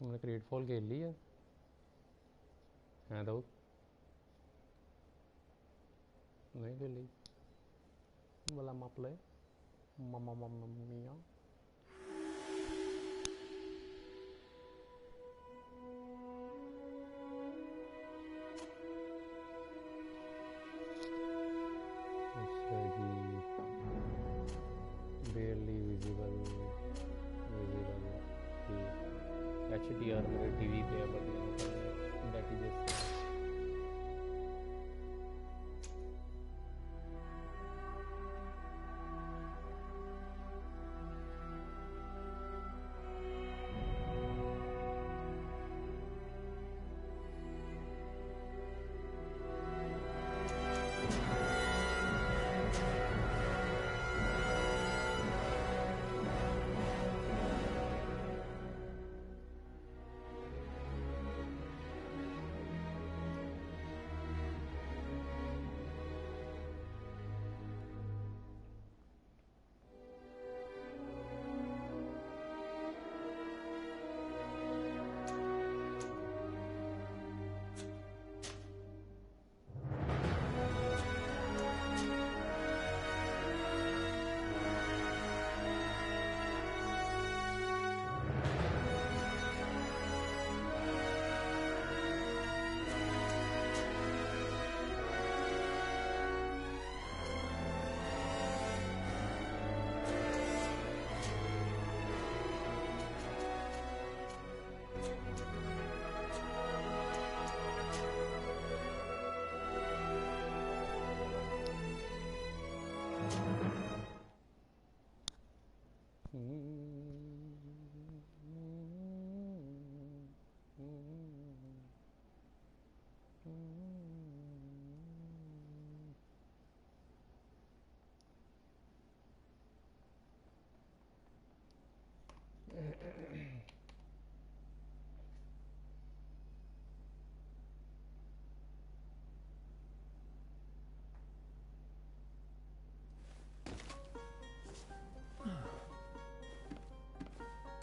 तुमने creed fall खेल ली है? तो नहीं खेली? बोला माप ले मम्मा मम्मा मियाँ। अच्छा जी, barely visible, visible ठीक। HDR मेरे टीवी पे है but that is just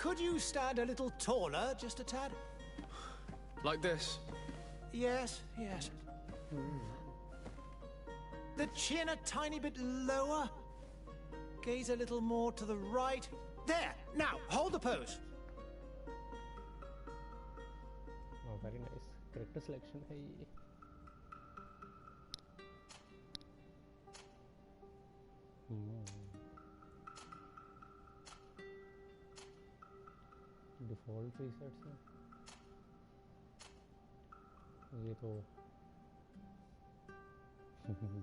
Could you stand a little taller, just a tad? Like this? Yes, yes. The chin a tiny bit lower. Gaze a little more to the right. There! Now, hold the pose. Oh, very nice. Character selection है ये। Default presets हैं ये तो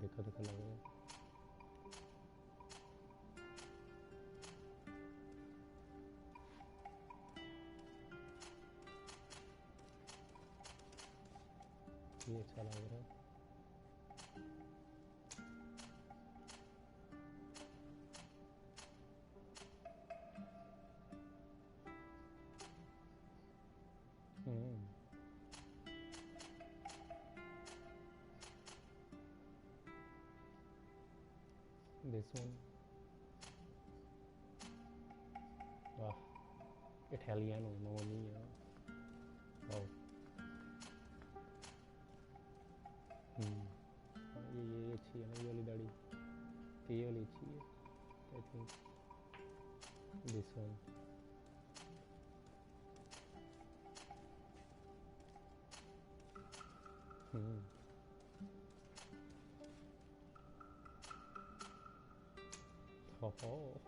देखा देखा लग रहा है। ये अच्छा लग रहा है। This one, wow, Italiano, mamma mia. Wow. ये अच्छी है ना, ये वाली दाढ़ी, तो ये वाली अच्छी है। I think this one. Oh.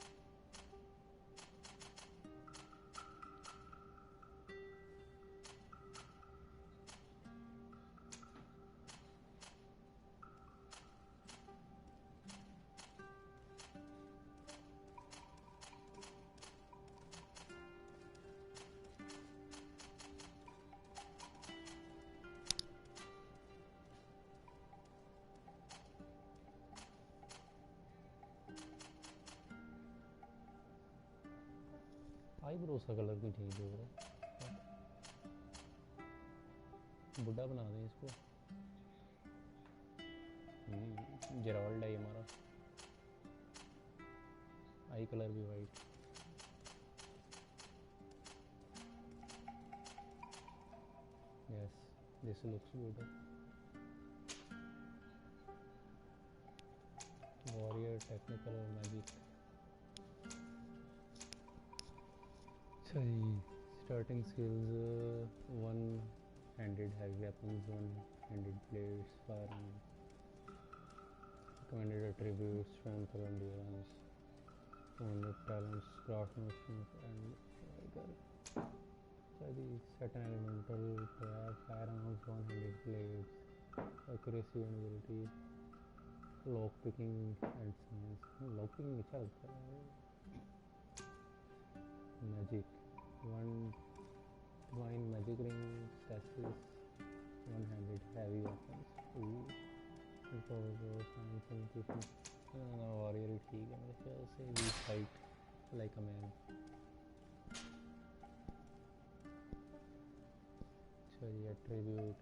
Eyebrows का कलर भी ठीक हो रहा है। बुढ़ा बना दें इसको। जेराल्ड है हमारा। आई कलर भी white. looks good. Warrior, technical or magic. Starting skills, one-handed heavy weapons, one-handed blades, firearm. Recommended attributes, strength or endurance. Recommended talents, craftsmanship and set an elemental firearms, one-handed blades, accuracy and ability, lock picking and science. Lock picking अच्छा लगता है. Magic, one divine magic ring, chassis, one-handed heavy weapons. Science and equipment. Warrior ठीक है मेरे ख्याल से. We fight like a man. चलिए attribute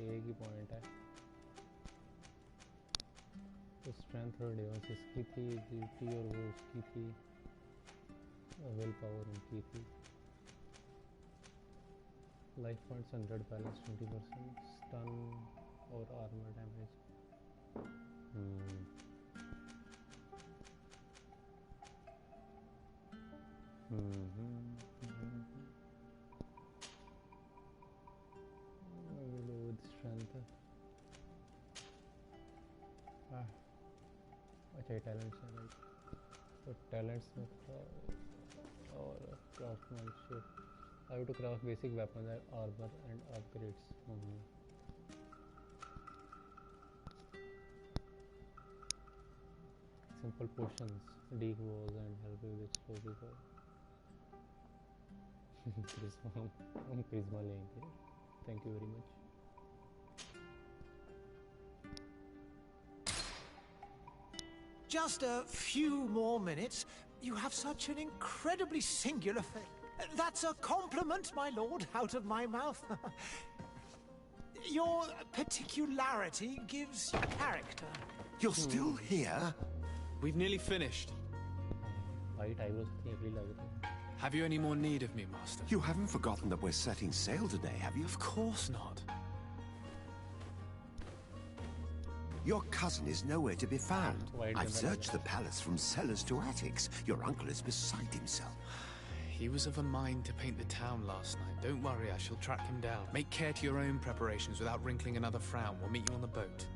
एक ही पॉइंट है. तो स्ट्रेंथ और डिफेंस इसकी थी, एजिलिटी और वो उसकी थी, विल पावर उनकी थी. लाइफ पॉइंट्स 100, बैलेंस 20%, स्टन और आर्मर डैमेज. स्ट्रेंथ अच्छा ये टैलेंट्स है राइट. तो टैलेंट्स में और craftsmanship. I have to craft basic weapons, armor and upgrades. Simple potions, dig walls and help you with explosive. हम charisma लेंगे. Thank you very much. Just a few more minutes. You have such an incredibly singular face. That's a compliment, my lord, out of my mouth. Your particularity gives you character. You're still here? We've nearly finished. White eyebrows कितनी अगली लग रही. Have you any more need of me, Master? You haven't forgotten that we're setting sail today, have you? Of course not. Your cousin is nowhere to be found. White I've searched the palace from cellars to attics. Your uncle is beside himself. He was of a mind to paint the town last night. Don't worry, I shall track him down. Make care to your own preparations without wrinkling another frown. We'll meet you on the boat.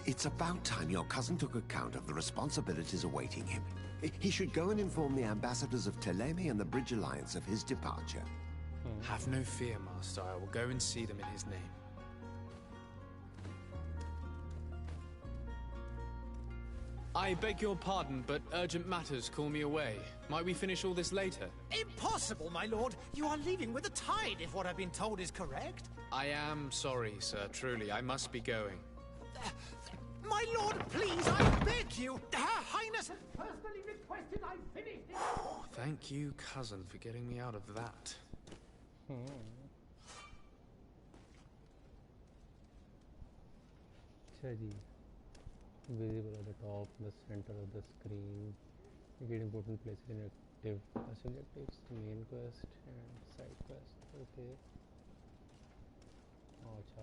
It's about time your cousin took account of the responsibilities awaiting him. He should go and inform the ambassadors of Ptolemy and the Bridge Alliance of his departure. Have no fear, Master. I will go and see them in his name. I beg your pardon, but urgent matters call me away. Might we finish all this later? Impossible, my lord. You are leaving with the tide, if what I've been told is correct. I am sorry, sir. Truly, I must be going. My lord, please, I beg you. Her Highness has personally requested I finish this. Thank you, cousin, for getting me out of that. अच्छा जी. Visible at the top, the center of the screen. You get important places in active objectives, main quest and side quest. Okay. Oh, अच्छा.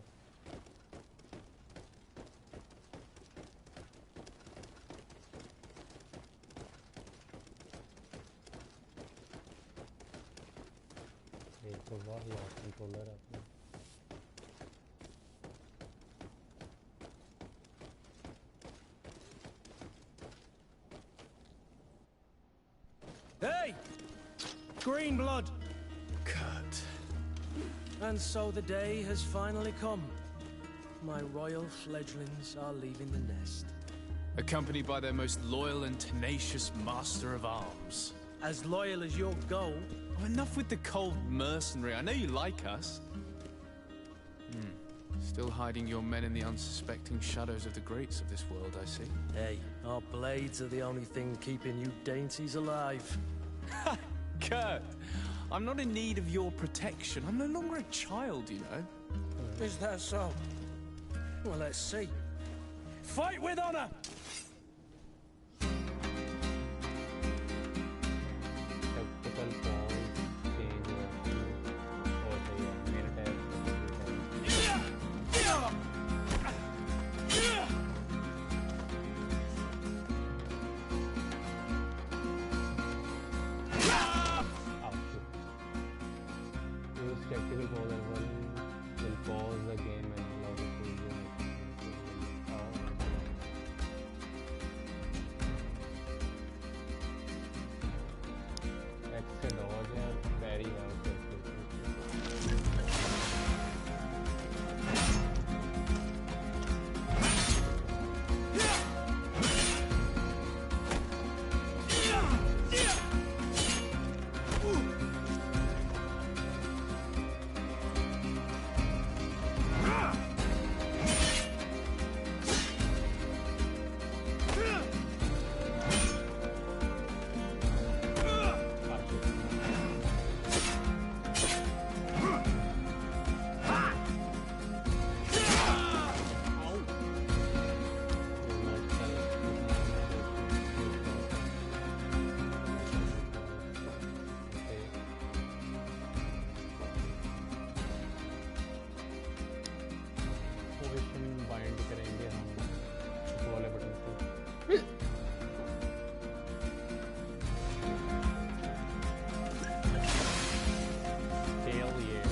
एक तो वाह lock controller आपने. Hey! Green blood! Kurt. And so the day has finally come. My royal fledglings are leaving the nest. Accompanied by their most loyal and tenacious master of arms. As loyal as your gold. Oh, enough with the cold mercenary. I know you like us. Still hiding your men in the unsuspecting shadows of the greats of this world, I see. Hey, our blades are the only thing keeping you dainties alive. Kurt, I'm not in need of your protection. I'm no longer a child, you know. Is that so? Well, let's see. Fight with honor! Tactical pause, change of view, और main attack. Option bind करेंगे हम इस वाले button से। Hell yeah.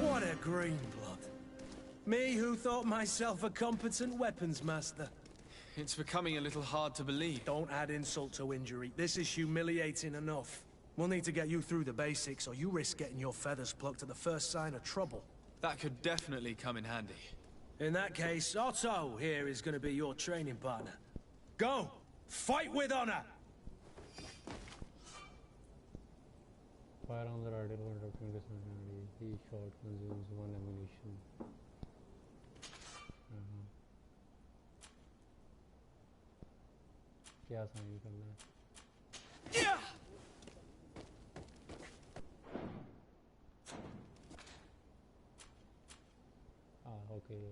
What a green blood. Me who thought myself a competent weapons master. It's becoming a little hard to believe. Don't add insult to injury. This is humiliating enough. We'll need to get you through the basics, or you risk getting your feathers plucked at the first sign of trouble. That could definitely come in handy. In that case, Otto here is going to be your training partner. Go! Fight with honor! Fire on the rifle when conducting disadvantage. Each shot consumes 1 ammunition. क्या sign करना है? Okay.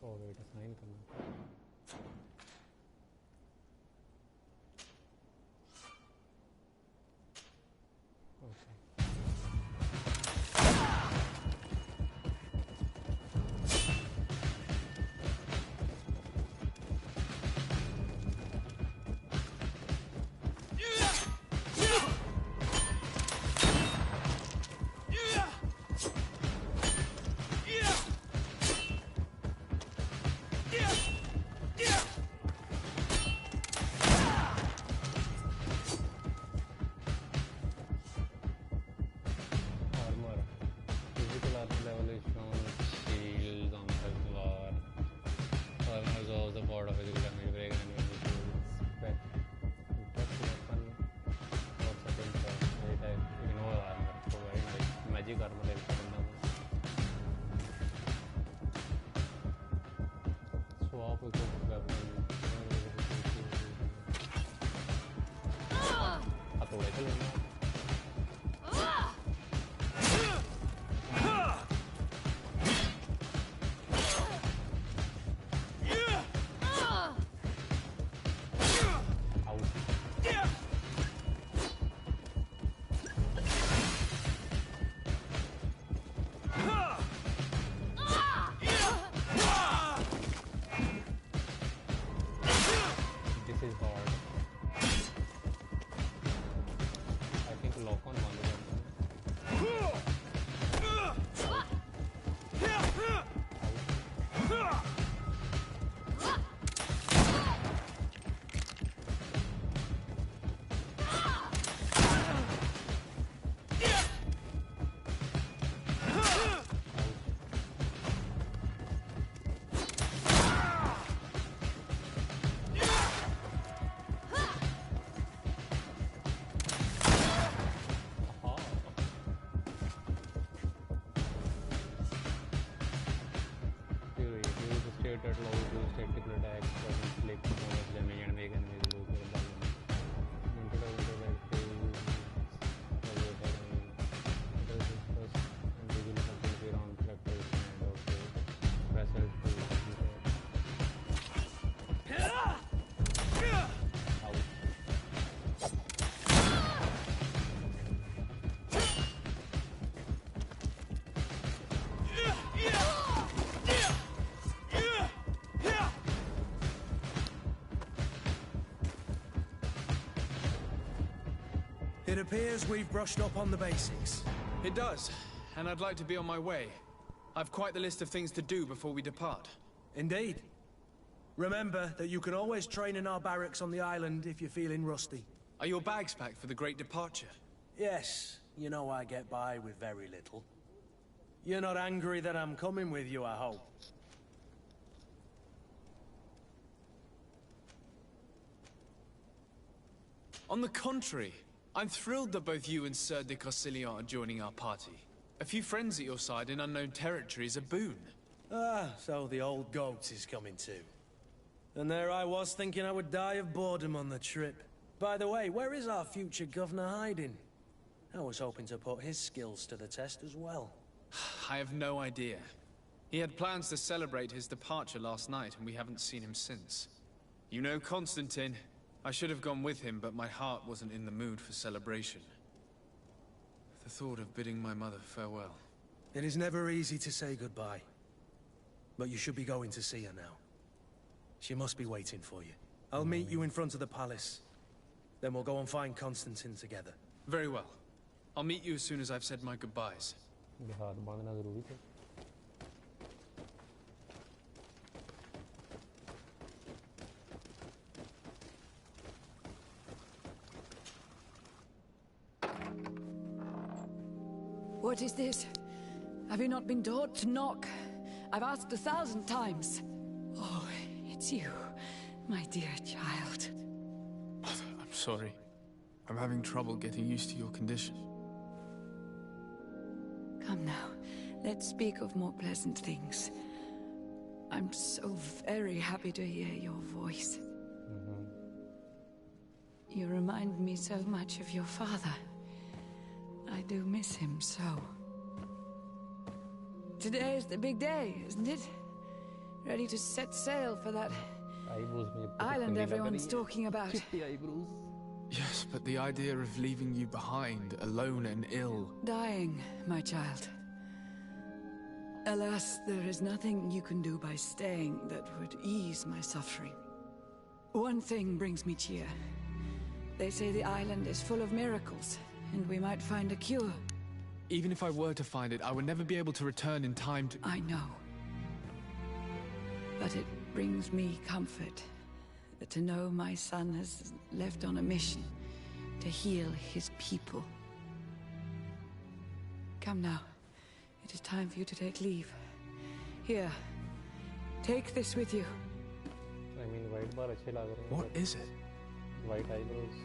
Oh wait, a sign करना है. It appears we've brushed up on the basics. It does, and I'd like to be on my way. I've quite the list of things to do before we depart. Indeed. Remember that you can always train in our barracks on the island if you're feeling rusty. Are your bags packed for the great departure? Yes, you know I get by with very little. You're not angry that I'm coming with you, I hope. On the contrary, I'm thrilled that both you and Sir de Cossillon are joining our party. A few friends at your side in unknown territory is a boon. Ah, so the old goat is coming too. And there I was thinking I would die of boredom on the trip. By the way, where is our future governor hiding? I was hoping to put his skills to the test as well. I have no idea. He had plans to celebrate his departure last night, and we haven't seen him since. You know Constantine. I should have gone with him, but my heart wasn't in the mood for celebration. The thought of bidding my mother farewell. It is never easy to say goodbye. But you should be going to see her now. She must be waiting for you. I'll meet you in front of the palace. Then we'll go and find Constantine together. Very well. I'll meet you as soon as I've said my goodbyes. हाथ बांधना जरूरी था. What is this? Have you not been taught to knock? I've asked 1,000 times. Oh, it's you, my dear child. Mother, I'm sorry. I'm having trouble getting used to your condition. Come now, let's speak of more pleasant things. I'm so very happy to hear your voice. You remind me so much of your father. I do miss him so. Today is the big day, isn't it? Ready to set sail for that island everyone's talking about. Yes, but the idea of leaving you behind, alone and ill... Dying, my child. Alas, there is nothing you can do by staying that would ease my suffering. One thing brings me cheer. They say the island is full of miracles, and we might find a cure. Even if I were to find it, I would never be able to return in time to... I know. But it brings me comfort to know my son has left on a mission to heal his people. Come now. It is time for you to take leave. Here. Take this with you. I mean, white bar अच्छे लग रहे हैं. What is it? White eyebrows.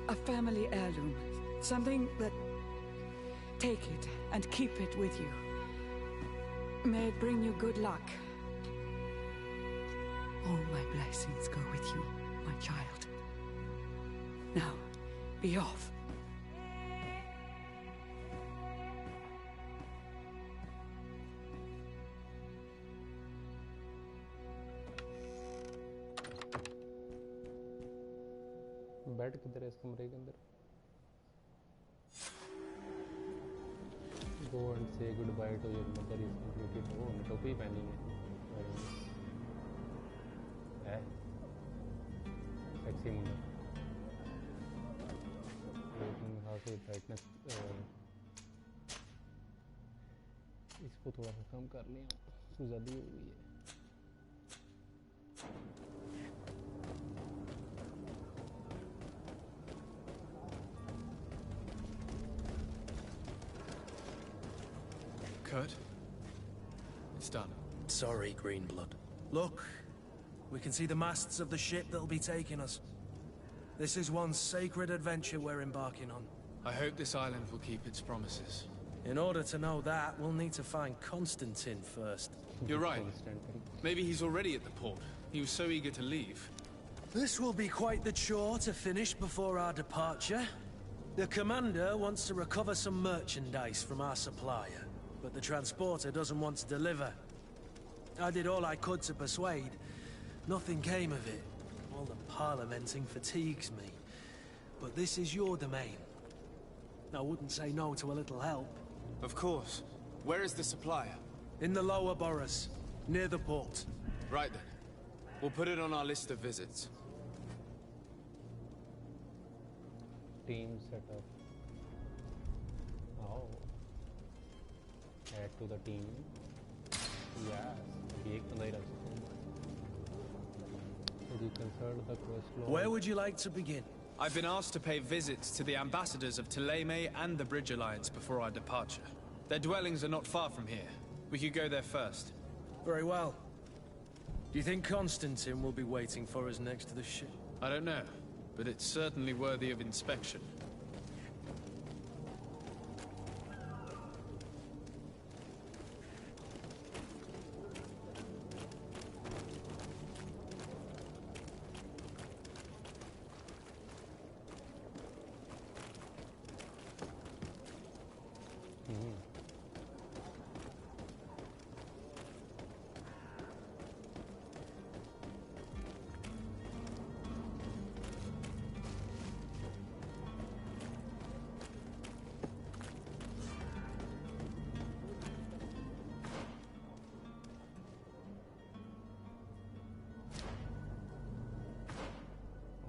A family heirloom. Something that... Take it and keep it with you. May it bring you good luck. All my blessings go with you, my child. Now, be off. Bed किधर है इस कमरे के अंदर? Go and say goodbye to your mother is completed. Oh, मैं टोपी पहनी है. Sexy Munda. Looking how to brightness. इसको थोड़ा सा कम कर लिया. ज़्यादा हो गई है. Kurt? It's done. Sorry, Greenblood. Look, we can see the masts of the ship that'll be taking us. This is one sacred adventure we're embarking on. I hope this island will keep its promises. In order to know that, we'll need to find Constantine first. You're right. Maybe he's already at the port. He was so eager to leave. This will be quite the chore to finish before our departure. The commander wants to recover some merchandise from our supplier, but the transporter doesn't want to deliver. I did all I could to persuade. Nothing came of it. All the parliamenting fatigues me. But this is your domain. I wouldn't say no to a little help. Of course. Where is the supplier? In the lower boroughs, near the port. Right then. We'll put it on our list of visits. Team setup. Oh. Add to the team. Yes. एक बंदा ही रख सकता हूँ. consult the quest log. Where would you like to begin? I've been asked to pay visits to the ambassadors of Thélème and the Bridge Alliance before our departure. Their dwellings are not far from here. We could go there first. Very well. Do you think Constantine will be waiting for us next to the ship? I don't know, but it's certainly worthy of inspection.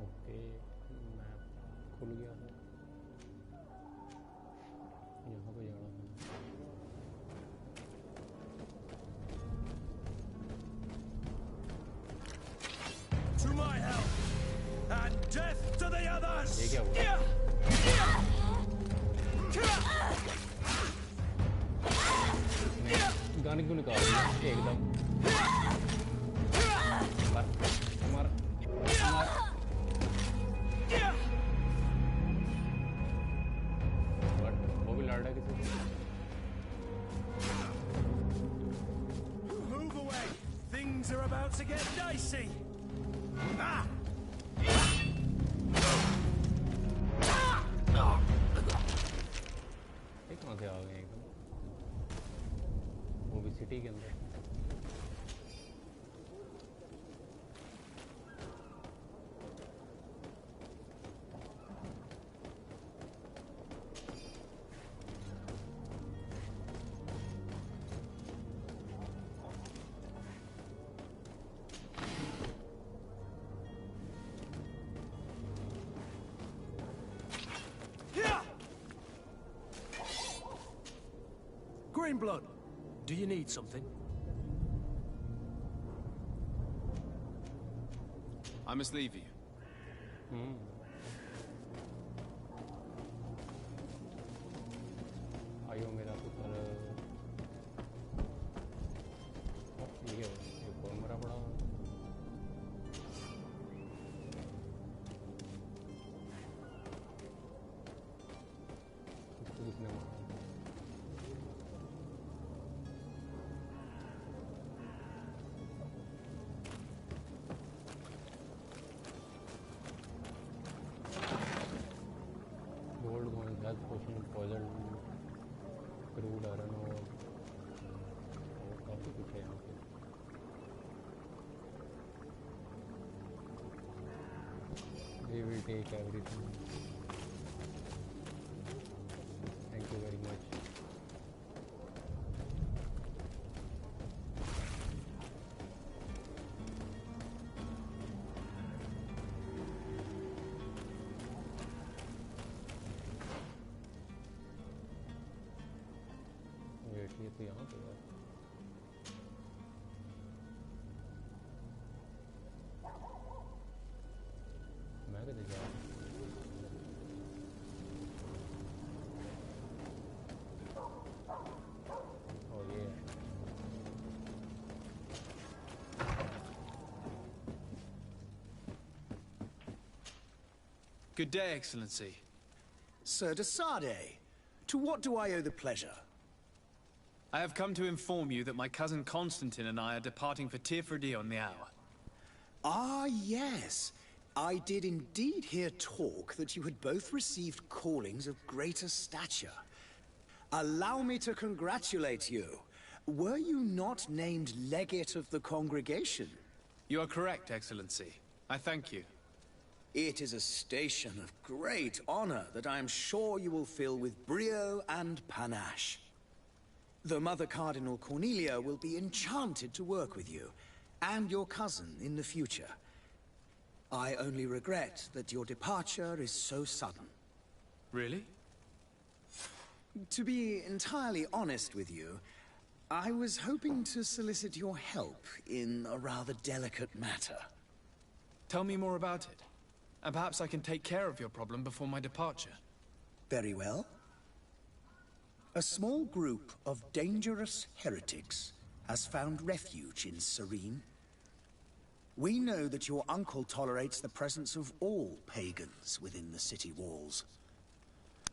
Okay map खुल गया है यहाँ पे जाना है To my help! And death to the others! ये क्या हुआ गाने क्यों निकाल दिया एकदम मार मार मार वो भी लड़ रहा है किसी से Move away! Things are about to get dicey! Ah! ये कहाँ से आ गए एकदम वो भी सिटी के अंदर Greenblood, do you need something? I must leave you. आयो मेरा पुत्र ये एक और मरा पड़ा इसको किसने मारा gold coins, health potion, poison, crude iron ore, और काफी कुछ है यहाँ पे they will take everything. Thank you very much. ये तो यहाँ पे है मैं किधर जा और ये Good day, Excellency. Sir de Sade, to what do I owe the pleasure? I have come to inform you that my cousin Constantine and I are departing for Tirfredi on the hour. Ah, yes. I did indeed hear talk that you had both received callings of greater stature. Allow me to congratulate you. Were you not named legate of the congregation? You are correct, Excellency. I thank you. It is a station of great honor that I am sure you will fill with brio and panache. The Mother Cardinal Cornelia will be enchanted to work with you, and your cousin in the future. I only regret that your departure is so sudden. Really? To be entirely honest with you, I was hoping to solicit your help in a rather delicate matter. Tell me more about it. And perhaps I can take care of your problem before my departure. Very well. A small group of dangerous heretics has found refuge in Serene. We know that your uncle tolerates the presence of all pagans within the city walls.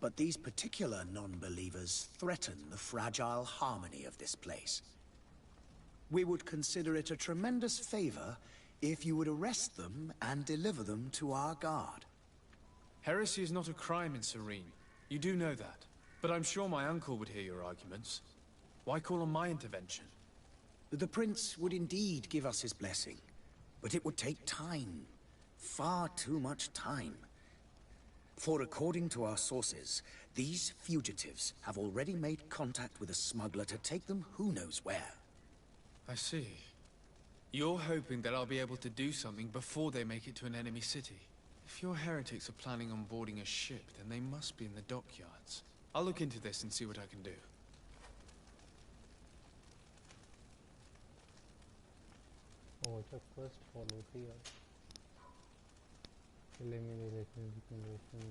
But these particular non-believers threaten the fragile harmony of this place. We would consider it a tremendous favor if you would arrest them and deliver them to our guard. Heresy is not a crime in Serene. You do know that. But I'm sure my uncle would hear your arguments. Why call on my intervention? The prince would indeed give us his blessing, but it would take time. Far too much time. For according to our sources, these fugitives have already made contact with a smuggler to take them who knows where. I see. You're hoping that I'll be able to do something before they make it to an enemy city. If your heretics are planning on boarding a ship, then they must be in the dockyards. I'll look into this and see what I can do. Oh, the quest follows here. Elimination, declaration.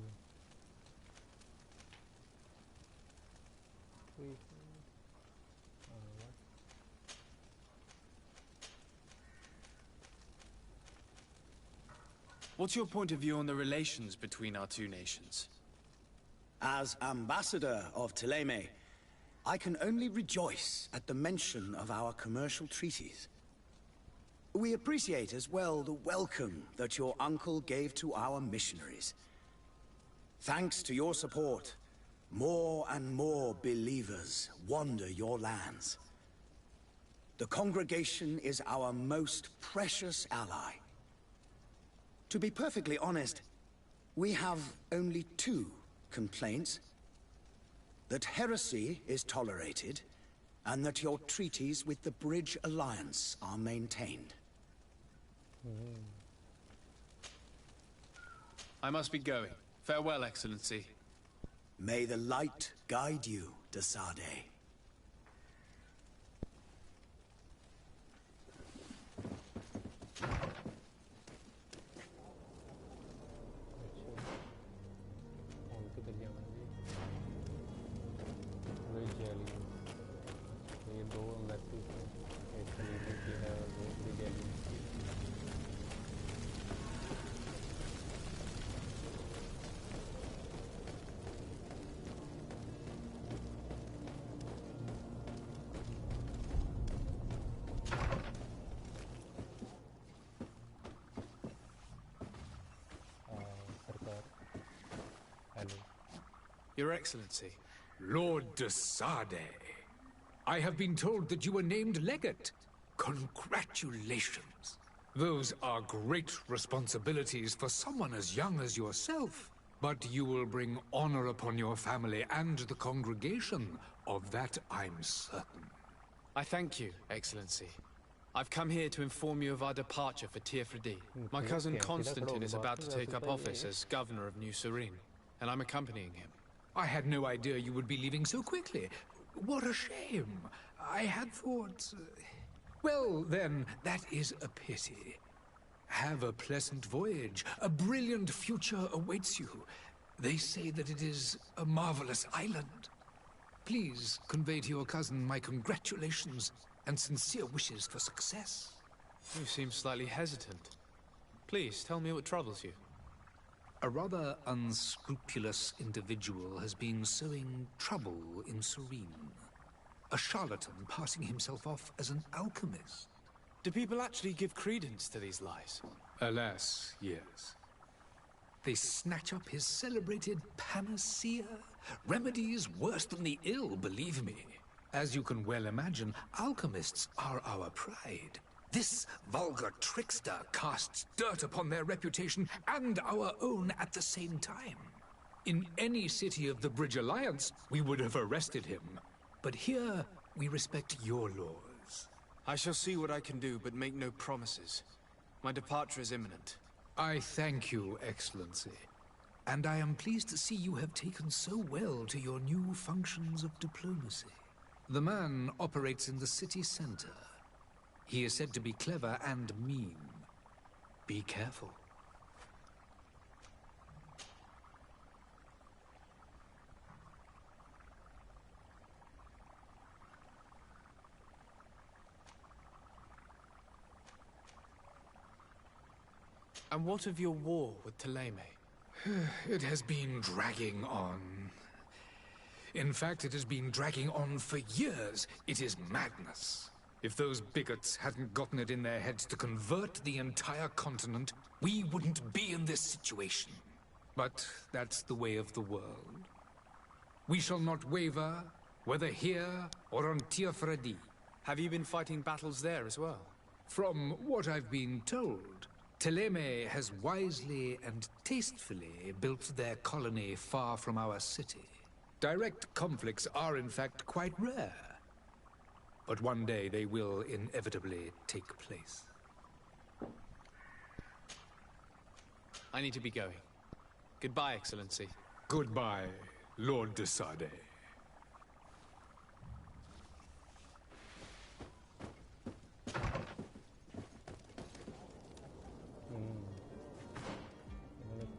What? What's your point of view on the relations between our two nations? As ambassador of Thélème, I can only rejoice at the mention of our commercial treaties. We appreciate as well the welcome that your uncle gave to our missionaries. Thanks to your support, more and more believers wander your lands. The congregation is our most precious ally. To be perfectly honest, we have only two complaints: that heresy is tolerated, and that your treaties with the Bridge Alliance are maintained. I must be going. Farewell, Excellency. May the light guide you, de Sade. Your Excellency. Lord de Sade, I have been told that you were named legate. Congratulations. Those are great responsibilities for someone as young as yourself. But you will bring honor upon your family and the congregation. Of that, I'm certain. I thank you, Excellency. I've come here to inform you of our departure for Tiefredi. My cousin Constantine is about to take up office as governor of New Serene, and I'm accompanying him. I had no idea you would be leaving so quickly. What a shame. I had thought... Well, then, that is a pity. Have a pleasant voyage. A brilliant future awaits you. They say that it is a marvelous island. Please convey to your cousin my congratulations and sincere wishes for success. You seem slightly hesitant. Please, tell me what troubles you. A rather unscrupulous individual has been sowing trouble in Serene. A charlatan passing himself off as an alchemist. Do people actually give credence to these lies? Alas, yes. They snatch up his celebrated panacea. Remedies worse than the ill, believe me. As you can well imagine, alchemists are our pride. This vulgar trickster casts dirt upon their reputation and our own at the same time. In any city of the Bridge Alliance, we would have arrested him. But here, we respect your laws. I shall see what I can do, but make no promises. My departure is imminent. I thank you, Excellency. And I am pleased to see you have taken so well to your new functions of diplomacy. The man operates in the city center. He is said to be clever and mean. Be careful. And what of your war with Thélème? It has been dragging on. In fact, it has been dragging on for years. It is madness. If those bigots hadn't gotten it in their heads to convert the entire continent, we wouldn't be in this situation. But that's the way of the world. We shall not waver, whether here or on Tiafredi. Have you been fighting battles there as well? From what I've been told, Thélème has wisely and tastefully built their colony far from our city. Direct conflicts are in fact quite rare. But one day they will inevitably take place. I need to be going. Goodbye, Excellency. Goodbye, Lord de Sade.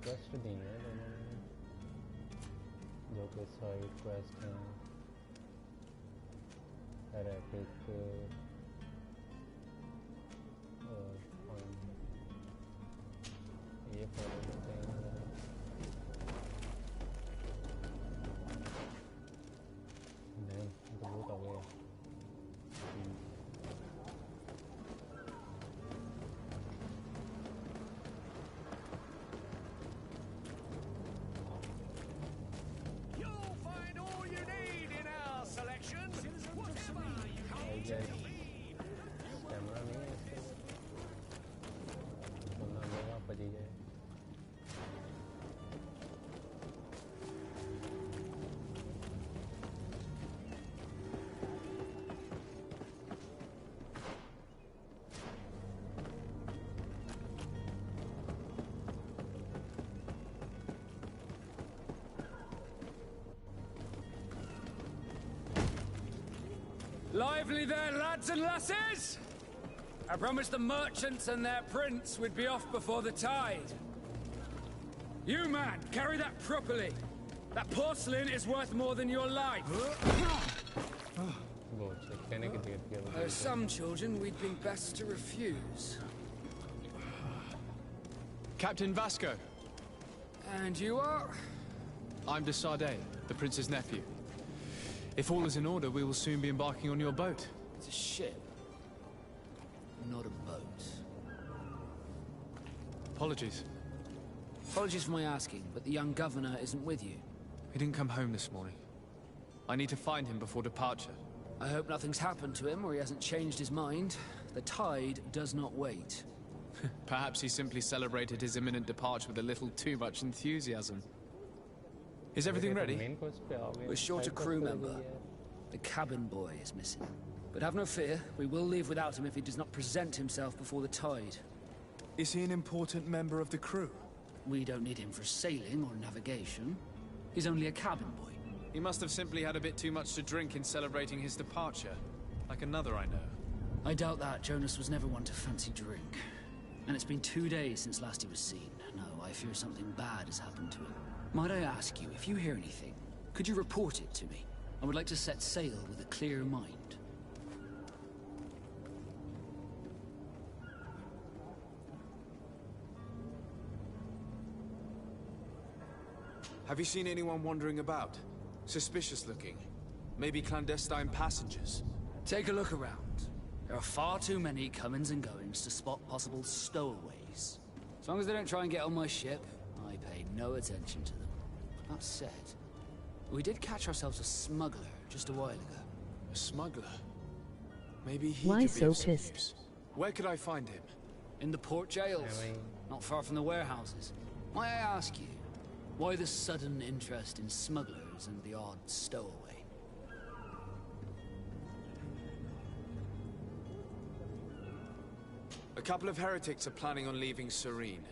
Quest दी है दोनों ने जो कि side quest हैं heretic और ये follow करते हैं नहीं तो बहुत आ गया कैमरा नहीं है इसके वरना मेरा बजी गए Lively there, lads and lasses! I promised the merchants and their prince we'd be off before the tide. You, man, carry that properly. That porcelain is worth more than your life. There are some children we'd be best to refuse. Captain Vasco. And you are? I'm de Sade, the prince's nephew. If all is in order, we will soon be embarking on your boat. It's a ship, not a boat. Apologies. Apologies for my asking, but the young governor isn't with you. He didn't come home this morning. I need to find him before departure. I hope nothing's happened to him or he hasn't changed his mind. The tide does not wait. Perhaps he simply celebrated his imminent departure with a little too much enthusiasm. Is everything ready? We're short a crew member. The cabin boy is missing. But have no fear, we will leave without him if he does not present himself before the tide. Is he an important member of the crew? We don't need him for sailing or navigation. He's only a cabin boy. He must have simply had a bit too much to drink in celebrating his departure. Like another I know. I doubt that. Jonas was never one to fancy drink. And it's been 2 days since last he was seen. No, I fear something bad has happened to him. Might I ask you, if you hear anything, could you report it to me? I would like to set sail with a clear mind. Have you seen anyone wandering about? Suspicious looking. Maybe clandestine passengers? Take a look around. There are far too many comings and goings to spot possible stowaways. As long as they don't try and get on my ship, I pay no attention to them. That said, we did catch ourselves a smuggler just a while ago. A smuggler? Maybe he Why could be so of some pissed? use. Where could I find him? In the port jails, not far from the warehouses. May I ask you, why the sudden interest in smugglers and the odd stowaway? A couple of heretics are planning on leaving Serene.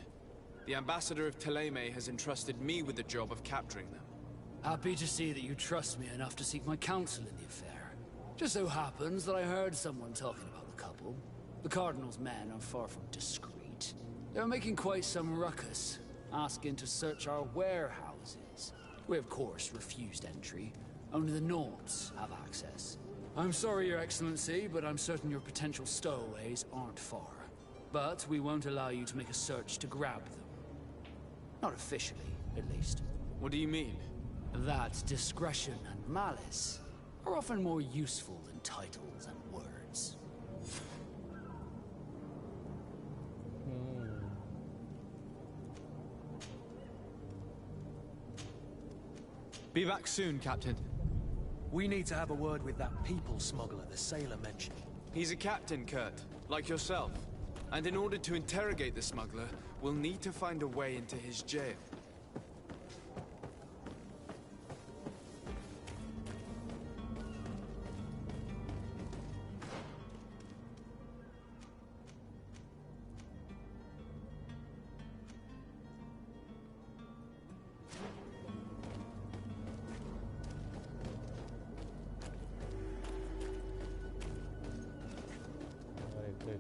The ambassador of Thélème has entrusted me with the job of capturing them. Happy to see that you trust me enough to seek my counsel in the affair. Just so happens that I heard someone talking about the couple. The Cardinal's men are far from discreet. They were making quite some ruckus, asking to search our warehouses. We, of course, refused entry. Only the Nords have access. I'm sorry, Your Excellency, but I'm certain your potential stowaways aren't far. But we won't allow you to make a search to grab them. Not officially, at least. What do you mean? That discretion and malice are often more useful than titles and words. Be back soon, Captain. We need to have a word with that people smuggler the sailor mentioned. He's a captain, Kurt, like yourself. And in order to interrogate the smuggler, we'll need to find a way into his jail.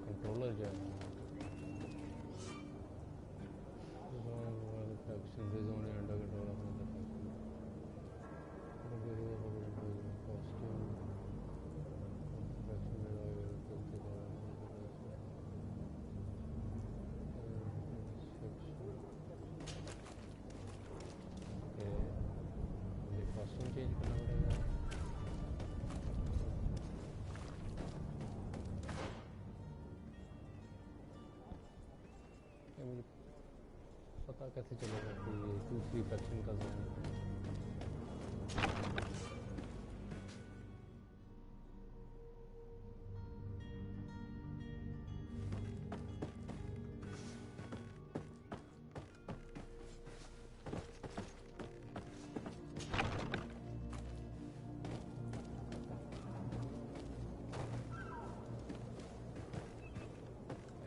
Controller जो है under costume change करना पड़ेगा मुझे पता कैसे चलेगा कि ये दूसरी फैक्शन का जोन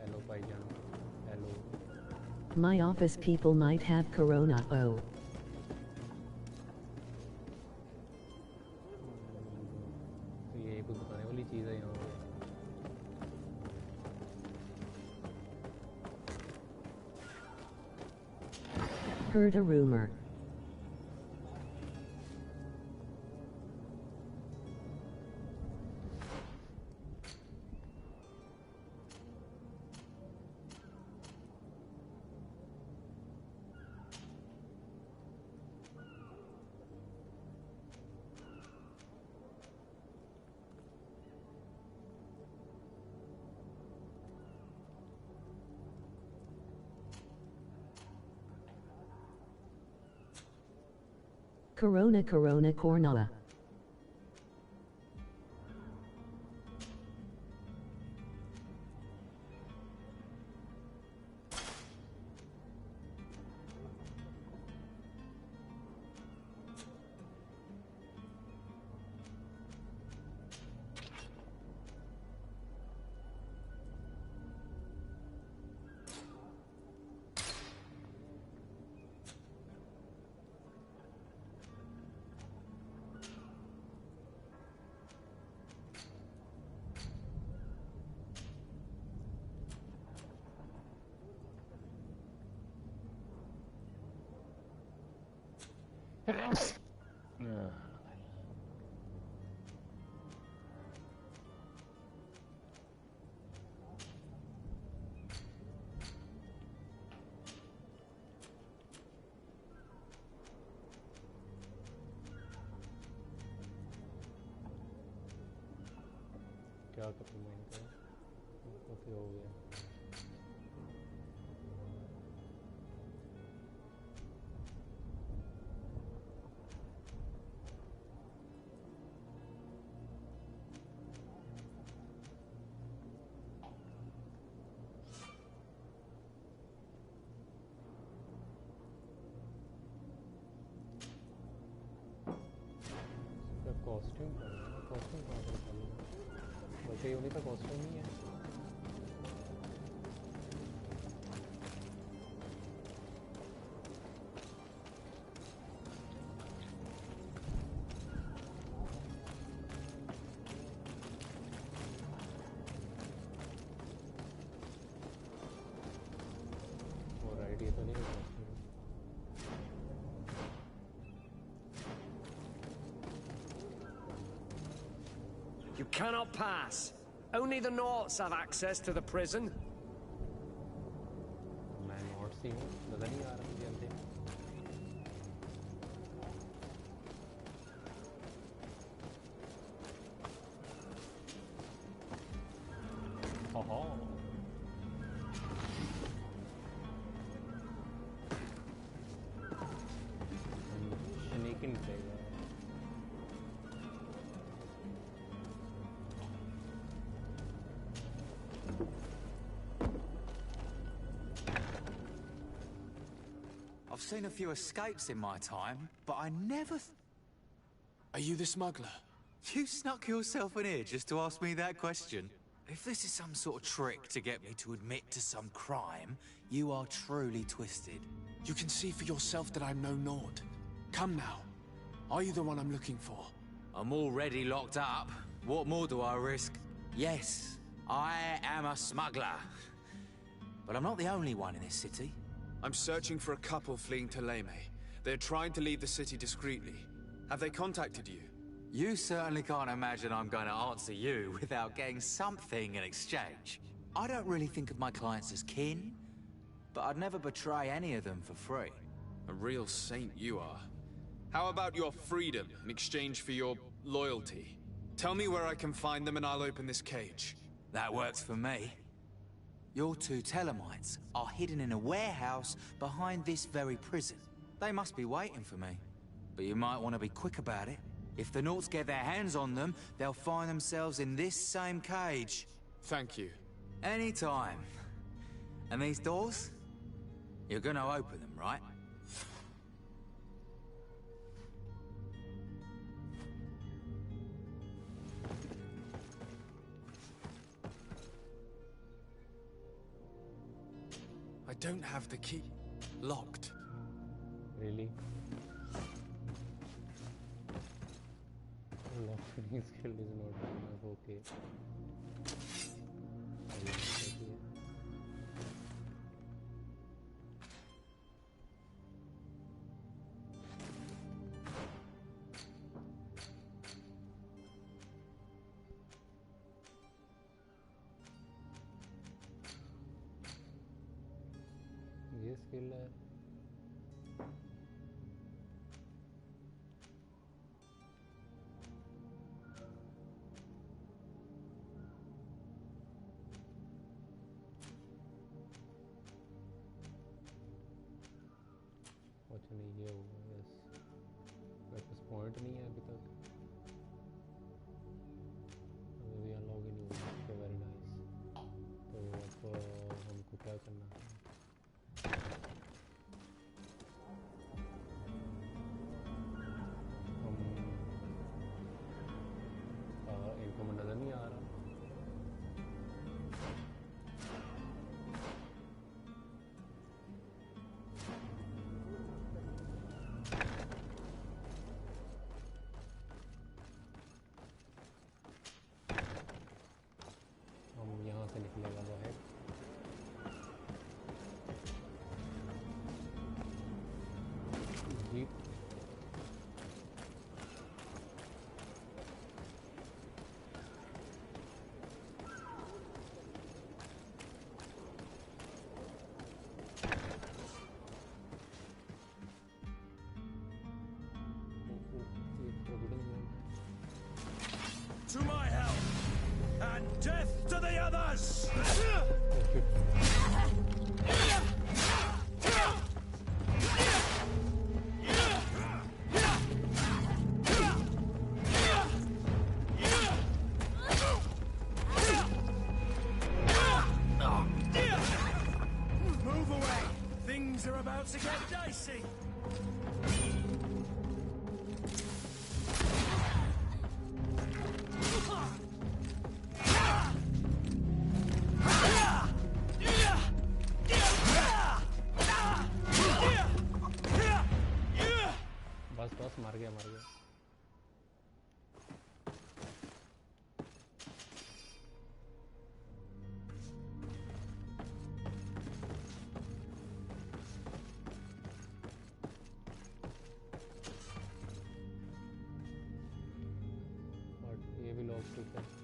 हेलो भाईजान hello My office people might have corona. Oh. ये कुछ बताने वाली चीज़ है यहाँ पे Heard a rumor. Corona Corona Cornala. क्या करूँ मैं इनका ओके हो गया कॉस्ट्यूम कॉस्ट्यूम कहाँ से निकालूँ वैसे ही होने का कॉस्ट्यूम नहीं है You cannot pass. Only the Norts have access to the prison. मैं नोट सी हूँ नजर नहीं आ रहा मुझे अंधे ओहो स्नेकिंग चाहिए I've seen a few escapes in my time, but I never... Are you the smuggler? You snuck yourself in here just to ask me that question? If this is some sort of trick to get me to admit to some crime, you are truly twisted. You can see for yourself that I'm no Nord. Come now. Are you the one I'm looking for? I'm already locked up. What more do I risk? Yes, I am a smuggler. But I'm not the only one in this city. I'm searching for a couple fleeing Thélème. They're trying to leave the city discreetly. Have they contacted you? You certainly can't imagine I'm going to answer you without getting something in exchange. I don't really think of my clients as kin, but I'd never betray any of them for free. A real saint you are. How about your freedom in exchange for your loyalty? Tell me where I can find them and I'll open this cage. That works for me. Your two Telemites are hidden in a warehouse behind this very prison. They must be waiting for me. But you might want to be quick about it. If the Norts get their hands on them, they'll find themselves in this same cage. Thank you. Anytime. And these doors? You're gonna open them, right? I don't have the key. Locked. Really? Lock-picking skill is not enough, okay. ये skill है अच्छा नहीं ये होगा yes मेरे पास point नहीं है अभी तक अभी भी अनलॉग ही नहीं हुआ ओके वेरी नाइस तो अब हमको क्या करना है इनको में नज़र नहीं आ रहा हम यहाँ से निकलेगा बाहर jeep To my help! And death to the others! Move away! Things are about to get dicey! बस मर गया बट ये भी लॉक ठीक है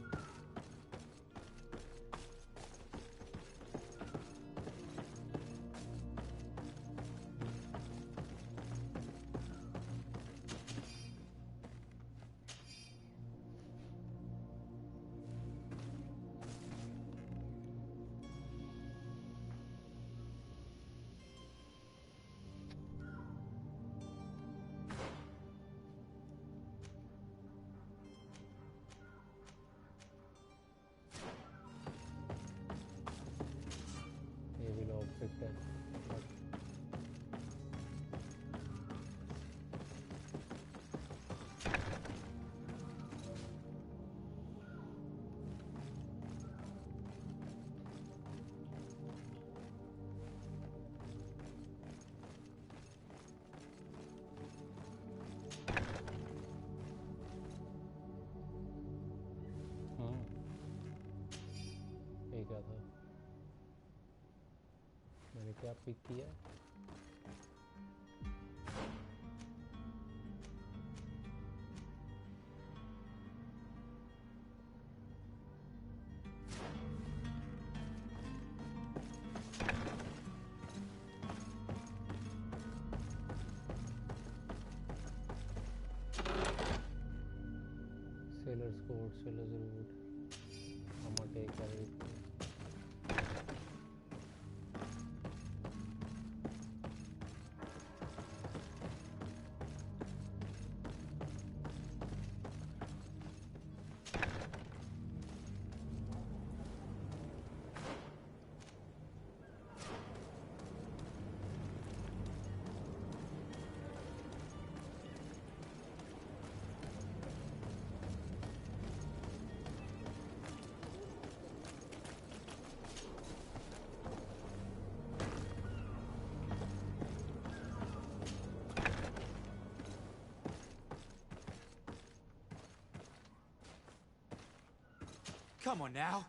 क्या पिक किया? Sailor's Code, Sailor's Route. I'm gonna take everything. Come on now.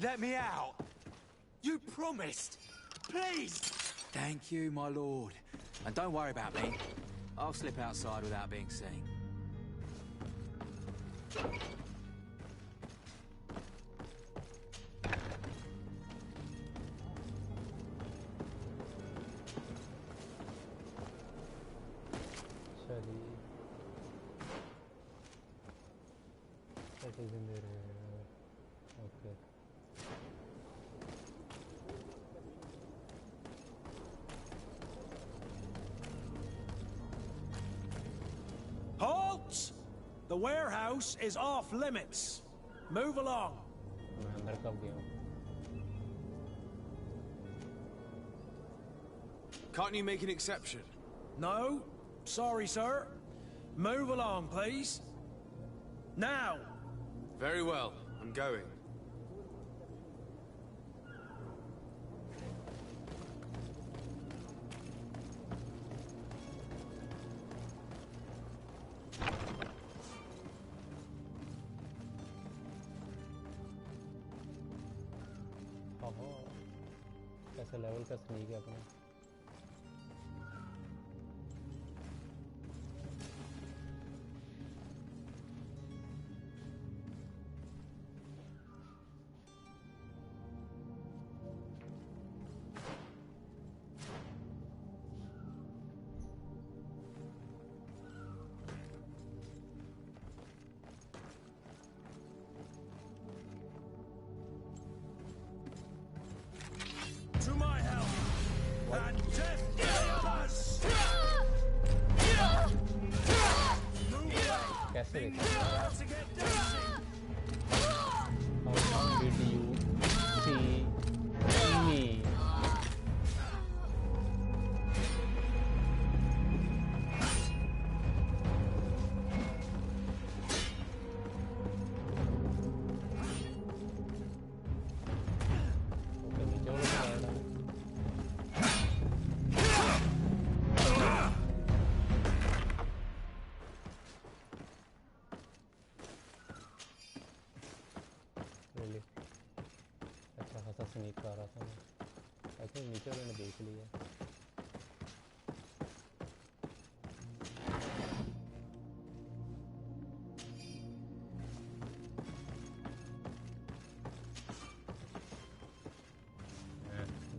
Let me out. You promised. Please. Thank you, my lord. And don't worry about me. I'll slip outside without being seen. That is in there. Okay. Halt! The warehouse is off limits. Move along. मैं अंदर कब गया हूँ? Can't you make an exception? No. Sorry, sir. Move along, please. Now! Very well. I'm going. कैसे level का sneak है अपना? To my help! And death to us! Move away! कैसे Think देखा? you're about to get dancing! How did you see me? Really? अच्छा खासा sneak कर रहा था मैं। आई थिंक नीचे वाले ने देख लिया।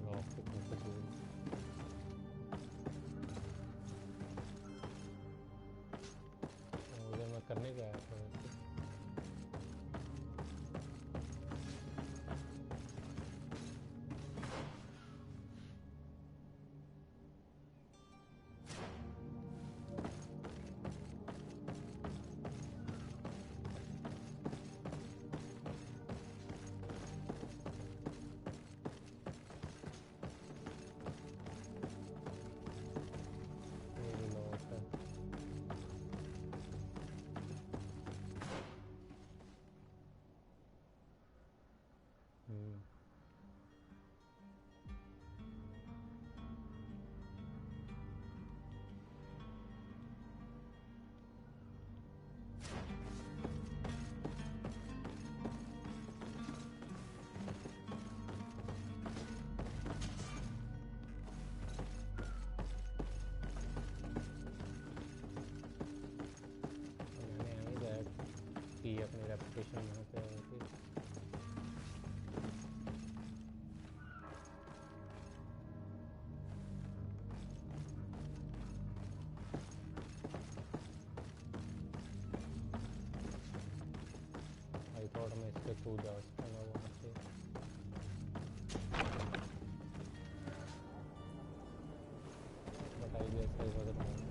लॉक पे कौन सा चोर? उधर मैं करने क्या आया था वैसे? लोकेशन यहाँ पे है कि आई थॉट मैं इस पे कूद जा सकूँगा वहाँ से but I guess I was wrong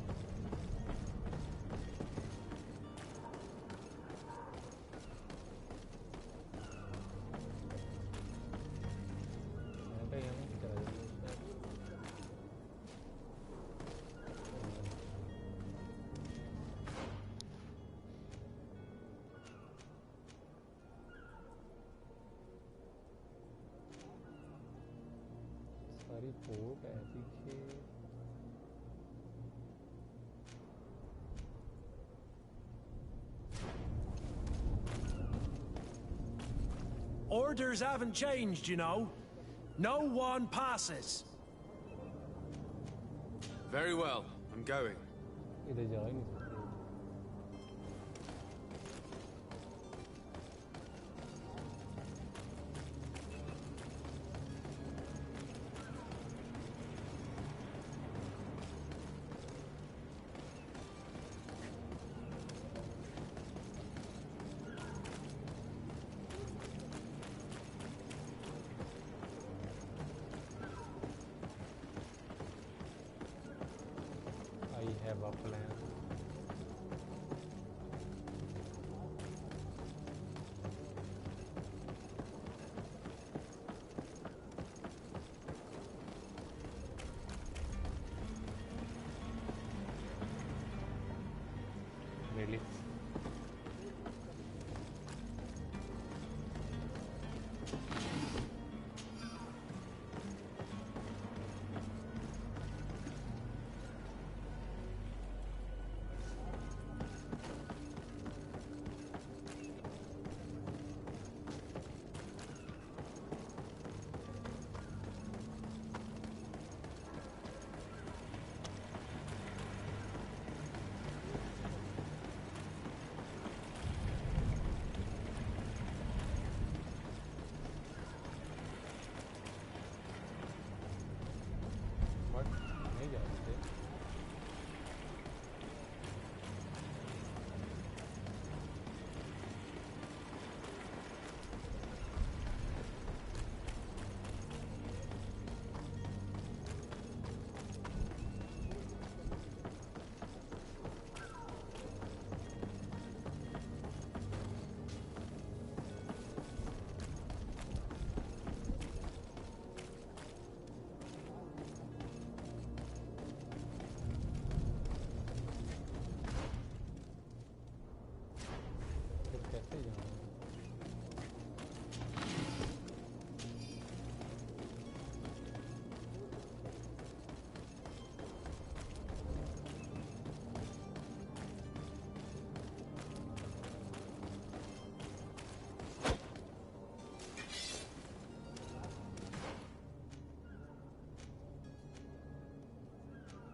sorry port है पीछे Orders haven't changed, you know. No one passes. Very well, I'm going. इधर जा ही नहीं सकते I have a plan. Really? What? नहीं जा सकते फिर कैसे जाऊँ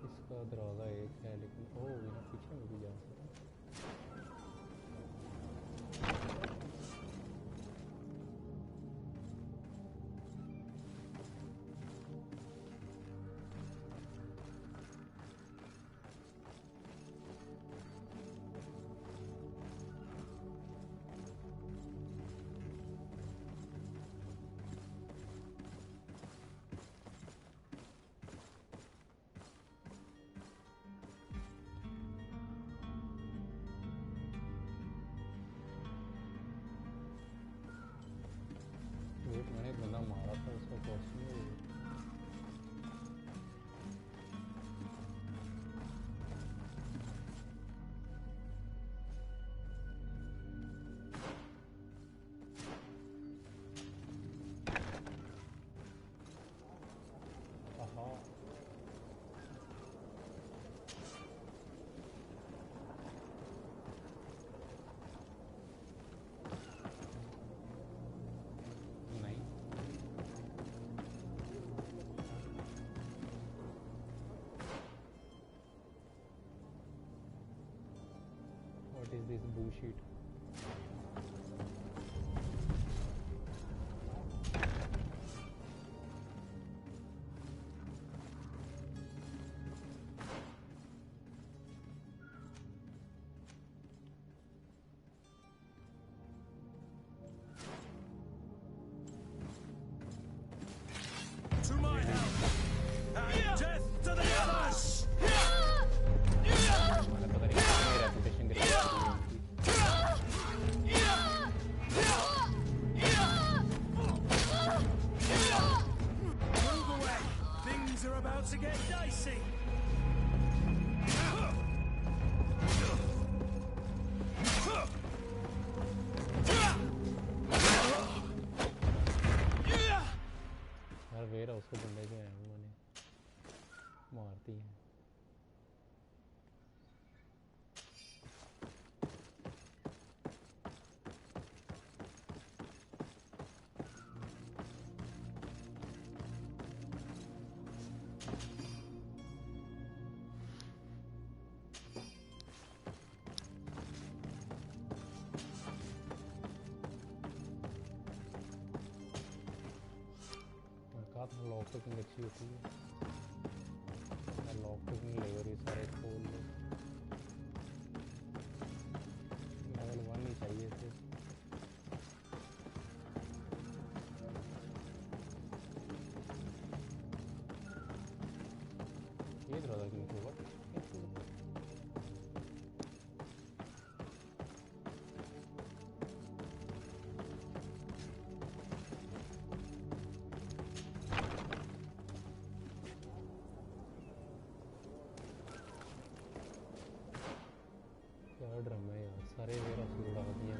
इसका दरवाज़ा एक है लेकिन ओ यहाँ पीछे में भी जा सकता वेट मैंने एक बंदा मारा था उसका कॉस्ट्यूम आहा नहीं What is this bullshit? To my help! And death to the others! मैंने पता नहीं कितनी रेपुटेशन गिरा Move away! Things are about to get dicey! यार वेयर हाउस को बंदे जो हैं उन्होंने मारती हैं लॉक पिकिंग अच्छी होती है लॉक पिकिंग लेवर ये सारे खोल लो लेवल 1 ही चाहिए थे ये ज़्यादा क्यों हुआ ड्रम है यार सारे मेरा उड़ा दिया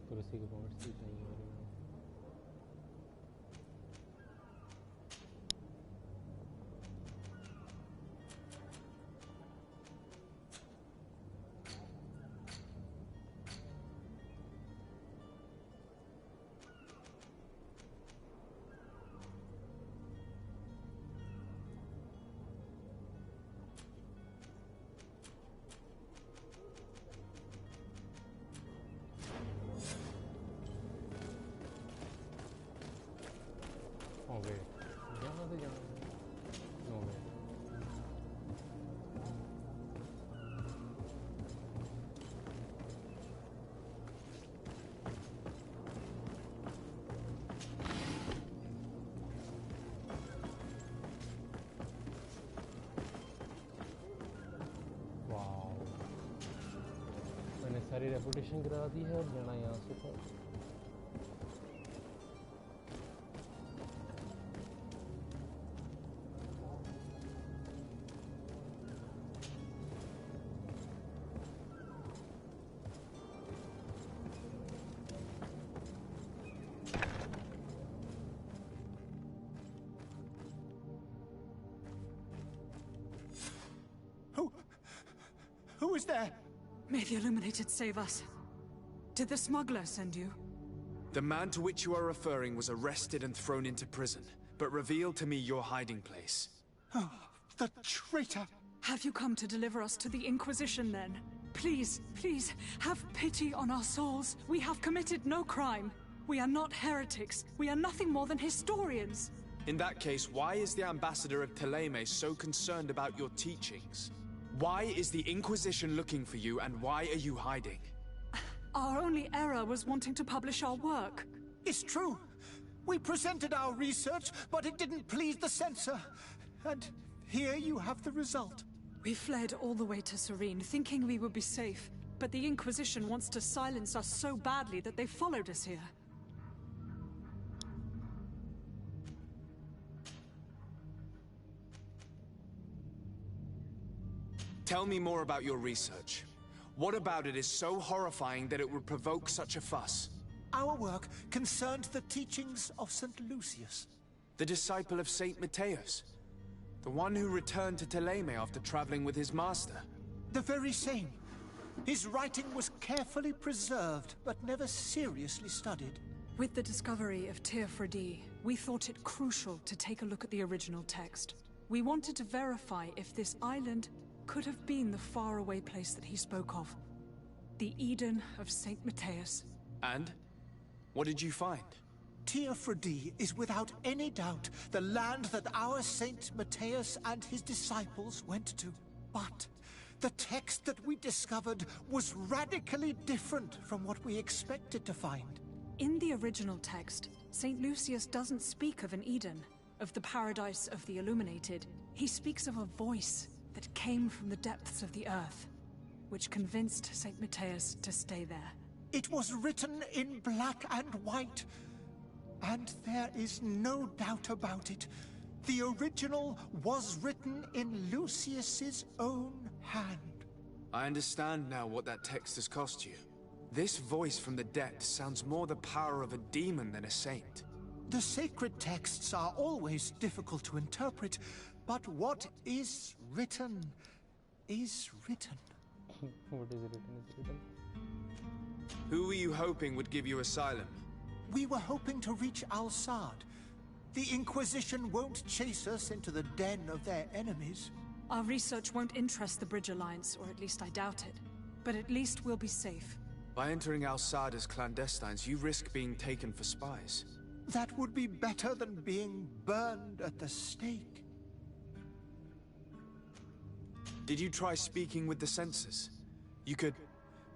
कुर्सी के पॉइंट्स भी चाहिए हो गए यहाँ से जाना हो गए वाह मैंने सारी रेपुटेशन गिरा दी है और जाना यहाँ से था Who is there? May the Illuminated save us. Did the smuggler send you? The man to which you are referring was arrested and thrown into prison, but revealed to me your hiding place. Oh, the traitor! Have you come to deliver us to the Inquisition, then? Please, please, have pity on our souls. We have committed no crime. We are not heretics. We are nothing more than historians. In that case, why is the ambassador of Thélème so concerned about your teachings? Why is the Inquisition looking for you, and why are you hiding? Our only error was wanting to publish our work. It's true. We presented our research, but it didn't please the censor. And here you have the result. We fled all the way to Serene, thinking we would be safe. But the Inquisition wants to silence us so badly that they followed us here. Tell me more about your research. What about it is so horrifying that it would provoke such a fuss? Our work concerned the teachings of St. Lucius. The disciple of Saint Matthias? The one who returned to Thélème after traveling with his master? The very same. His writing was carefully preserved, but never seriously studied. With the discovery of Teofredi, we thought it crucial to take a look at the original text. We wanted to verify if this island could have been the faraway place that he spoke of. The Eden of Saint Matthias. And? What did you find? Teofredi is without any doubt the land that our Saint Matthias and his disciples went to. But the text that we discovered was radically different from what we expected to find. In the original text, St. Lucius doesn't speak of an Eden, of the paradise of the illuminated. He speaks of a voice that came from the depths of the earth, which convinced St. Matthias to stay there. It was written in black and white, and there is no doubt about it. The original was written in Lucius's own hand. I understand now what that text has cost you. This voice from the depths sounds more the power of a demon than a saint. The sacred texts are always difficult to interpret, but what is written is written. What is written is written. Who were you hoping would give you asylum? We were hoping to reach Al-Sad. The Inquisition won't chase us into the den of their enemies. Our research won't interest the Bridge Alliance, or at least I doubt it. But at least we'll be safe. By entering Al-Sad as clandestines, you risk being taken for spies. That would be better than being burned at the stake. Did you try speaking with the censors? You could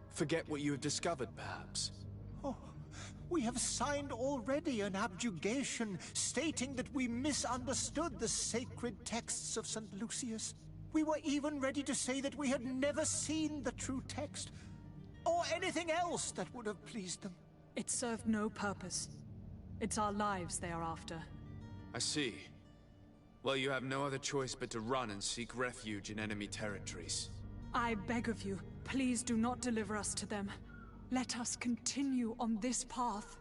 forget what you have discovered, perhaps. Oh, we have signed already an abjugation stating that we misunderstood the sacred texts of St. Lucius. We were even ready to say that we had never seen the true text, or anything else that would have pleased them. It served no purpose. It's our lives they are after. I see. Well, you have no other choice but to run and seek refuge in enemy territories. I beg of you, please do not deliver us to them. Let us continue on this path.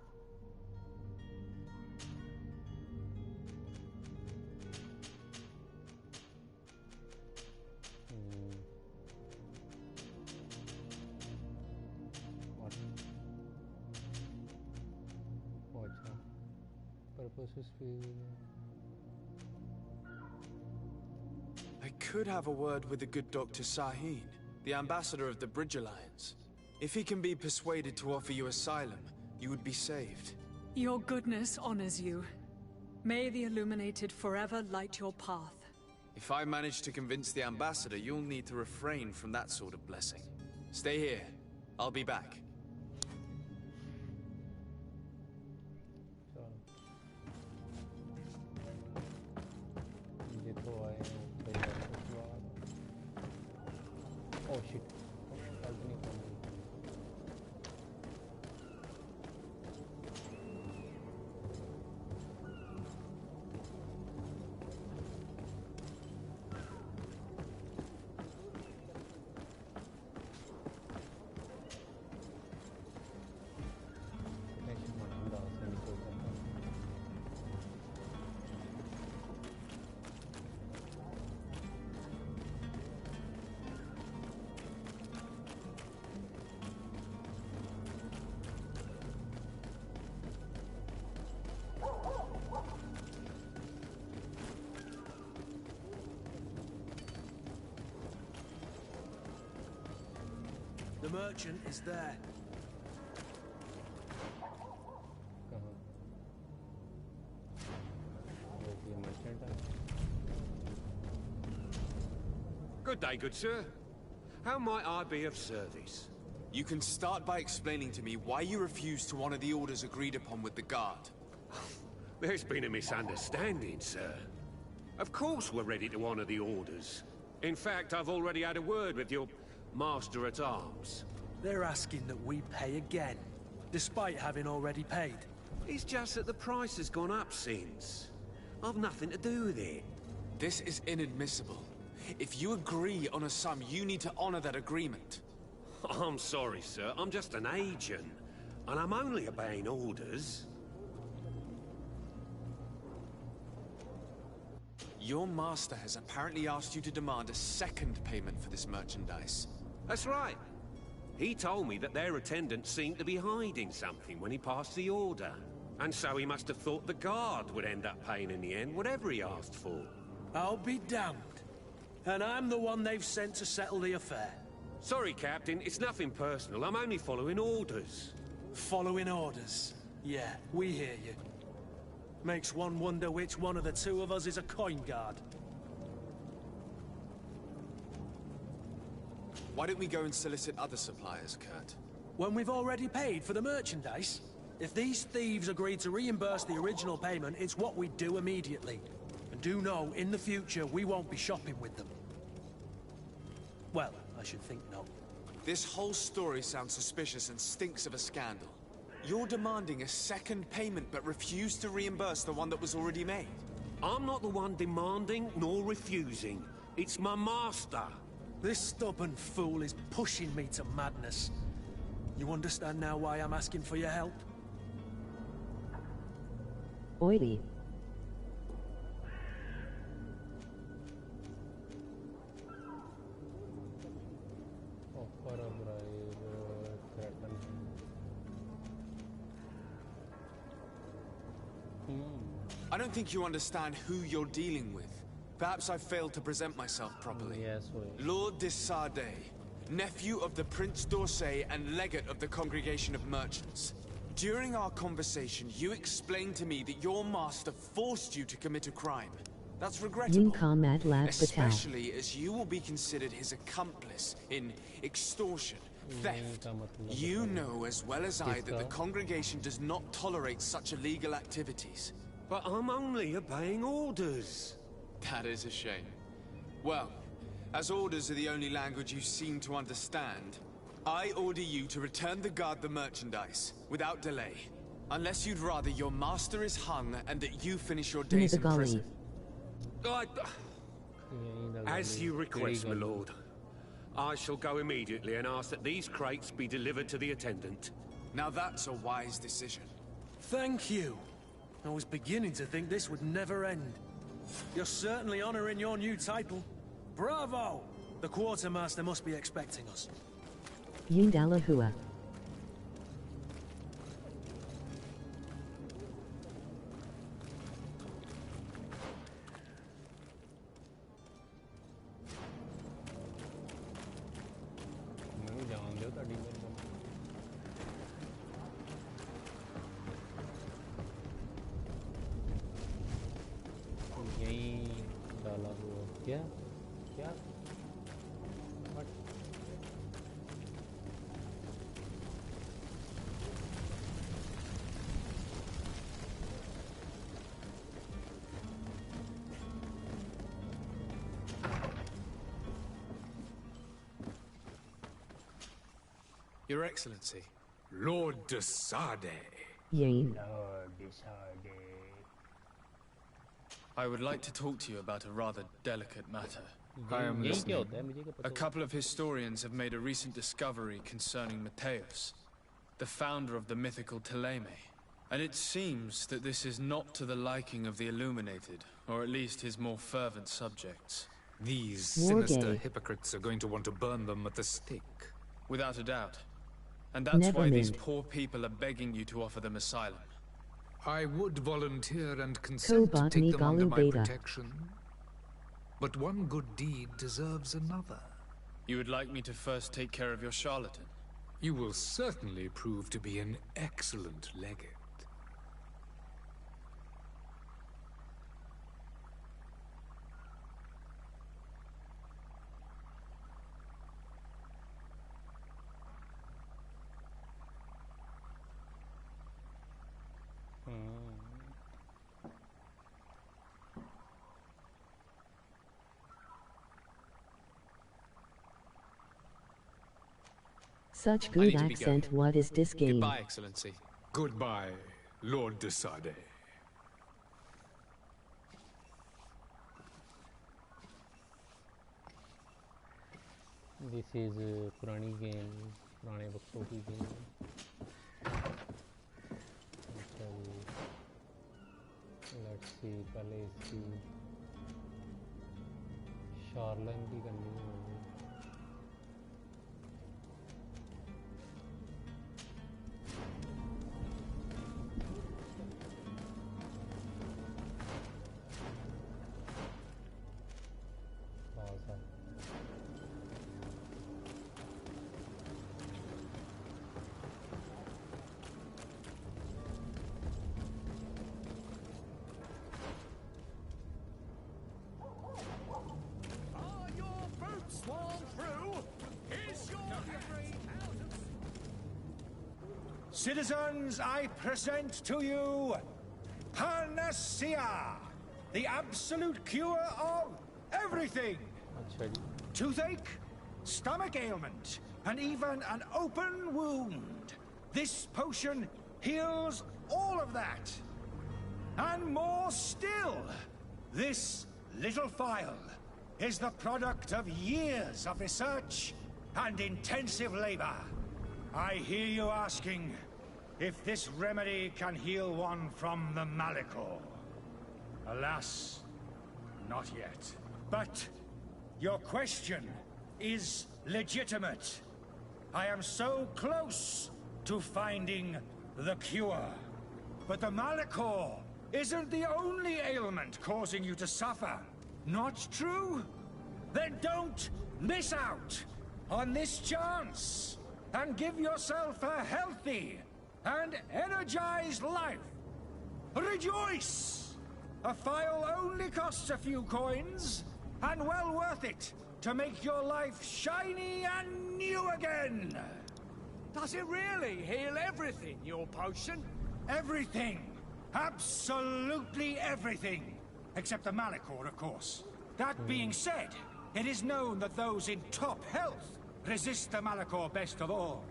What? What's purpose is I could have a word with the good Dr. Sahin, the ambassador of the Bridge Alliance. If he can be persuaded to offer you asylum, you would be saved. Your goodness honors you. May the Illuminated forever light your path. If I manage to convince the ambassador, you'll need to refrain from that sort of blessing. Stay here. I'll be back. Oh shit. The merchant is there. Good day, good sir. How might I be of service? You can start by explaining to me why you refused to honor the orders agreed upon with the guard. There's been a misunderstanding, sir. Of course we're ready to honor the orders. In fact, I've already had a word with your master-at-arms. They're asking that we pay again, despite having already paid. It's just that the price has gone up since. I've nothing to do with it. This is inadmissible. If you agree on a sum, you need to honor that agreement. I'm sorry, sir. I'm just an agent. And I'm only obeying orders. Your master has apparently asked you to demand a second payment for this merchandise. That's right. He told me that their attendant seemed to be hiding something when he passed the order. And so he must have thought the guard would end up paying in the end, whatever he asked for. I'll be damned. And I'm the one they've sent to settle the affair. Sorry, Captain. It's nothing personal. I'm only following orders. Following orders? Yeah, we hear you. Makes one wonder which one of the two of us is a coin guard. Why don't we go and solicit other suppliers, Kurt? When we've already paid for the merchandise? If these thieves agree to reimburse the original payment, it's what we do immediately. And do know, in the future, we won't be shopping with them. Well, I should think not. This whole story sounds suspicious and stinks of a scandal. You're demanding a second payment but refuse to reimburse the one that was already made. I'm not the one demanding nor refusing. It's my master. This stubborn fool is pushing me to madness. You understand now why I'm asking for your help? Oily. Offer a bribe, threaten him. I don't think you understand who you're dealing with. Perhaps I failed to present myself properly. Yes, Lord de Sardet, nephew of the Prince d'Orsay and legate of the Congregation of Merchants. During our conversation, you explained to me that your master forced you to commit a crime. That's regrettable, especially as you will be considered his accomplice in extortion, theft. You know as well as I that the congregation does not tolerate such illegal activities. But I'm only obeying orders. That is a shame. Well, as orders are the only language you seem to understand, I order you to return the guard the merchandise, without delay. Unless you'd rather your master is hung and that you finish your days in prison. As you request, my lord. I shall go immediately and ask that these crates be delivered to the attendant. Now that's a wise decision. Thank you. I was beginning to think this would never end. You're certainly honoring your new title. Bravo! The quartermaster must be expecting us. Yindalahua. क्या क्या What? Your Excellency. Lord de Sardet. Yain. Lord de Sardet. I would like to talk to you about a rather delicate matter. I am listening. A couple of historians have made a recent discovery concerning Matthäus, the founder of the mythical Thélème. And it seems that this is not to the liking of the Illuminated, or at least his more fervent subjects. These sinister hypocrites are going to want to burn them at the stake. Without a doubt. And that's why these poor people are begging you to offer them asylum. I would volunteer and consent to take them under my protection. But one good deed deserves another. You would like me to first take care of your charlatan? You will certainly prove to be an excellent legate. Such good accent, what is this game? Goodbye, Excellency. Goodbye, Lord de Sardet. This is पुरानी game, पुराने वक्तों की game. अच्छा जी, let's see, पहले इसकी शार्लन की करनी है मुझे। Citizens, I present to you Panacea, the absolute cure of everything. Toothache, stomach ailment, and even an open wound. This potion heals all of that. And more still, this little phial is the product of years of research and intensive labor. I hear you asking if this remedy can heal one from the Malachor. Alas, not yet. But your question is legitimate. I am so close to finding the cure. But the Malachor isn't the only ailment causing you to suffer. Not true? Then don't miss out on this chance and give yourself a healthy and energized life. Rejoice! A phial only costs a few coins, and well worth it to make your life shiny and new again. Does it really heal everything, your potion? Everything. Absolutely everything. Except the Malachor, of course. That being said, it is known that those in top health resist the Malachor best of all.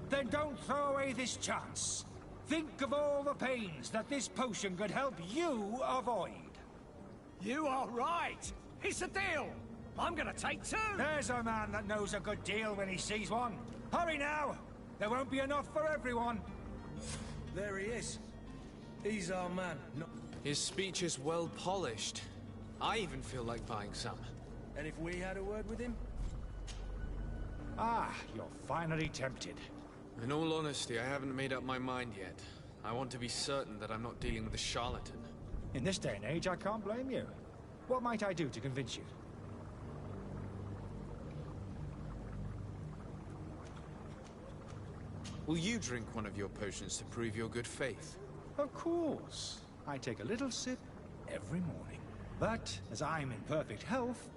Then don't throw away this chance. Think of all the pains that this potion could help you avoid. You are right. It's a deal. I'm gonna take two. There's a man that knows a good deal when he sees one. Hurry now. There won't be enough for everyone. There he is. He's our man. His speech is well polished. I even feel like buying some. And if we had a word with him? Ah, you're finally tempted. In all honesty, I haven't made up my mind yet. I want to be certain that I'm not dealing with a charlatan. In this day and age, I can't blame you. What might I do to convince you? Will you drink one of your potions to prove your good faith? Of course. I take a little sip every morning. But as I'm in perfect health,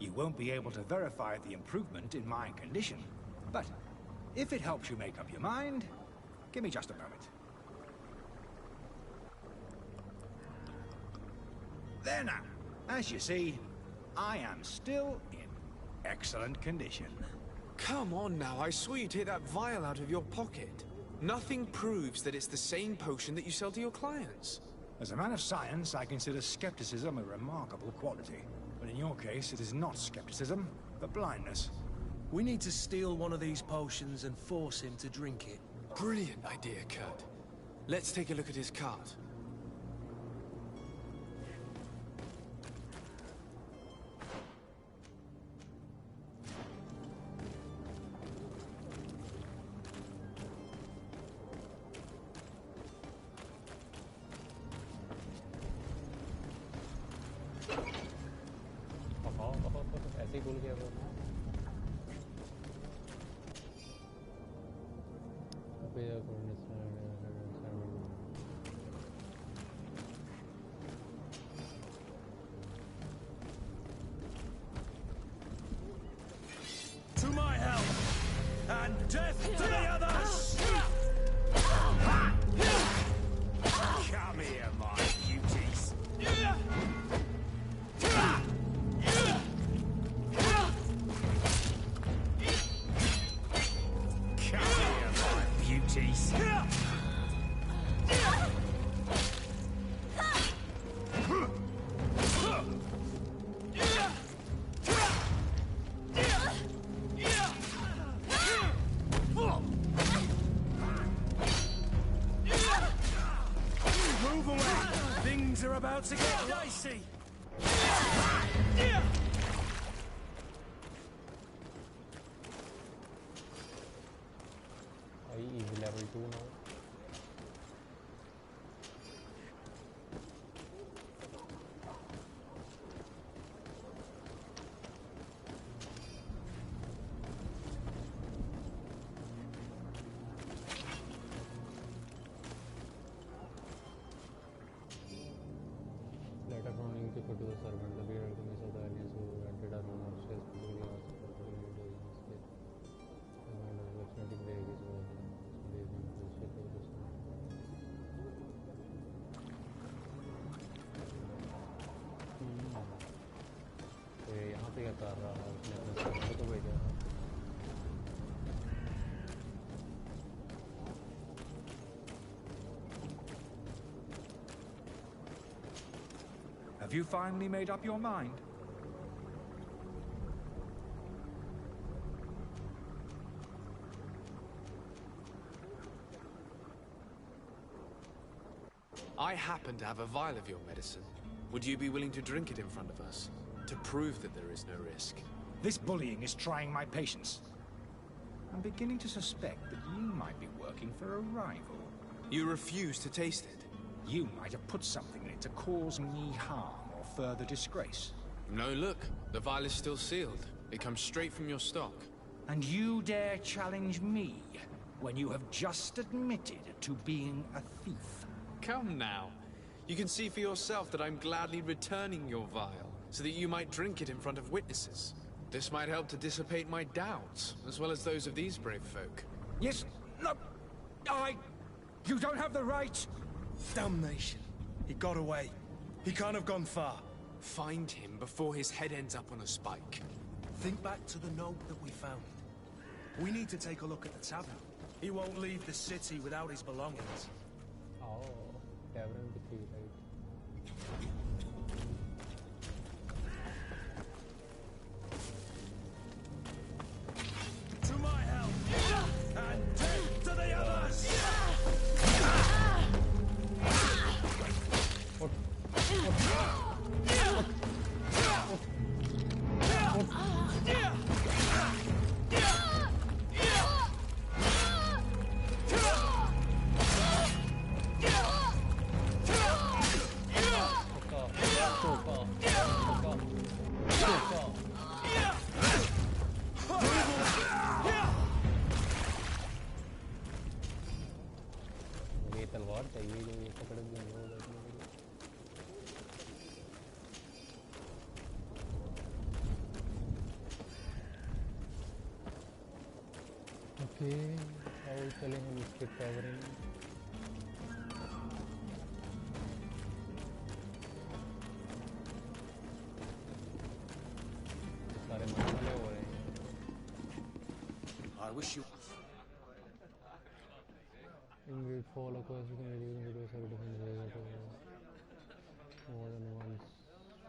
you won't be able to verify the improvement in my condition. But if it helps you make up your mind, give me just a moment. There now. As you see, I am still in excellent condition. Come on now, I swear you take that vial out of your pocket. Nothing proves that it's the same potion that you sell to your clients. As a man of science, I consider skepticism a remarkable quality. But in your case, it is not skepticism, but blindness. We need to steal one of these potions and force him to drink it. Brilliant idea, Kurt. Let's take a look at his cart. ऐसे ही भूल गया वो। To my help, and death to the others! Come here, my beauties. Come here, my beauties. about to get dicey! I is level 2 now. Letter from Innkeeper to the servant. The beard alchemist of the aliens who entered our room upstairs particularly asked for particularly doing this. The mind of opportunity break is over. Based on the shape of the sun. तो ये यहाँ पे क्या कर रहा है उसने अपने servant को भेजा है. Have you finally made up your mind? I happen to have a vial of your medicine. Would you be willing to drink it in front of us? To prove that there is no risk? This bullying is trying my patience. I'm beginning to suspect that you might be working for a rival. You refuse to taste it? You might have put something in it to cause me harm or further disgrace. No, look. The vial is still sealed. It comes straight from your stock. And you dare challenge me when you have just admitted to being a thief? Come now. You can see for yourself that I'm gladly returning your vial, so that you might drink it in front of witnesses. This might help to dissipate my doubts, as well as those of these brave folk. Yes, no, You don't have the right! Damnation. He got away. He can't have gone far. Find him before his head ends up on a spike. Think back to the note that we found. We need to take a look at the tavern. He won't leave the city without his belongings. Oh, tavern to see, right? To my help! And death to the others! ये तलवार चाहिए जो ये पकड़ के नहीं होगा बैठने के लिए. Okay, I will tell him to skip tavern. सारे मसाले हो रहे हैं. I wish you... In grade 4, like you can reduce videos are different ways of more than once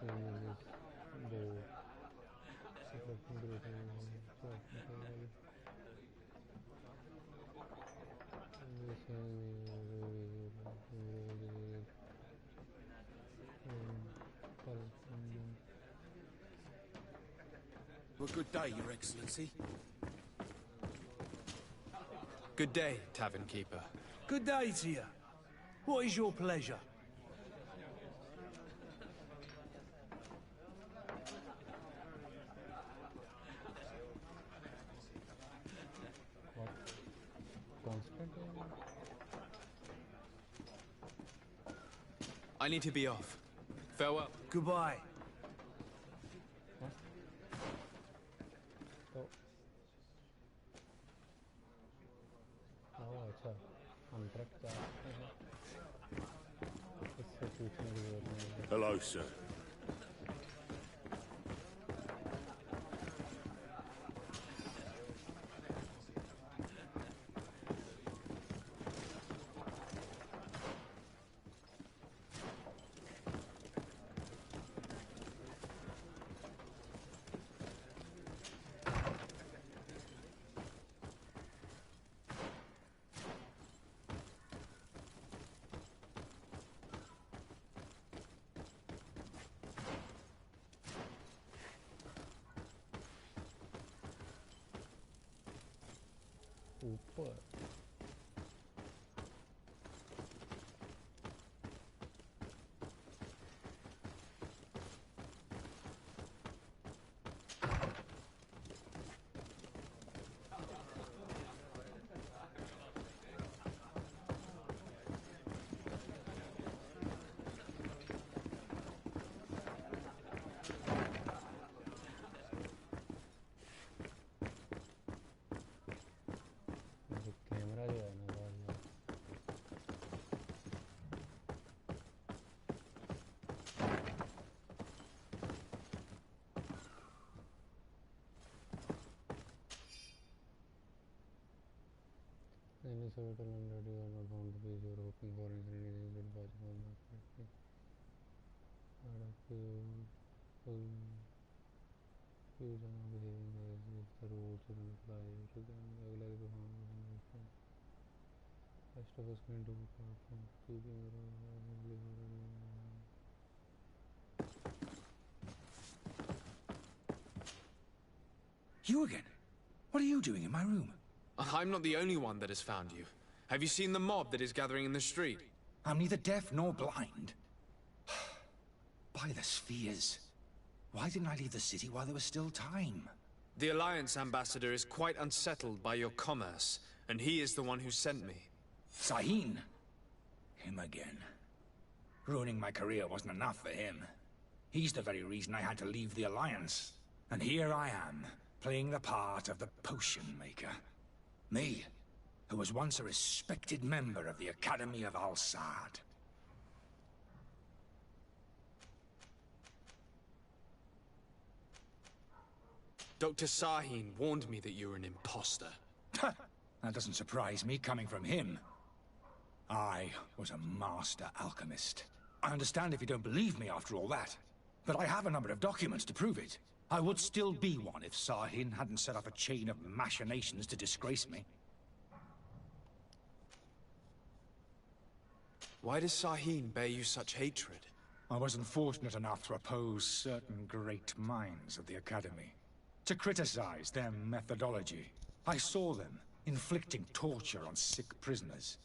in this though subtracting grade Well, good day, Your Excellency. Good day, Tavern Keeper. Good day to you. What is your pleasure? I need to be off. Farewell. Goodbye. अच्छा contract क्या इससे पूछने की जरूरत नहीं. Hello, sir. ऊपर camera जो है ना बहुत any circle and you are not found the page you are hoping for is released by the not correctly. Out of full use are not behaving as if the rules don't apply to them. Regular performance rest of us can do apart from keeping You again? What are you doing in my room? I'm not the only one that has found you. Have you seen the mob that is gathering in the street? I'm neither deaf nor blind. By the spheres. Why didn't I leave the city while there was still time? The Alliance ambassador is quite unsettled by your commerce, and he is the one who sent me. Sahin? Him again. Ruining my career wasn't enough for him. He's the very reason I had to leave the Alliance. And here I am, playing the part of the potion maker. Me, who was once a respected member of the Academy of Al-Sad. Dr. Sahin warned me that you were an imposter. That doesn't surprise me, coming from him. I was a master alchemist. I understand if you don't believe me after all that, but I have a number of documents to prove it. I would still be one if Sahin hadn't set up a chain of machinations to disgrace me. Why does Sahin bear you such hatred? I wasn't fortunate enough to oppose certain great minds of the Academy. To criticize their methodology. I saw them inflicting torture on sick prisoners,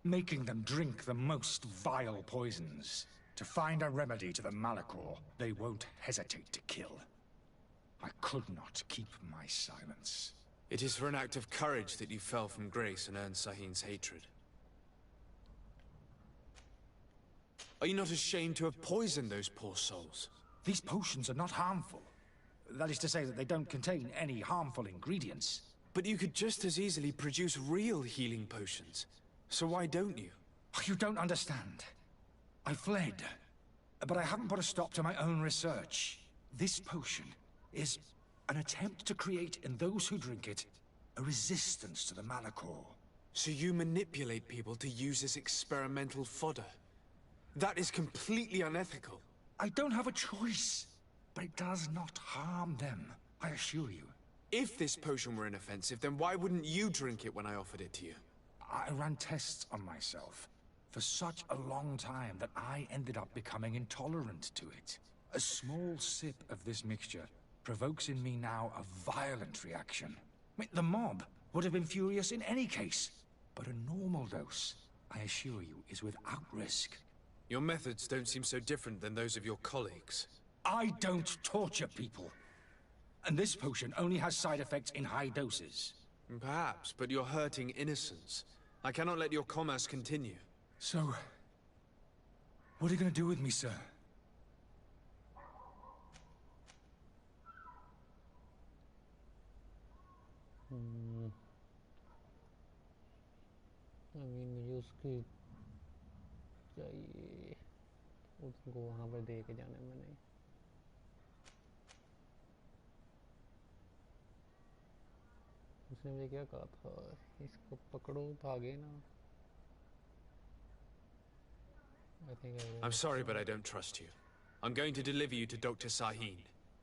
making them drink the most vile poisons. To find a remedy to the Malachor, they won't hesitate to kill. I could not keep my silence. It is for an act of courage that you fell from grace and earned Sahin's hatred. Are you not ashamed to have poisoned those poor souls? These potions are not harmful. That is to say that they don't contain any harmful ingredients. But you could just as easily produce real healing potions. So why don't you? You don't understand. I fled, but I haven't put a stop to my own research. This potion is an attempt to create in those who drink it a resistance to the Malachor. So you manipulate people to use as experimental fodder? That is completely unethical. I don't have a choice, but it does not harm them, I assure you. If this potion were inoffensive, then why wouldn't you drink it when I offered it to you? I ran tests on myself for such a long time that I ended up becoming intolerant to it. A small sip of this mixture provokes in me now a violent reaction. I mean, the mob would have been furious in any case, but a normal dose, I assure you, is without risk. Your methods don't seem so different than those of your colleagues. I don't torture people. And this potion only has side effects in high doses. Perhaps, but you're hurting innocents. I cannot let your commerce continue. So, what are you going to do with me, sir? I mean, मुझे उसकी चाहिए उसको वहाँ पर दे के जाना है मैंने उसने मुझे क्या कहा था इसको पकड़ो भागे ना I'm sorry, but I don't trust you. I'm going to deliver you to Dr. Sahin.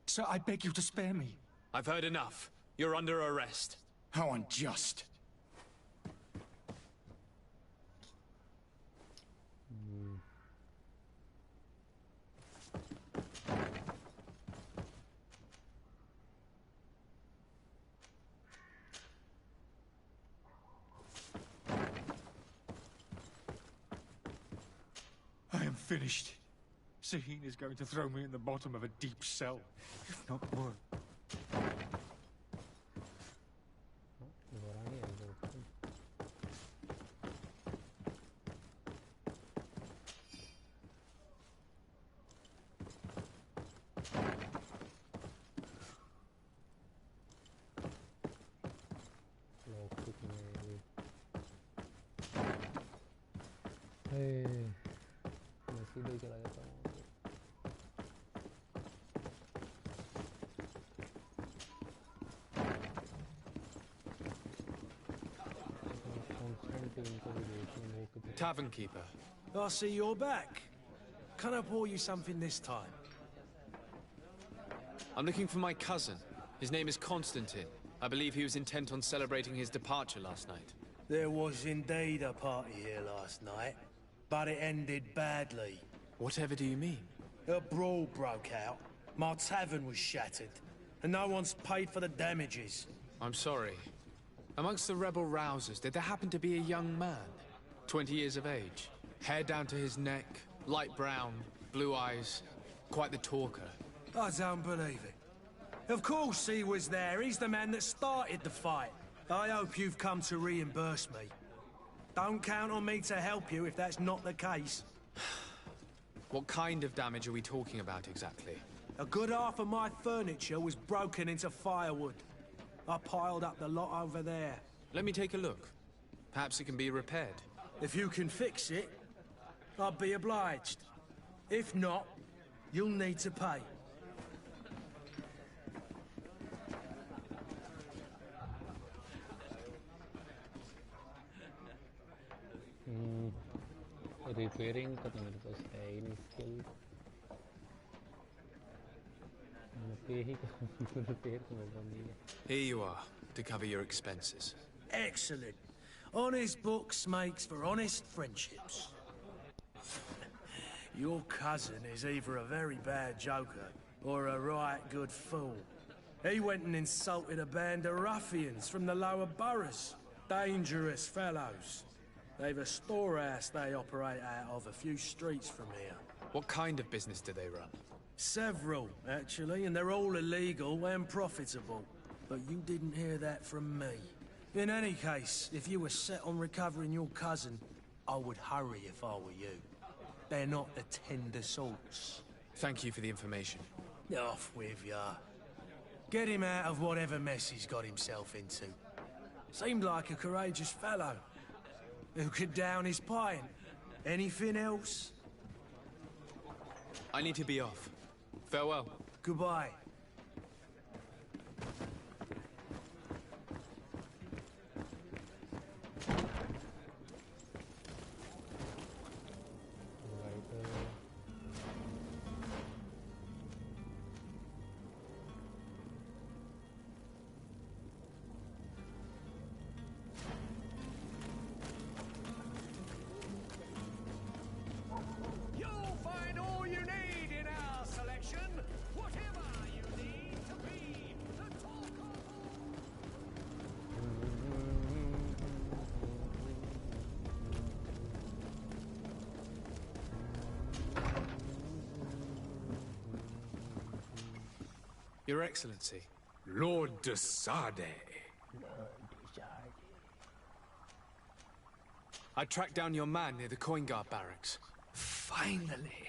Sir, I beg you to spare me. I've heard enough. You're under arrest. How unjust. finished. Sahin is going to throw me in the bottom of a deep cell, if not more. दोबारा नहीं आएगा ऊपर। Lock pick में मैं सीधे ही चला जाता हूँ। Tavern keeper. I see you're back. Can I pour you something this time? I'm looking for my cousin. His name is Constantine. I believe he was intent on celebrating his departure last night. There was indeed a party here last night, but it ended badly. Whatever do you mean? A brawl broke out. My tavern was shattered, and no one's paid for the damages. I'm sorry. Amongst the rebel rousers, did there happen to be a young man? 20 years of age. Hair down to his neck, light brown, blue eyes. Quite the talker. I don't believe it. Of course he was there. He's the man that started the fight. I hope you've come to reimburse me. Don't count on me to help you if that's not the case. What kind of damage are we talking about exactly? A good half of my furniture was broken into firewood. I piled up the lot over there. Let me take a look. Perhaps it can be repaired. If you can fix it, I'll be obliged. If not, you'll need to pay. Repairing का तो मेरे पास है ही नहीं skill. Repair तो मेरे पास नहीं है। Here you are, to cover your expenses. Excellent. Honest books makes for honest friendships. Your cousin is either a very bad joker or a right good fool. He went and insulted a band of ruffians from the lower boroughs. Dangerous fellows. They've a storehouse they operate out of a few streets from here. What kind of business do they run? Several, actually, and they're all illegal and profitable. But you didn't hear that from me. In any case, if you were set on recovering your cousin, I would hurry if I were you. They're not the tender sorts. Thank you for the information. Off with ya. Get him out of whatever mess he's got himself into. Seemed like a courageous fellow. Who could down his pint? Anything else? I need to be off. Farewell. Goodbye. Your Excellency. Lord de Sade. I tracked down your man near the Coin Guard barracks. Finally.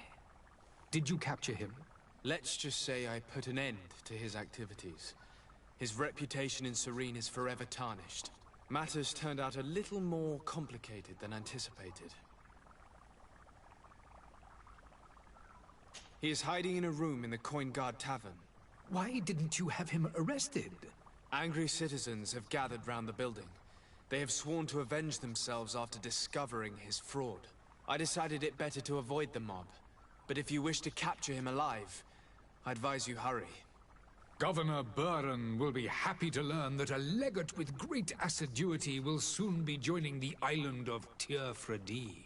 Did you capture him? Let's just say I put an end to his activities. His reputation in Serene is forever tarnished. Matters turned out a little more complicated than anticipated. He is hiding in a room in the Coin Guard Tavern. Why didn't you have him arrested? Angry citizens have gathered round the building. They have sworn to avenge themselves after discovering his fraud. I decided it better to avoid the mob. But if you wish to capture him alive, I advise you hurry. Governor Buren will be happy to learn that a legate with great assiduity will soon be joining the island of Teofredi.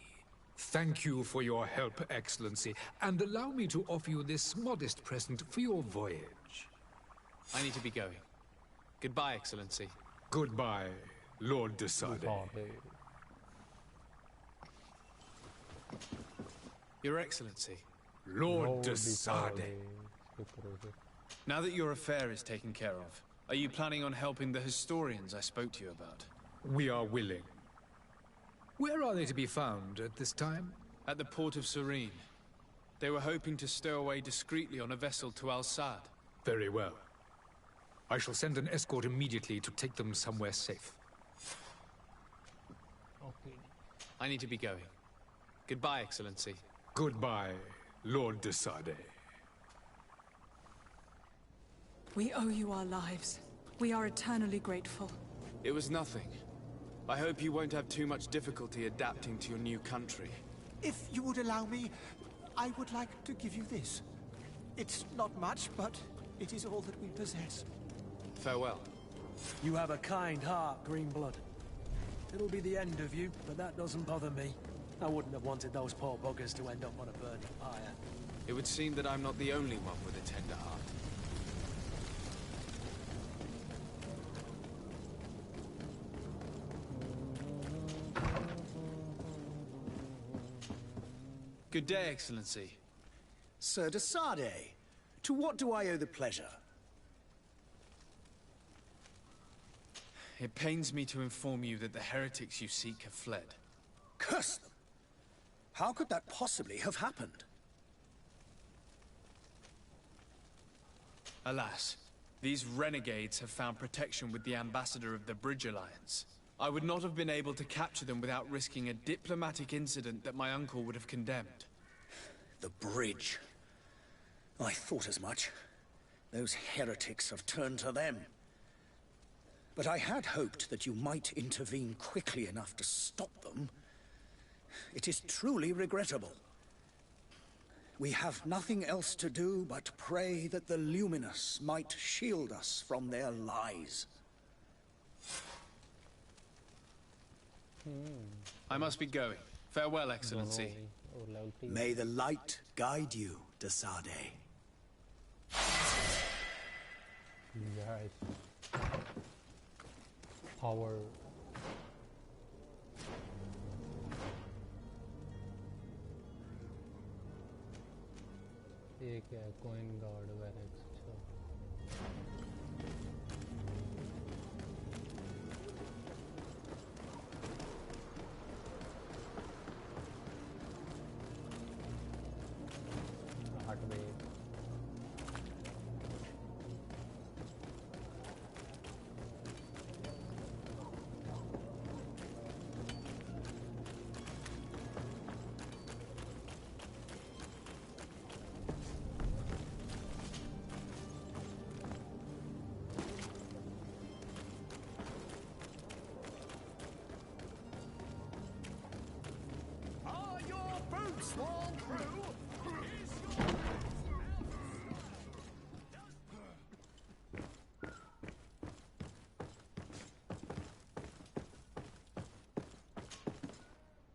Thank you for your help, Excellency, and allow me to offer you this modest present for your voyage. I need to be going. Goodbye, Excellency. Goodbye, Lord de Sade. Your Excellency. Lord de Sade. Now that your affair is taken care of, are you planning on helping the historians I spoke to you about? We are willing. Where are they to be found at this time? At the port of Serene. They were hoping to stow away discreetly on a vessel to Al-Sad. Very well. I shall send an escort immediately to take them somewhere safe. Okay. I need to be going. Goodbye, Excellency. Goodbye, Lord de Sade. We owe you our lives. We are eternally grateful. It was nothing. I hope you won't have too much difficulty adapting to your new country. If you would allow me, I would like to give you this. It's not much, but it is all that we possess. Farewell. You have a kind heart, Greenblood. It'll be the end of you, but that doesn't bother me. I wouldn't have wanted those poor buggers to end up on a burning pyre. It would seem that I'm not the only one with a tender heart. Good day, Excellency. Sir de Sade, to what do I owe the pleasure? It pains me to inform you that the heretics you seek have fled. Curse them! How could that possibly have happened? Alas, these renegades have found protection with the ambassador of the Bridge Alliance. I would not have been able to capture them without risking a diplomatic incident that my uncle would have condemned. The bridge. I thought as much. Those heretics have turned to them. But I had hoped that you might intervene quickly enough to stop them. It is truly regrettable. We have nothing else to do but pray that the Luminous might shield us from their lies. I must be going. Farewell, Excellency. May the light guide you, de Sade. Yes. Power. ये क्या है? Coin guard barracks.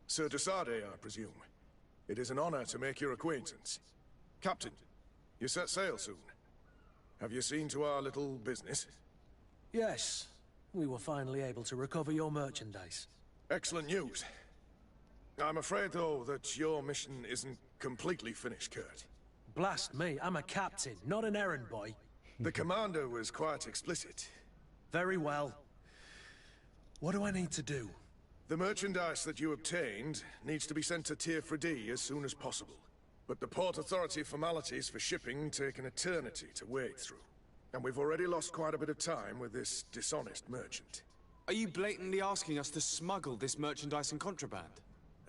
Sir de Sade, I presume. It is an honor to make your acquaintance. Captain, you set sail soon. Have you seen to our little business? Yes. We were finally able to recover your merchandise. Excellent news. I'm afraid, though, that your mission isn't completely finished, Kurt. Blast me, I'm a captain, not an errand boy. The commander was quite explicit. Very well. What do I need to do? The merchandise that you obtained needs to be sent to Tier 4D as soon as possible. But the Port Authority formalities for shipping take an eternity to wade through. And we've already lost quite a bit of time with this dishonest merchant. Are you blatantly asking us to smuggle this merchandise and contraband?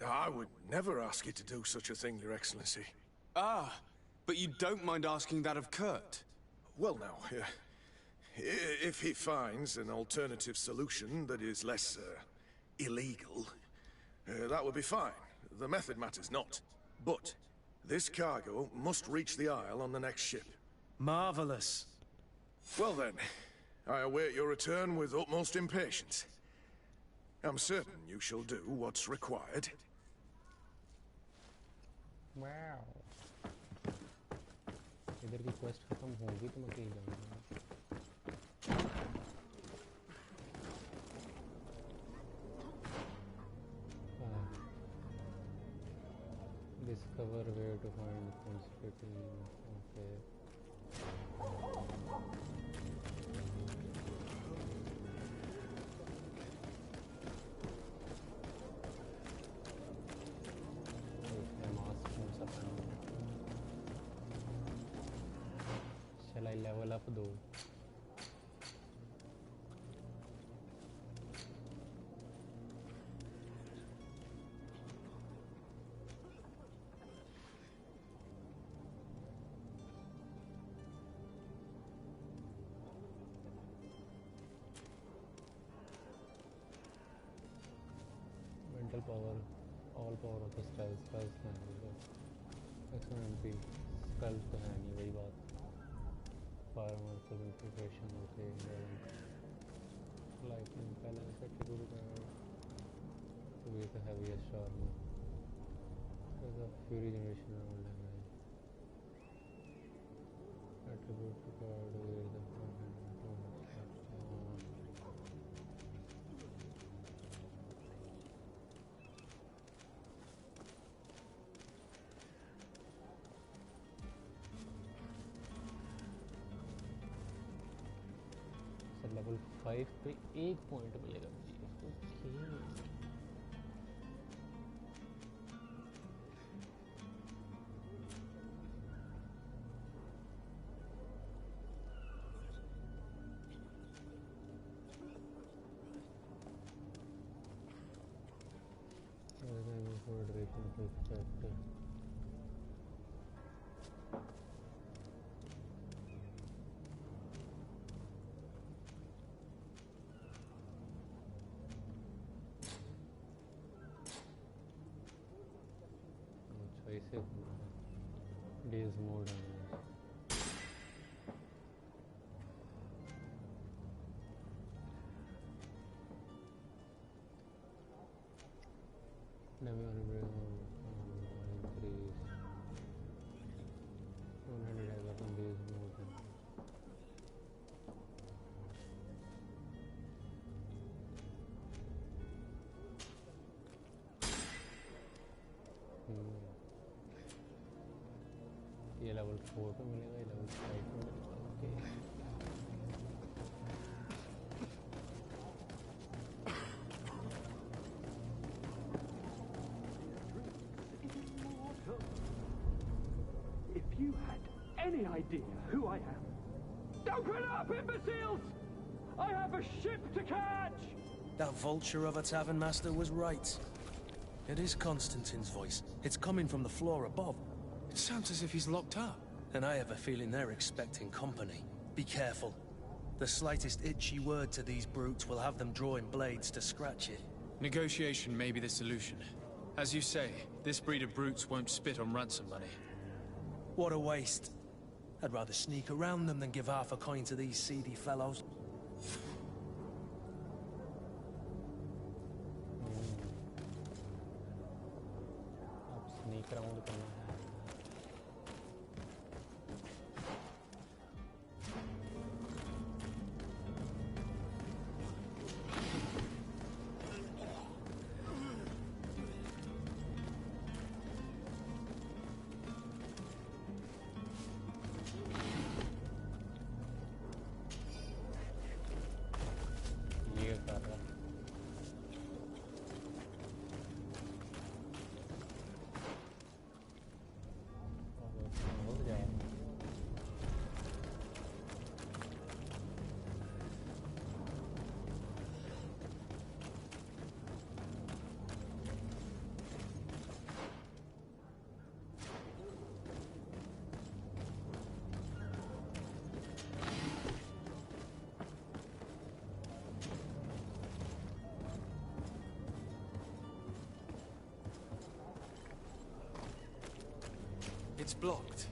I would never ask you to do such a thing, Your Excellency. Ah, but you don't mind asking that of Kurt? Well, now, if he finds an alternative solution that is less, illegal, that would be fine. The method matters not. But this cargo must reach the Isle on the next ship. Marvelous. Well then, I await your return with utmost impatience. I'm certain you shall do what's required. Wow. इधर की quest खत्म होगी तो मैं कहीं जाऊँगा. This Discover where to find the concentrating. Okay. Shall I level up though? Mental power, all power of the skies language. Excellent भी school तो है नहीं वही बात फायर मार्कर इंफिल्ट्रेशन होते हैं लाइटनिंग पहले category with the heaviest armor. There's a fury generation round damage. Attribute to card where the so level 5 पे 1 पॉइंट मिलेगा मुझे. Okay days more damage. Never increase 100 days more damage. ये level 4 पे मिलेगा ये लेवल 5 पे मिलेगा okay If you had any idea who I am, open up, imbeciles! I have a ship to catch! That vulture of a tavern master was right. It is Constantine's voice. It's coming from the floor above. It sounds as if he's locked up. And I have a feeling they're expecting company. Be careful. The slightest itchy word to these brutes will have them drawing blades to scratch it. Negotiation may be the solution. As you say, this breed of brutes won't spit on ransom money. What a waste. I'd rather sneak around them than give half a coin to these seedy fellows. Sneak around करना है ये कर रहा It's blocked.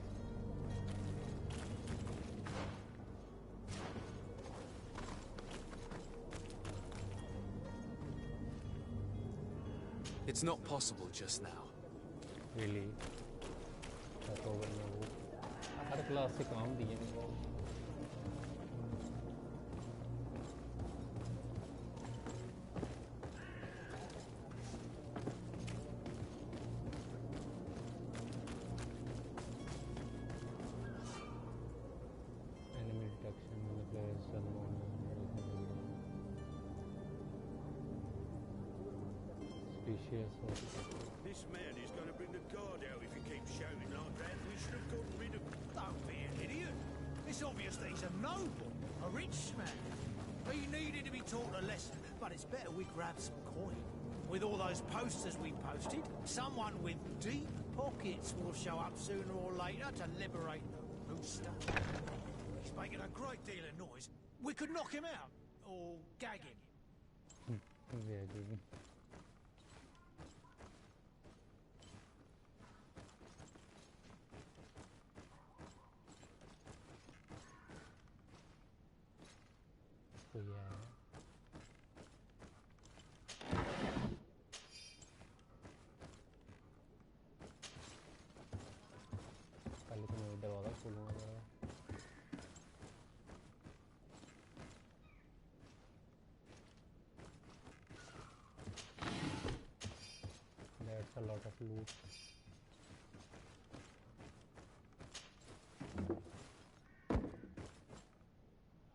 It's not possible just now. Really? Her class से काम दिए हैं suspicious or This man is going to bring the guard out if he keeps shouting like that. We should have gotten rid of... Don't be an idiot. It's obvious that he's a noble, a rich man. He needed to be taught a lesson, but it's better we grab some coin. With all those posters we posted, someone with deep pockets will show up sooner or later to liberate the rooster. He's making a great deal of noise. We could knock him out, or gag him. yeah, dude. So yeah. पहले तो मैं दरवाज़ा खोलूँगा ज़रा. That's a lot of loot.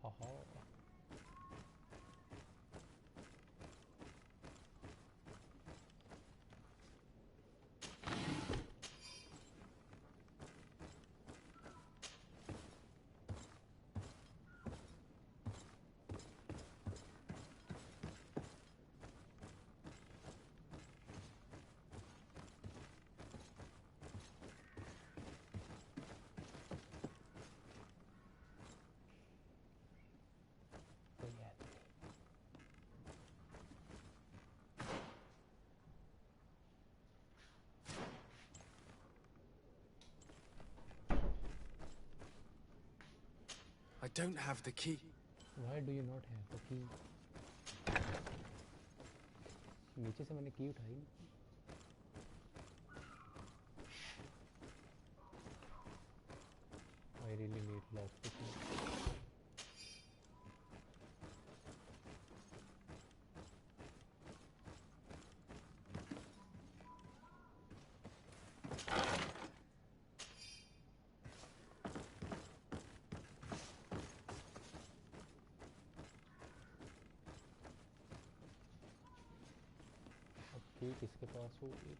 Haha. I don't have the key. Why do you not have the key? नीचे से मैंने की उठाई. I really need lock picking. किसके पास होगी?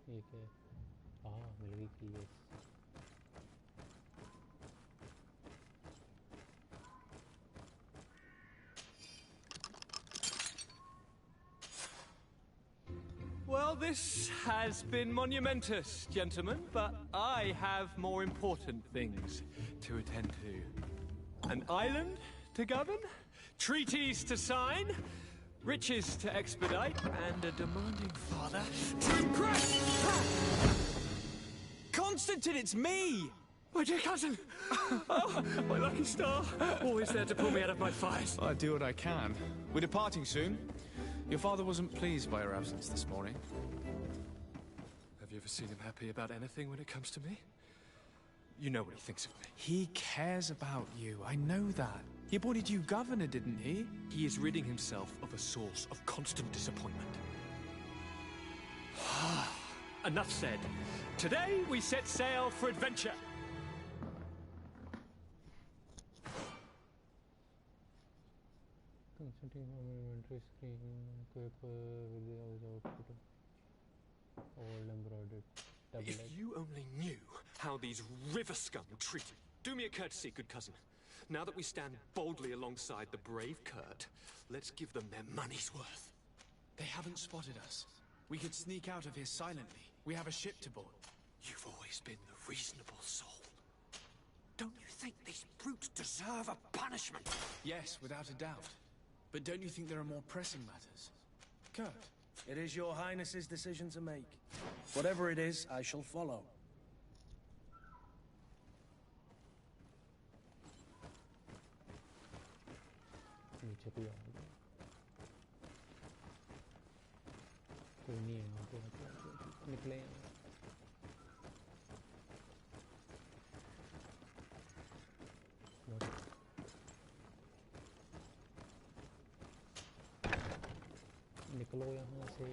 ये क्या? हाँ, मिल गई की है. Well, this has been monumentous, gentlemen, but I have more important things to attend to. An island to govern, treaties to sign, riches to expedite, and a demanding father to impress! Constantine, it's me! My dear cousin! Oh, my lucky star! Always there to pull me out of my fires. I'll do what I can. We're departing soon. Your father wasn't pleased by your absence this morning. Have you ever seen him happy about anything when it comes to me? You know what he thinks of me. He cares about you, I know that. He appointed you governor, didn't he? He is ridding himself of a source of constant disappointment. Enough said. Today we set sail for adventure. Concentrating on inventory screen, quick with the output. All embroidered. If you only knew how these river scum treat you. Do me a courtesy, good cousin. Now that we stand boldly alongside the brave Kurt, let's give them their money's worth. They haven't spotted us. We could sneak out of here silently. We have a ship to board. You've always been the reasonable soul. Don't you think these brutes deserve a punishment? Yes, without a doubt. But don't you think there are more pressing matters? Kurt? It is your Highness's decision to make. Whatever it is, I shall follow. नीचे कोई आ गया. कोई नहीं है वहाँ पे, मतलब निकले हैं. निकलो यहाँ से,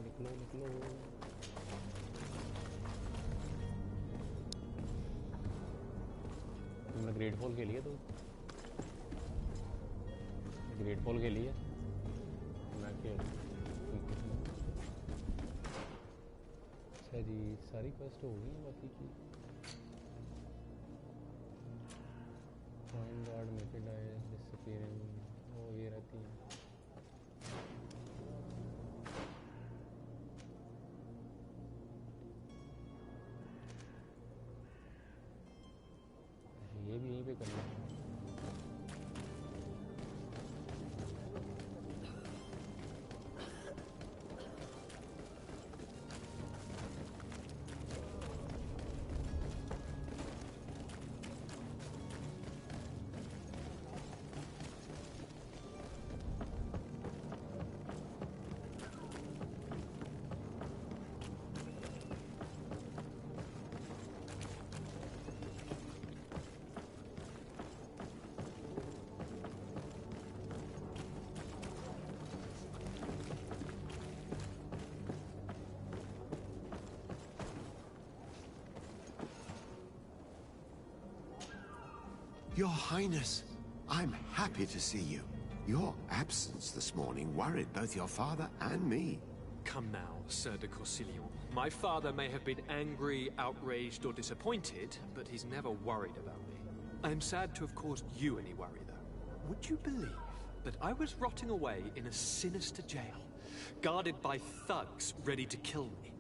निकलो निकलो। तुमने ग्रेट फॉल खेली है? तो ग्रेट फॉल खेली है? मैं खेल। अच्छा जी, सारी क्वेस्ट हो गई हैं बाकी की। फाइंड गार्ड मेथड है, डिसअपीयरिंग, वो ये रहती हैं। ये भी यहीं पे करना है। Your Highness, I'm happy to see you. Your absence this morning worried both your father and me. Come now, Sir de Corsilion. My father may have been angry, outraged, or disappointed, but he's never worried about me. I am sad to have caused you any worry, though. Would you believe that I was rotting away in a sinister jail, guarded by thugs ready to kill me?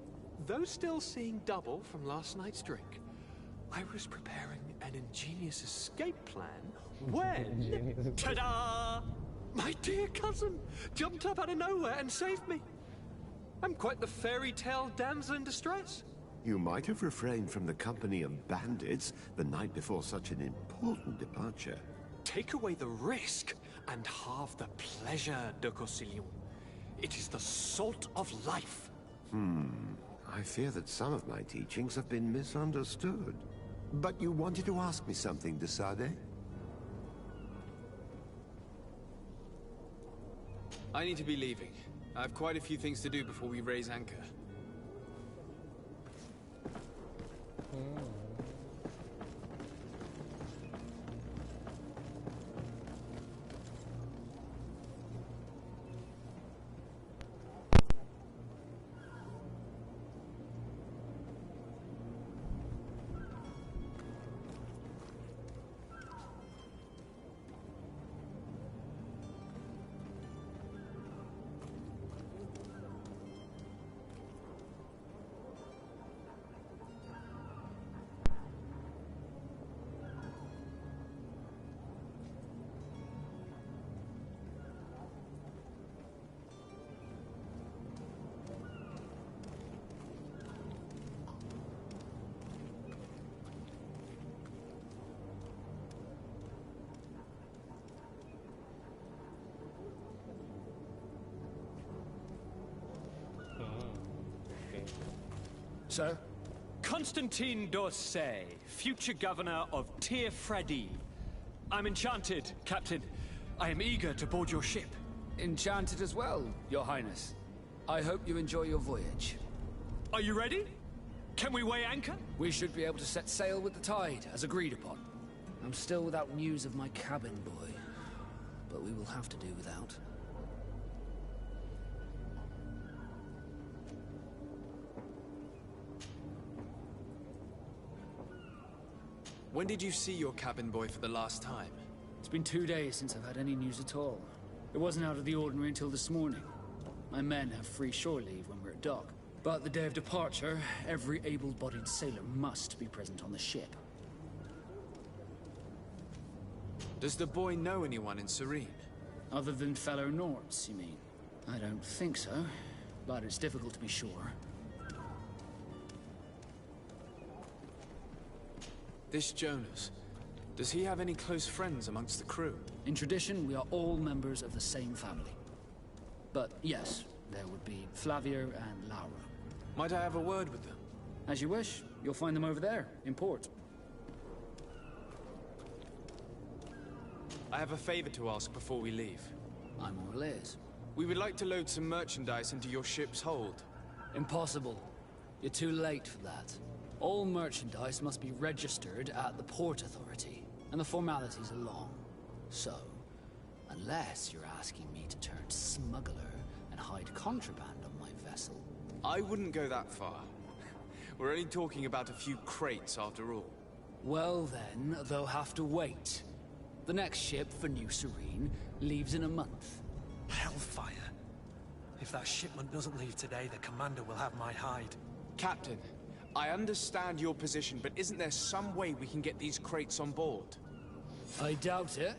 Though still seeing double from last night's drink, I was preparing an ingenious escape plan when... Ta-da! My dear cousin jumped up out of nowhere and saved me. I'm quite the fairy tale damsel in distress. You might have refrained from the company of bandits the night before such an important departure. Take away the risk and halve the pleasure, de Corsilion. It is the salt of life. I fear that some of my teachings have been misunderstood. But you wanted to ask me something, de Sade? I need to be leaving. I have quite a few things to do before we raise anchor. Sir? Constantine d'Orsay, future governor of Tir Fredi. I'm enchanted, Captain. I am eager to board your ship. Enchanted as well, Your Highness. I hope you enjoy your voyage. Are you ready? Can we weigh anchor? We should be able to set sail with the tide, as agreed upon. I'm still without news of my cabin boy, but we will have to do without. When did you see your cabin boy for the last time? It's been 2 days since I've had any news at all. It wasn't out of the ordinary until this morning. My men have free shore leave when we're at dock. But the day of departure, every able-bodied sailor must be present on the ship. Does the boy know anyone in Serene? Other than fellow Nords, you mean? I don't think so, but it's difficult to be sure. This Jonas, does he have any close friends amongst the crew? In tradition, we are all members of the same family. But yes, there would be Flavia and Laura. Might I have a word with them? As you wish. You'll find them over there, in port. I have a favor to ask before we leave. I'm all ears. We would like to load some merchandise into your ship's hold. Impossible. You're too late for that. All merchandise must be registered at the Port Authority, and the formalities are long. So, unless you're asking me to turn smuggler and hide contraband on my vessel... I wouldn't go that far. We're only talking about a few crates after all. Well then, they'll have to wait. The next ship for New Serene leaves in a month. Hellfire. If that shipment doesn't leave today, the commander will have my hide. Captain, I understand your position, but isn't there some way we can get these crates on board? I doubt it.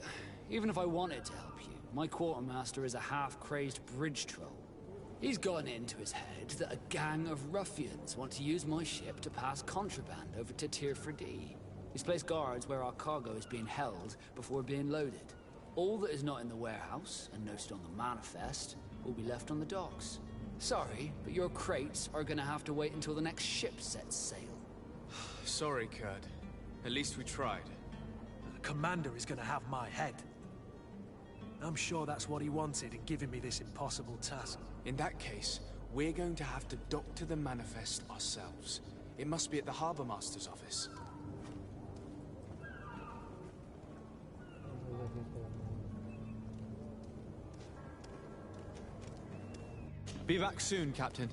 Even if I wanted to help you, my quartermaster is a half-crazed bridge troll. He's gotten it into his head that a gang of ruffians want to use my ship to pass contraband over to Tier 4D. He's placed guards where our cargo is being held before being loaded. All that is not in the warehouse, and noted on the manifest, will be left on the docks. Sorry, but your crates are gonna have to wait until the next ship sets sail. Sorry, Kurt. At least we tried. The commander is gonna have my head. I'm sure that's what he wanted in giving me this impossible task. In that case, we're going to have to doctor the manifest ourselves. It must be at the Harbour Master's office. Be back soon, Captain.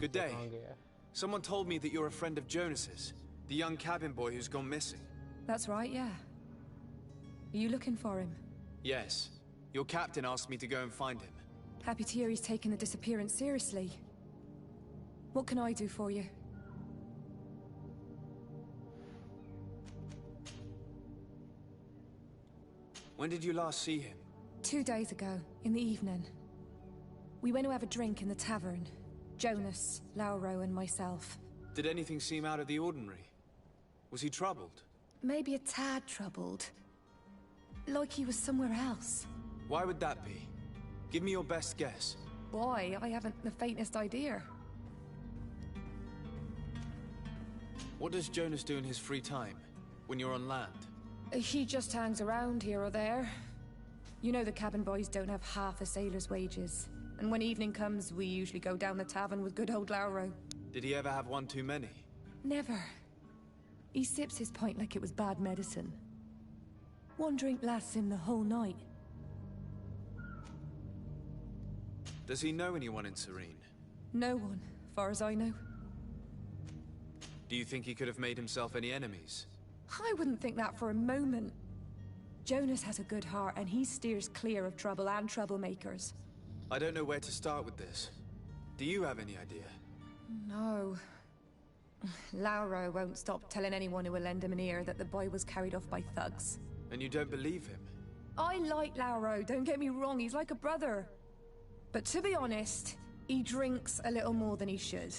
Good day. Someone told me that you're a friend of Jonas's, the young cabin boy who's gone missing. That's right, yeah. Are you looking for him? Yes. Your captain asked me to go and find him. Happy to hear he's taken the disappearance seriously. What can I do for you? When did you last see him? 2 days ago, in the evening. We went to have a drink in the tavern. Jonas, Lauro, and myself. Did anything seem out of the ordinary? Was he troubled? Maybe a tad troubled. Like he was somewhere else. Why would that be? Give me your best guess. Why? I haven't the faintest idea. What does Jonas do in his free time, when you're on land? He just hangs around here or there. You know the cabin boys don't have half a sailor's wages. And when evening comes, we usually go down the tavern with good old Lauro. Did he ever have one too many? Never. He sips his pint like it was bad medicine. One drink lasts him the whole night. Does he know anyone in Serene? No one, far as I know. Do you think he could have made himself any enemies? I wouldn't think that for a moment. Jonas has a good heart, and he steers clear of trouble and troublemakers. I don't know where to start with this. Do you have any idea? No. Lauro won't stop telling anyone who will lend him an ear that the boy was carried off by thugs. And you don't believe him? I like Lauro, don't get me wrong, he's like a brother. But to be honest, he drinks a little more than he should.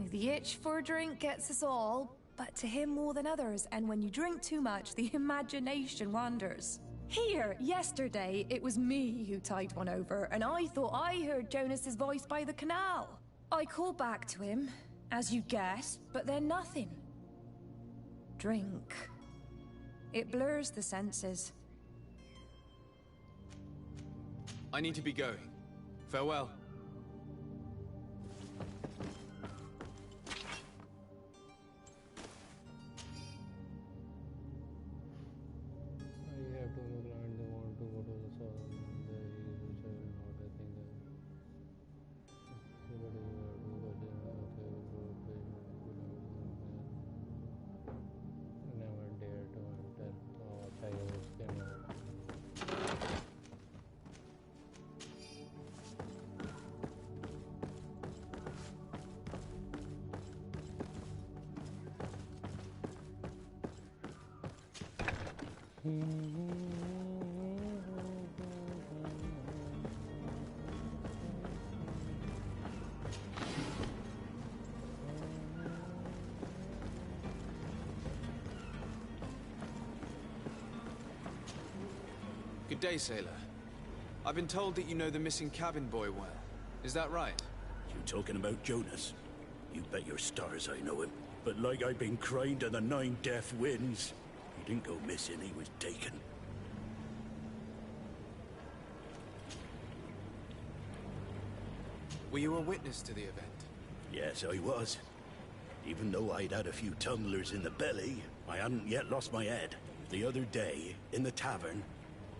The itch for a drink gets us all, but to him more than others, and when you drink too much, the imagination wanders. Here, yesterday, it was me who tied one over, and I thought I heard Jonas's voice by the canal. I called back to him, as you guessed, but then nothing. Drink. It blurs the senses. I need to be going. Farewell. Good day, sailor. I've been told that you know the missing cabin boy well. Is that right? You talking about Jonas? You bet your stars I know him. But like I've been crying to the 9 death winds, he didn't go missing, he was taken. Were you a witness to the event? Yes, I was. Even though I'd had a few tumblers in the belly, I hadn't yet lost my head. The other day, in the tavern,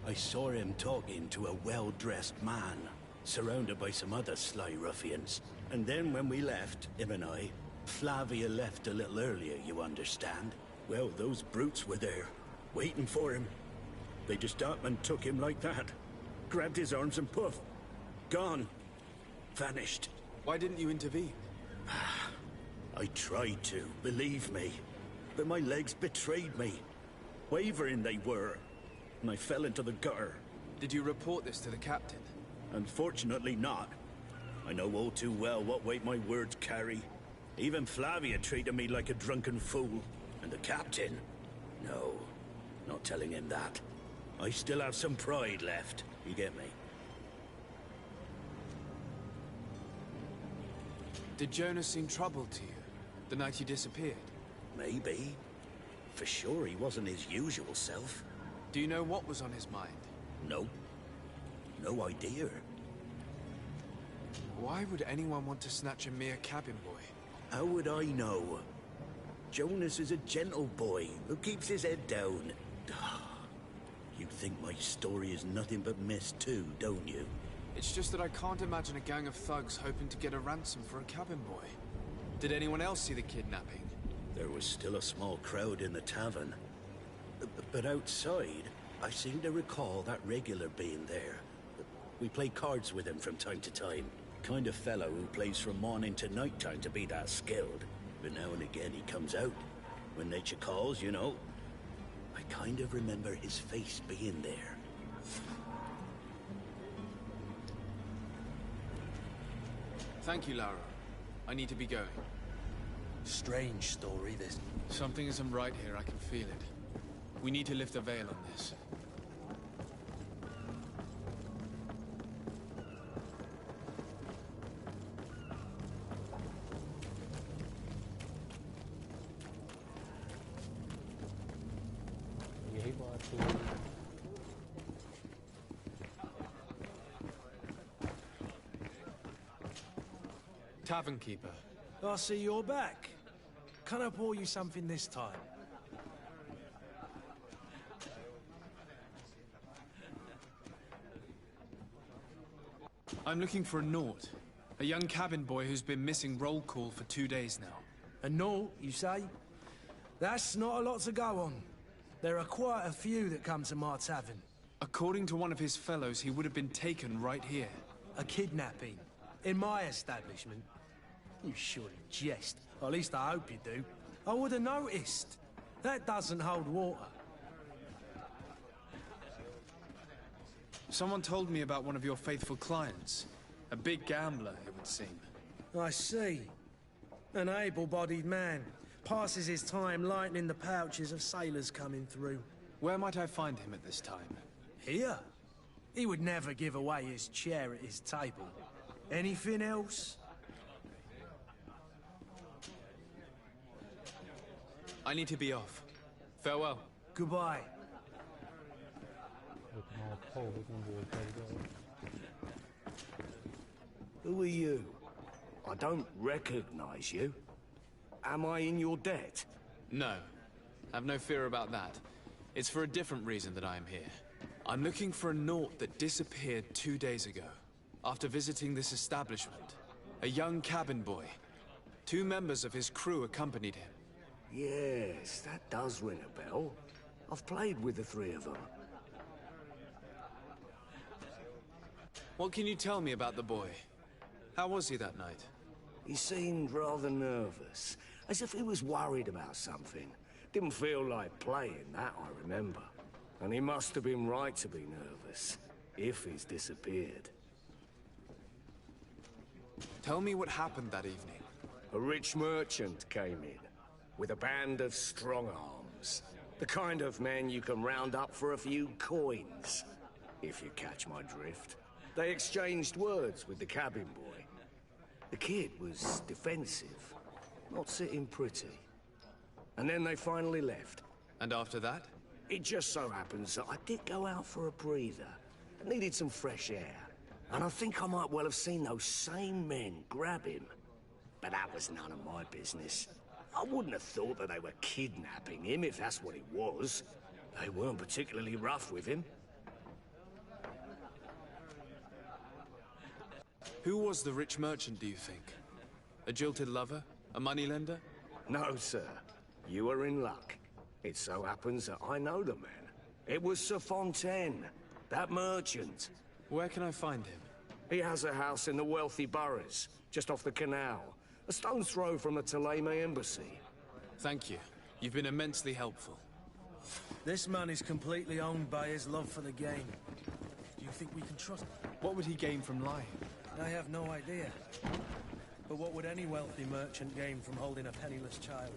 I saw him talking to a well-dressed man, surrounded by some other sly ruffians. And then when we left, him and I, Flavia left a little earlier, you understand. Well, those brutes were there, waiting for him. They just up and took him like that. Grabbed his arms and poof. Gone. Vanished. Why didn't you intervene? I tried to, believe me. But my legs betrayed me. Wavering they were. And I fell into the gutter. Did you report this to the captain? Unfortunately not. I know all too well what weight my words carry. Even Flavia treated me like a drunken fool. And the captain? No, not telling him that. I still have some pride left, you get me? Did Jonas seem troubled to you, the night he disappeared? Maybe. For sure he wasn't his usual self. Do you know what was on his mind? No. No idea. Why would anyone want to snatch a mere cabin boy? How would I know? Jonas is a gentle boy who keeps his head down. You think my story is nothing but mist too, don't you? It's just that I can't imagine a gang of thugs hoping to get a ransom for a cabin boy. Did anyone else see the kidnapping? There was still a small crowd in the tavern. But outside, I seem to recall that regular being there. We play cards with him from time to time. Kind of fellow who plays from morning to night time to be that skilled. But now and again he comes out. When nature calls, you know. I kind of remember his face being there. Thank you, Laura. I need to be going. Strange story, this. Something isn't right here, I can feel it. We need to lift the veil on this. यही बात है। Tavern keeper. I see you're back. Can I pour you something this time? I'm looking for a Naut. A young cabin boy who's been missing roll call for 2 days now. A Naut, you say? That's not a lot to go on. There are quite a few that come to my tavern. According to one of his fellows, he would have been taken right here. A kidnapping? In my establishment? You surely jest. Or at least I hope you do. I would have noticed. That doesn't hold water. Someone told me about one of your faithful clients. A big gambler, it would seem. I see. An able-bodied man. Passes his time lightening the pouches of sailors coming through. Where might I find him at this time? Here? He would never give away his chair at his table. Anything else? I need to be off. Farewell. Goodbye. Who are you? I don't recognize you. Am I in your debt? No. Have no fear about that. It's for a different reason that I am here. I'm looking for a Naut that disappeared 2 days ago, after visiting this establishment. A young cabin boy. 2 members of his crew accompanied him. Yes, that does ring a bell. I've played with the 3 of them. What can you tell me about the boy? How was he that night? He seemed rather nervous, as if he was worried about something. Didn't feel like playing, that I remember. And he must have been right to be nervous, if he's disappeared. Tell me what happened that evening. A rich merchant came in, with a band of strong arms. The kind of men you can round up for a few coins, if you catch my drift. They exchanged words with the cabin boy. The kid was defensive, not sitting pretty. And then they finally left. And after that? It just so happens that I did go out for a breather. I needed some fresh air. And I think I might well have seen those same men grab him. But that was none of my business. I wouldn't have thought that they were kidnapping him, if that's what it was. They weren't particularly rough with him. Who was the rich merchant, do you think? A jilted lover? A moneylender? No, sir. You are in luck. It so happens that I know the man. It was Sir Fontaine, that merchant. Where can I find him? He has a house in the wealthy boroughs, just off the canal. A stone's throw from the Thélème embassy. Thank you. You've been immensely helpful. This man is completely owned by his love for the game. Do you think we can trust him? What would he gain from lying? I have no idea. But what would any wealthy merchant gain from holding a penniless child?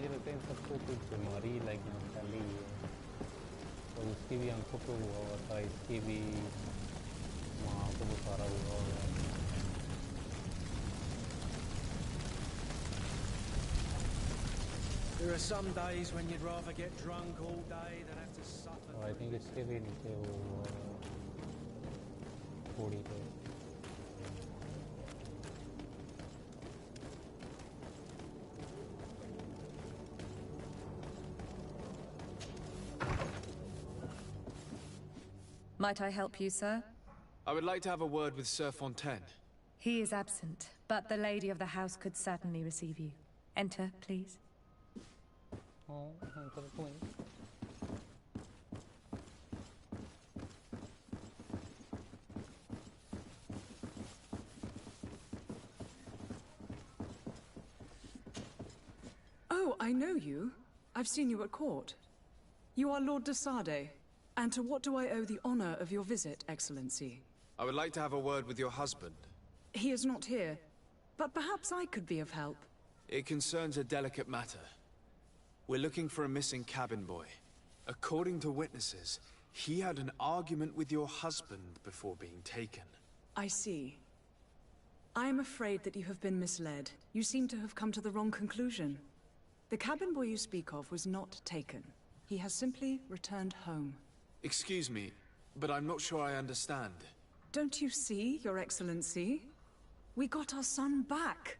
मुझे लगता है इन सबको कुछ बीमारी like फैली है और उसकी भी आंखों पे हुआ हुआ था इसकी भी माँ को बुखार हुआ होगा There are some days when you'd rather get drunk all day than have to suffer. I think इसके भी नीचे वो थोड़ी पे Might I help you, sir? I would like to have a word with Sir Fontaine. He is absent, but the lady of the house could certainly receive you. Enter, please. Oh, enter please. Oh, I know you. I've seen you at court. You are Lord de Sade. And to what do I owe the honor of your visit, Excellency? I would like to have a word with your husband. He is not here, but perhaps I could be of help. It concerns a delicate matter. We're looking for a missing cabin boy. According to witnesses, he had an argument with your husband before being taken. I see. I am afraid that you have been misled. You seem to have come to the wrong conclusion. The cabin boy you speak of was not taken. He has simply returned home. Excuse me, but I'm not sure I understand. Don't you see, Your Excellency? We got our son back.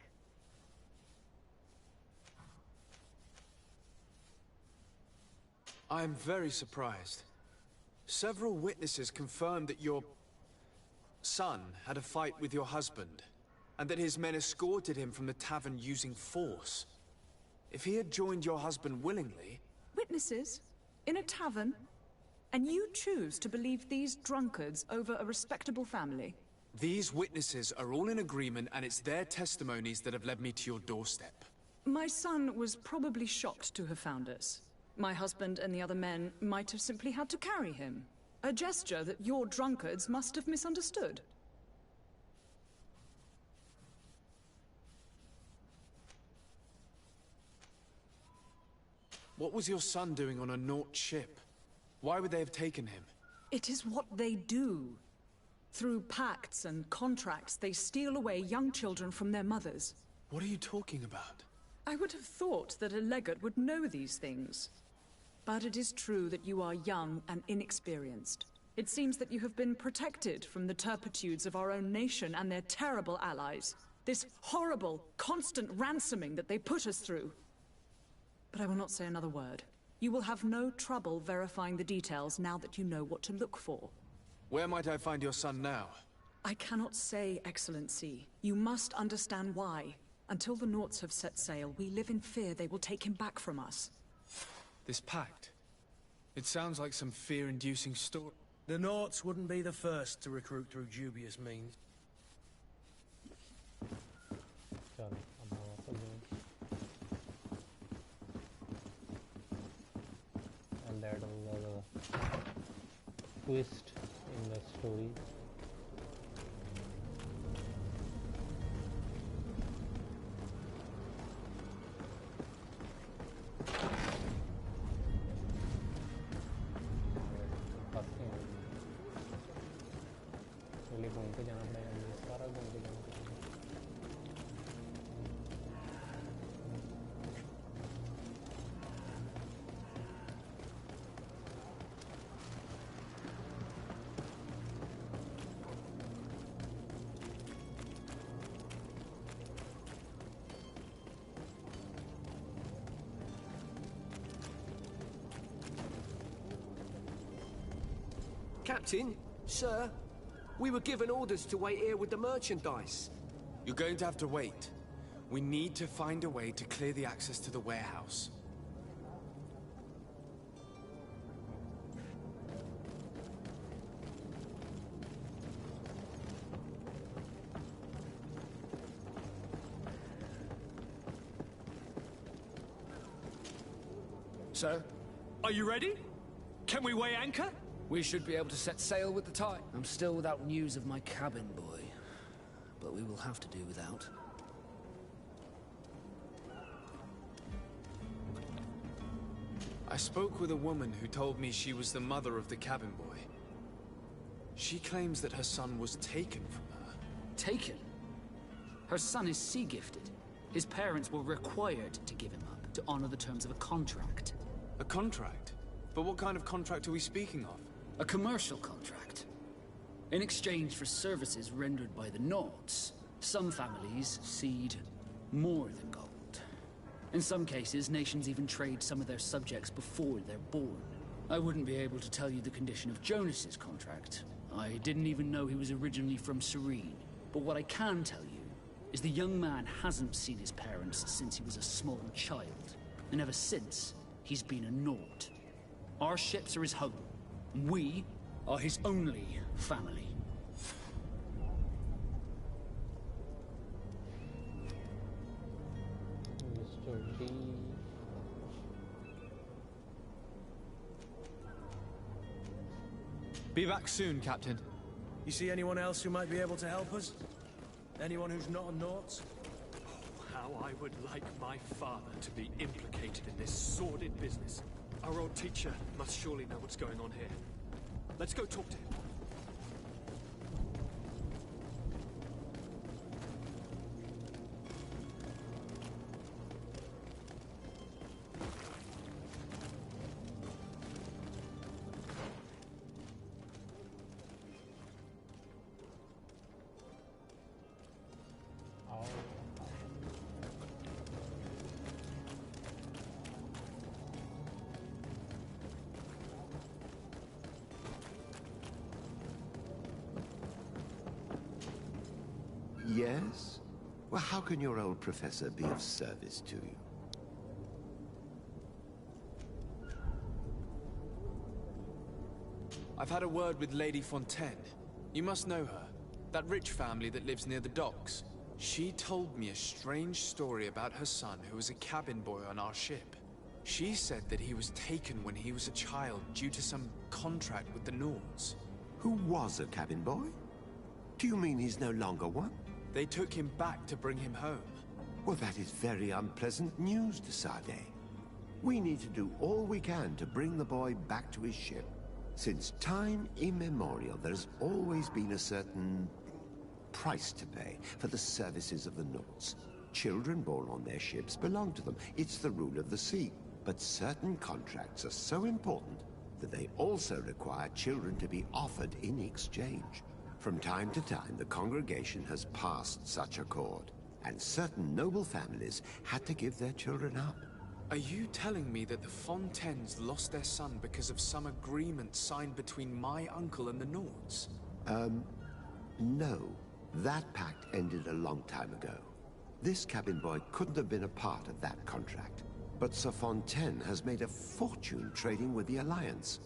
I am very surprised. Several witnesses confirmed that your son had a fight with your husband, and that his men escorted him from the tavern using force. If he had joined your husband willingly... Witnesses? In a tavern? And you choose to believe these drunkards over a respectable family? These witnesses are all in agreement, and it's their testimonies that have led me to your doorstep. My son was probably shocked to have found us. My husband and the other men might have simply had to carry him. A gesture that your drunkards must have misunderstood. What was your son doing on a Naut ship? Why would they have taken him? It is what they do. Through pacts and contracts, they steal away young children from their mothers. What are you talking about? I would have thought that a legate would know these things. But it is true that you are young and inexperienced. It seems that you have been protected from the turpitudes of our own nation and their terrible allies. This horrible, constant ransoming that they put us through. But I will not say another word. You will have no trouble verifying the details now that you know what to look for. Where might I find your son now? I cannot say, Excellency. You must understand why. Until the Nauts have set sail, we live in fear they will take him back from us. This pact? It sounds like some fear-inducing story. The Nauts wouldn't be the first to recruit through dubious means. चलो अब वापस जाओ. And that was a twist in the story. घूम के जाना पड़ेगा, ये सारा घूम के जाना पड़ेगा. Captain, sir, we were given orders to wait here with the merchandise. You're going to have to wait. We need to find a way to clear the access to the warehouse. Sir, are you ready? Can we weigh anchor? We should be able to set sail with the tide. I'm still without news of my cabin boy, but we will have to do without. I spoke with a woman who told me she was the mother of the cabin boy. She claims that her son was taken from her. Taken? Her son is sea-gifted. His parents were required to give him up, to honor the terms of a contract. A contract? But what kind of contract are we speaking of? A commercial contract. In exchange for services rendered by the Nauts, some families cede more than gold. In some cases, nations even trade some of their subjects before they're born. I wouldn't be able to tell you the condition of Jonas's contract. I didn't even know he was originally from Serene. But what I can tell you is the young man hasn't seen his parents since he was a small child. And ever since, he's been a Naut. Our ships are his home. We are his only family. Mr. D. Be back soon, Captain. You see anyone else who might be able to help us? Anyone who's not a Naut? Oh, how I would like my father to be implicated in this sordid business. Our old teacher must surely know what's going on here. Let's go talk to him. Yes? Well, how can your old professor be of service to you? I've had a word with Lady Fontaine. You must know her. That rich family that lives near the docks. She told me a strange story about her son who was a cabin boy on our ship. She said that he was taken when he was a child due to some contract with the Nauts. Who was a cabin boy? Do you mean he's no longer one? They took him back to bring him home. Well, that is very unpleasant news, de Sade. We need to do all we can to bring the boy back to his ship. Since time immemorial, there's always been a certain price to pay for the services of the Nauts. Children born on their ships belong to them. It's the rule of the sea. But certain contracts are so important that they also require children to be offered in exchange. From time to time, the congregation has passed such accord, and certain noble families had to give their children up. Are you telling me that the Fontaines lost their son because of some agreement signed between my uncle and the Nauts? No. That pact ended a long time ago. This cabin boy couldn't have been a part of that contract. But Sir Fontaine has made a fortune trading with the Alliance,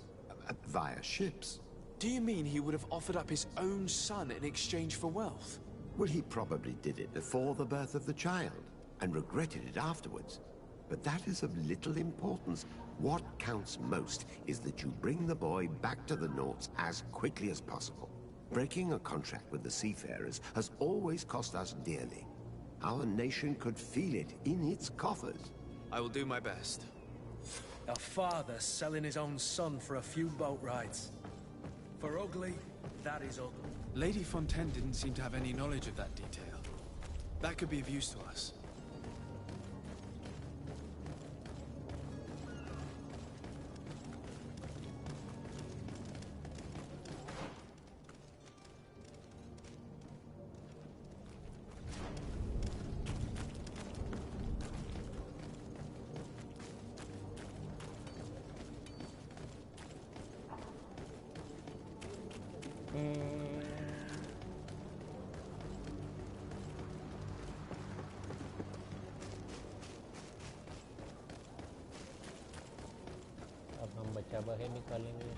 via ships. Do you mean he would have offered up his own son in exchange for wealth? Well, he probably did it before the birth of the child, and regretted it afterwards. But that is of little importance. What counts most is that you bring the boy back to the Nords as quickly as possible. Breaking a contract with the seafarers has always cost us dearly. Our nation could feel it in its coffers. I will do my best. A father selling his own son for a few boat rides. For ugly, that is ugly. Lady Fontaine didn't seem to have any knowledge of that detail. That could be of use to us. अब हम बच्चा बाहर निकालेंगे।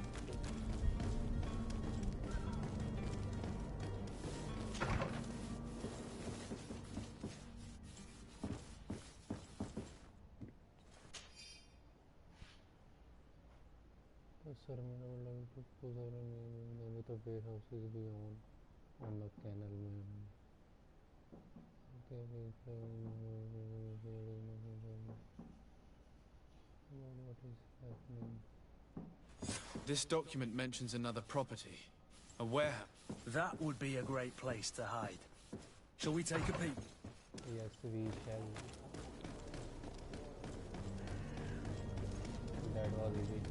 Sir, the warehouses be on the canal. What is happening? This document mentions another property. A warehouse. That would be a great place to hide. Shall we take a peek? Yes, we shall. That was easy.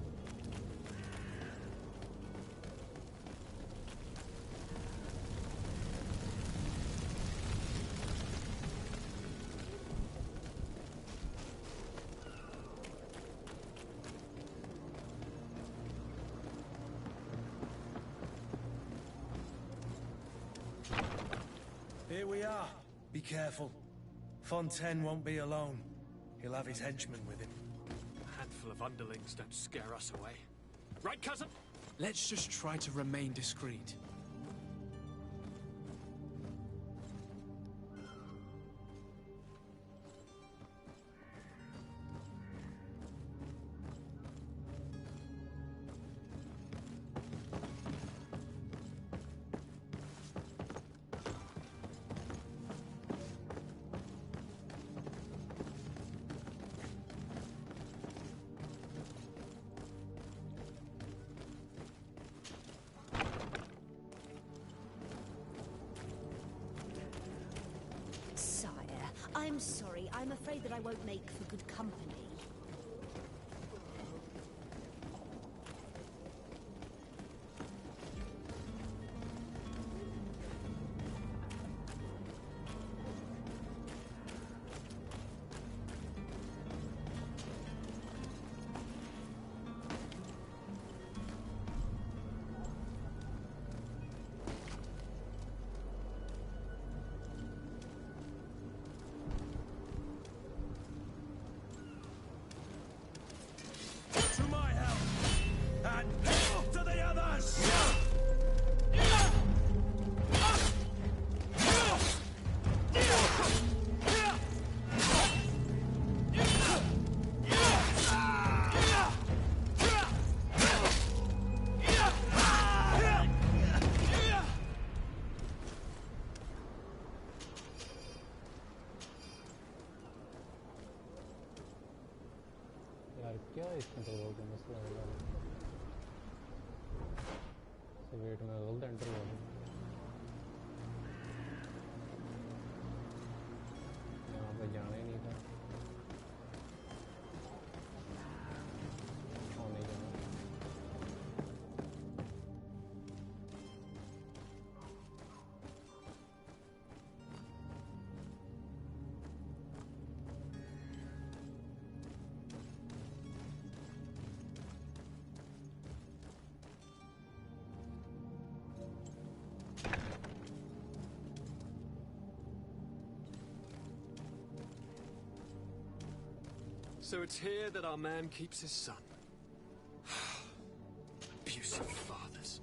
Here we are. Be careful. Fontaine won't be alone. He'll have his henchmen with him. A handful of underlings don't scare us away. Right, cousin? Let's just try to remain discreet. I'm sorry. I'm afraid that I won't make for good company. क्या इसमें तो बहुत मसला है यार से wait में बोल दे एंटर हुआ यहाँ पे जाना ही नहीं था और नहीं जाना So it's here that our man keeps his son. Abusive fathers.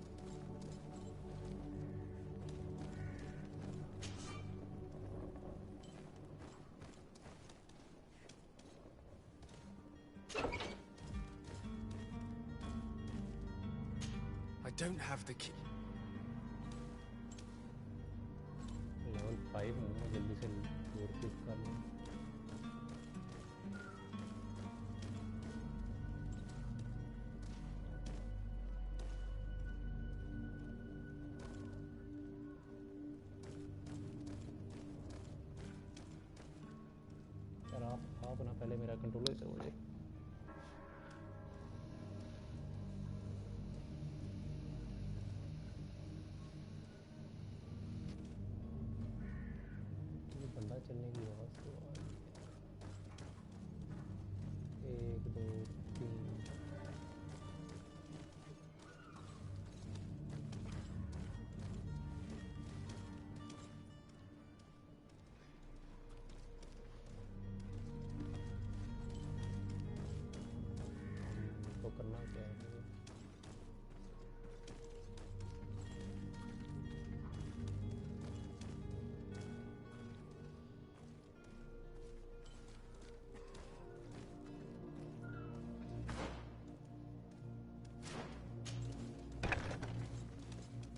don't have the key. Level 5 हूँ मैं जल्दी से और कुछ कर लूँ यार आप ना पहले मेरा कंट्रोलर से मुझे बंदा चलने की आवाज़ तो आ रही है 1 2 3 तो करना क्या है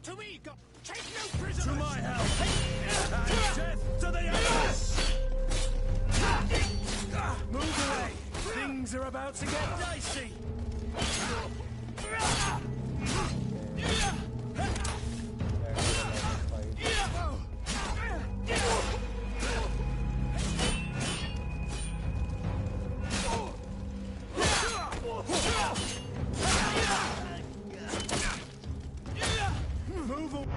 To me, God! Take no prisoners! To my help! Death to the enemies! Move away! Things are about to get dicey! Move away!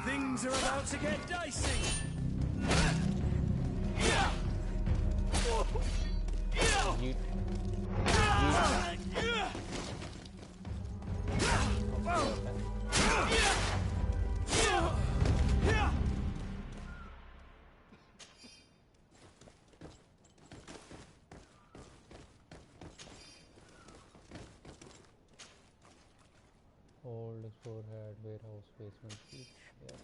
Things are about to get dicey! Old forehead warehouse basement yes.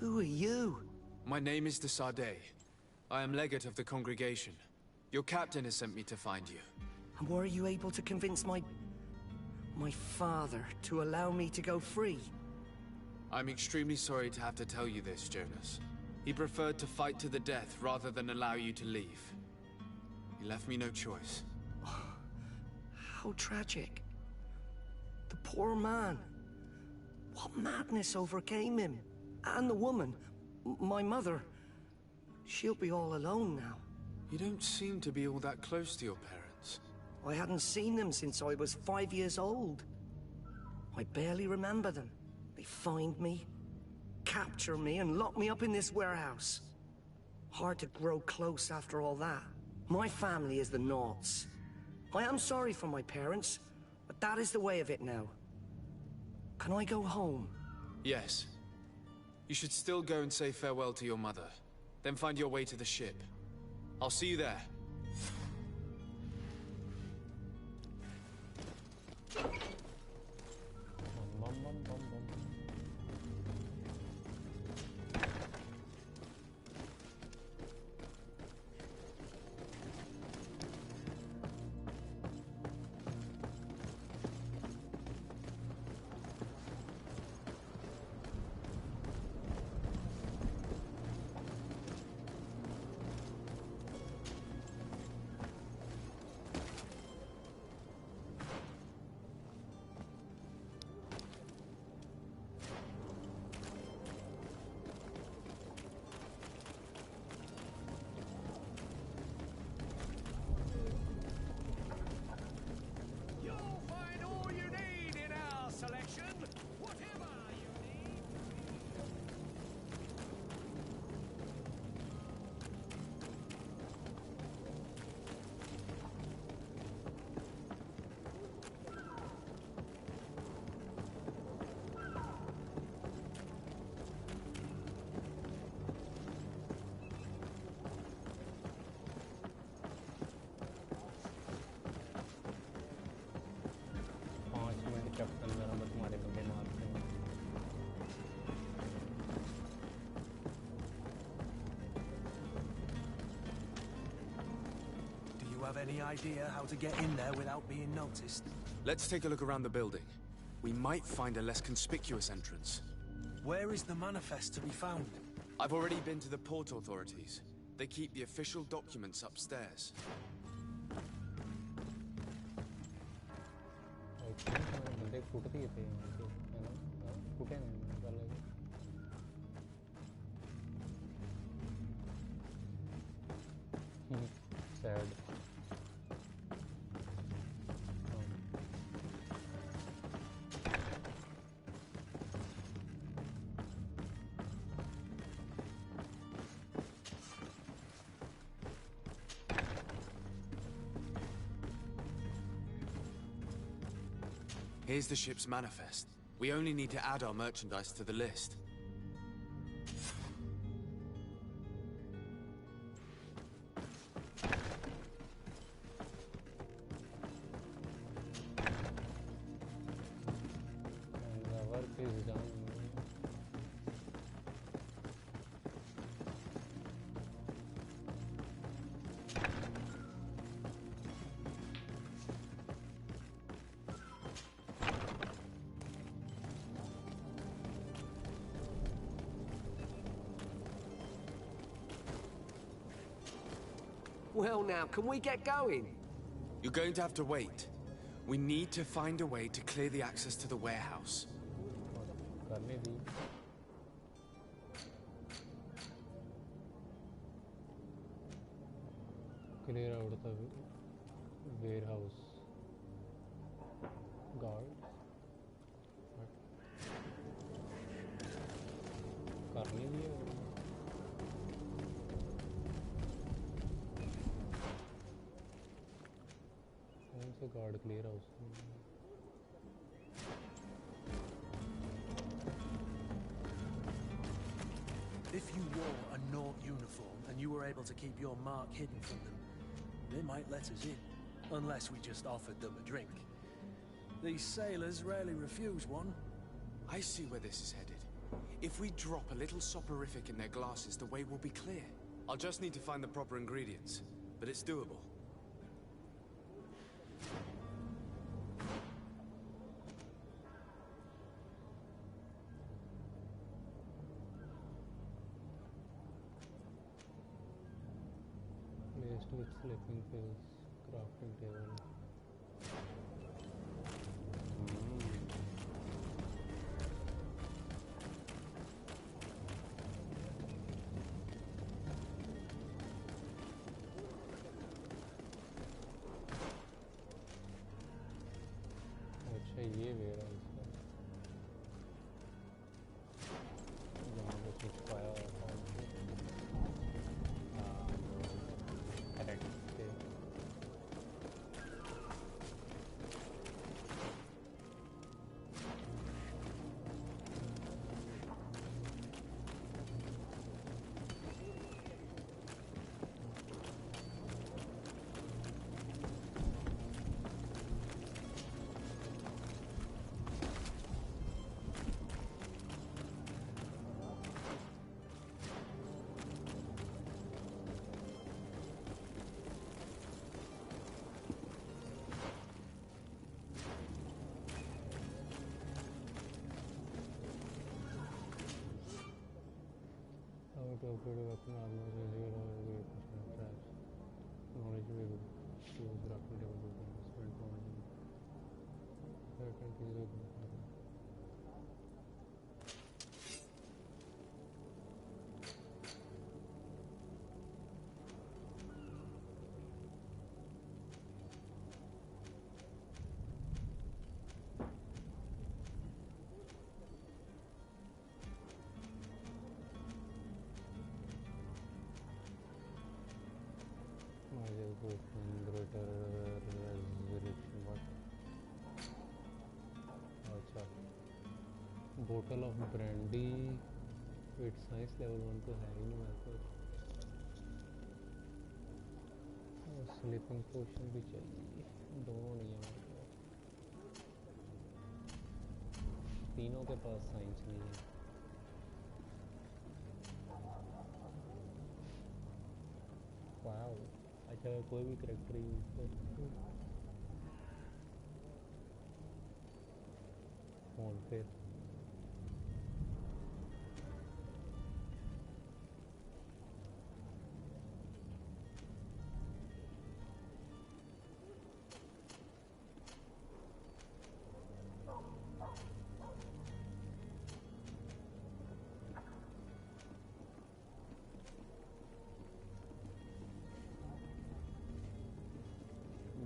Who are you? My name is de Sardet. I am legate of the congregation. Your captain has sent me to find you. And were you able to convince my father to allow me to go free? I'm extremely sorry to have to tell you this, Jonas. He preferred to fight to the death rather than allow you to leave. He left me no choice. How tragic. The poor man. What madness overcame him? And the woman, my mother, she'll be all alone now. You don't seem to be all that close to your parents. I hadn't seen them since I was 5 years old. I barely remember them. They find me, capture me, and lock me up in this warehouse. Hard to grow close after all that. My family is the Naughts. I am sorry for my parents, but that is the way of it now. Can I go home? Yes. You should still go and say farewell to your mother. Then find your way to the ship. I'll see you there. have any idea how to get in there without being noticed? Let's take a look around the building. We might find a less conspicuous entrance. Where is the manifest to be found? I've already been to the port authorities. They keep the official documents upstairs. Sad. Here's the ship's manifest. We only need to add our merchandise to the list. Well now, can we get going? You're going to have to wait. We need to find a way to clear the access to the warehouse. Clear out the warehouse. Guards. करनी भी है कौन से guard clear house If you wore a Naut uniform and you were able to keep your mark hidden from them, they might let us in, unless we just offered them a drink. These sailors rarely refuse one. I see where this is headed. If we drop a little soporific in their glasses, the way will be clear. I'll just need to find the proper ingredients, but it's doable. Placed with sleeping pills, crafting table. अच्छा ये vera इसका जहाँ पे कुछ पाया होता है correct to upgrade a weapon armor is 0 or 8% traps. Knowledge will use crafting table to spend knowledge. Certain pieces of greater resurrection. What? अच्छा bottle of brandy it's nice level 1 तो है ही नहीं मेरे को sleeping potion भी चाहिए दोनों नहीं है मेरे को तीनों के पास साइंस नहीं है wow I चाहे कोई भी कैरेक्टर यूज कर सकते हो। और फिर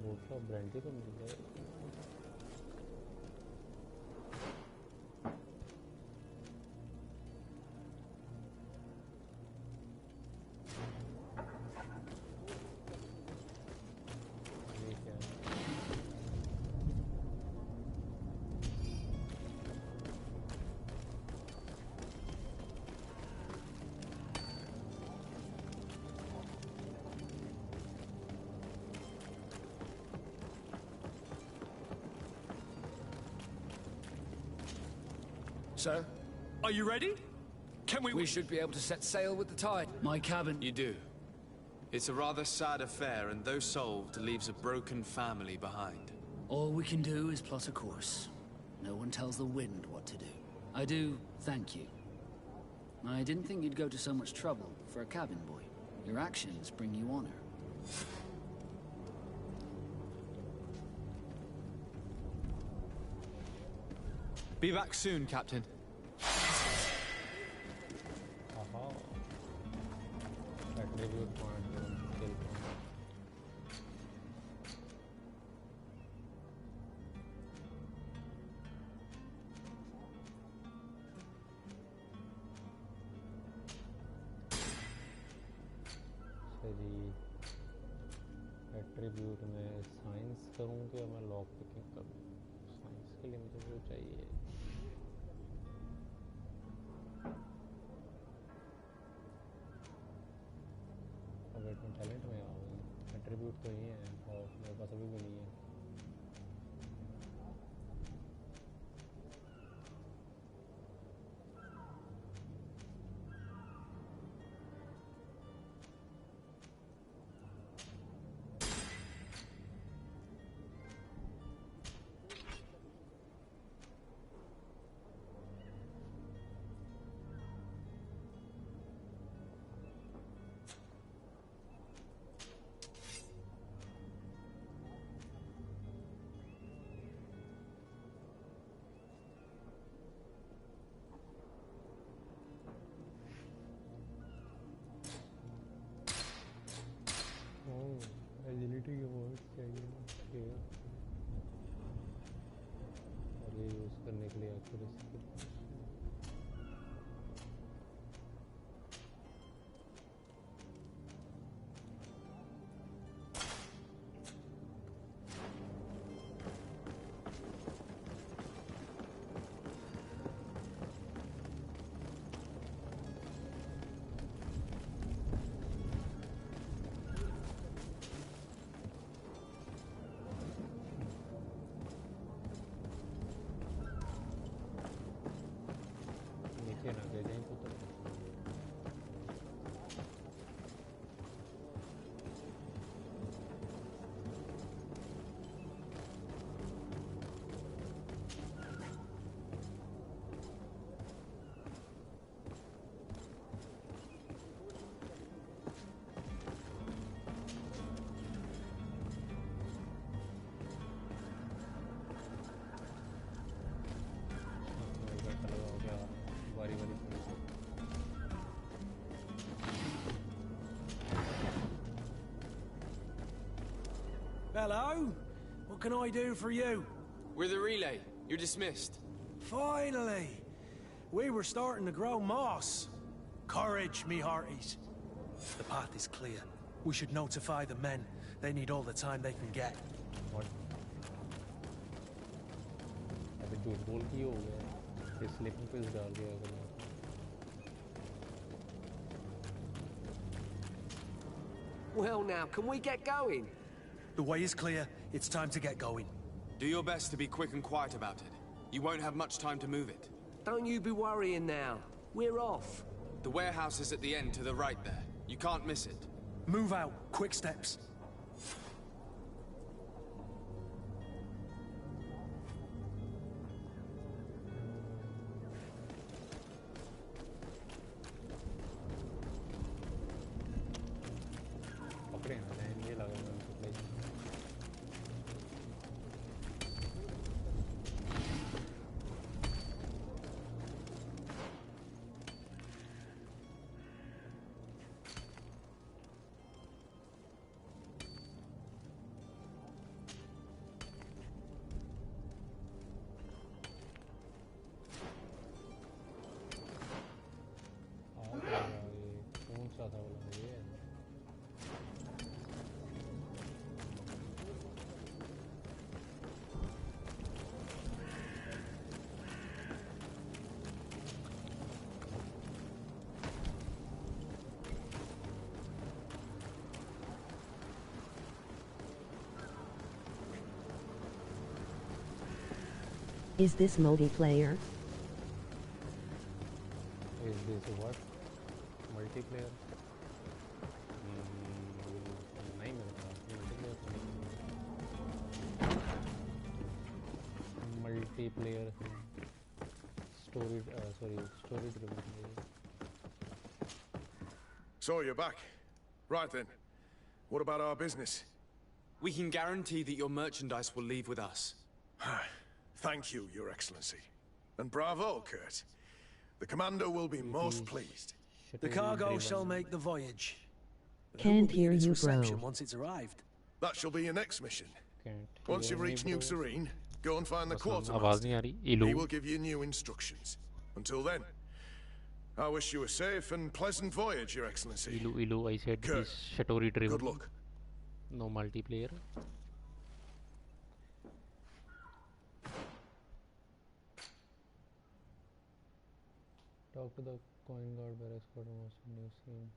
वोट ब्रांडी तो मिल जाए। Sir, are you ready? Can we... We should be able to set sail with the tide. My cabin. You do. It's a rather sad affair, and though solved, leaves a broken family behind. All we can do is plot a course. No one tells the wind what to do. I do thank you. I didn't think you'd go to so much trouble for a cabin boy. Your actions bring you honor. Be back soon, Captain. Attribute point and skill point. सही attribute में science करूँ कि मैं lock picking करूँ? Science के लिए मुझे वो चाहिए। टैलेंट में आ गई। एट्रीब्यूट तो ये है और मेरे पास अभी भी नहीं है। एजिलिटी के वर्ड्स चाहिए और ये यूज़ करने के लिए एक्यूरेसी के Hello? What can I do for you? We're the relay. You're dismissed. Finally! We were starting to grow moss. Courage, me hearties. The path is clear. We should notify the men. They need all the time they can get. What? अभी झूठ बोल के हो गया। ये sleeping pills डाल दिया अगर Well now, can we get going? The way is clear. It's time to get going. Do your best to be quick and quiet about it. You won't have much time to move it. Don't you be worrying now. We're off. The warehouse is at the end to the right there. You can't miss it. Move out. Quick steps. Is this multiplayer? Is this what? Multiplayer? नहीं मिलता multiplayer story driven. So you're back. Right then. What about our business? We can guarantee that your merchandise will leave with us. Thank you, Your Excellency. And bravo, Kurt. The Commander will be most pleased. The cargo shall make the voyage. Can't hear you, bro. Once it's arrived. That shall be your next mission. Once you reach New Serene, go and find the quartermaster. आवाज नहीं आ रही. He will give you new instructions. Until then, I wish you a safe and pleasant voyage, Your Excellency. Ilu, I said Kurt, this Shatori driven. good luck. No multiplayer. Talk to the coin guard where escort was new scene.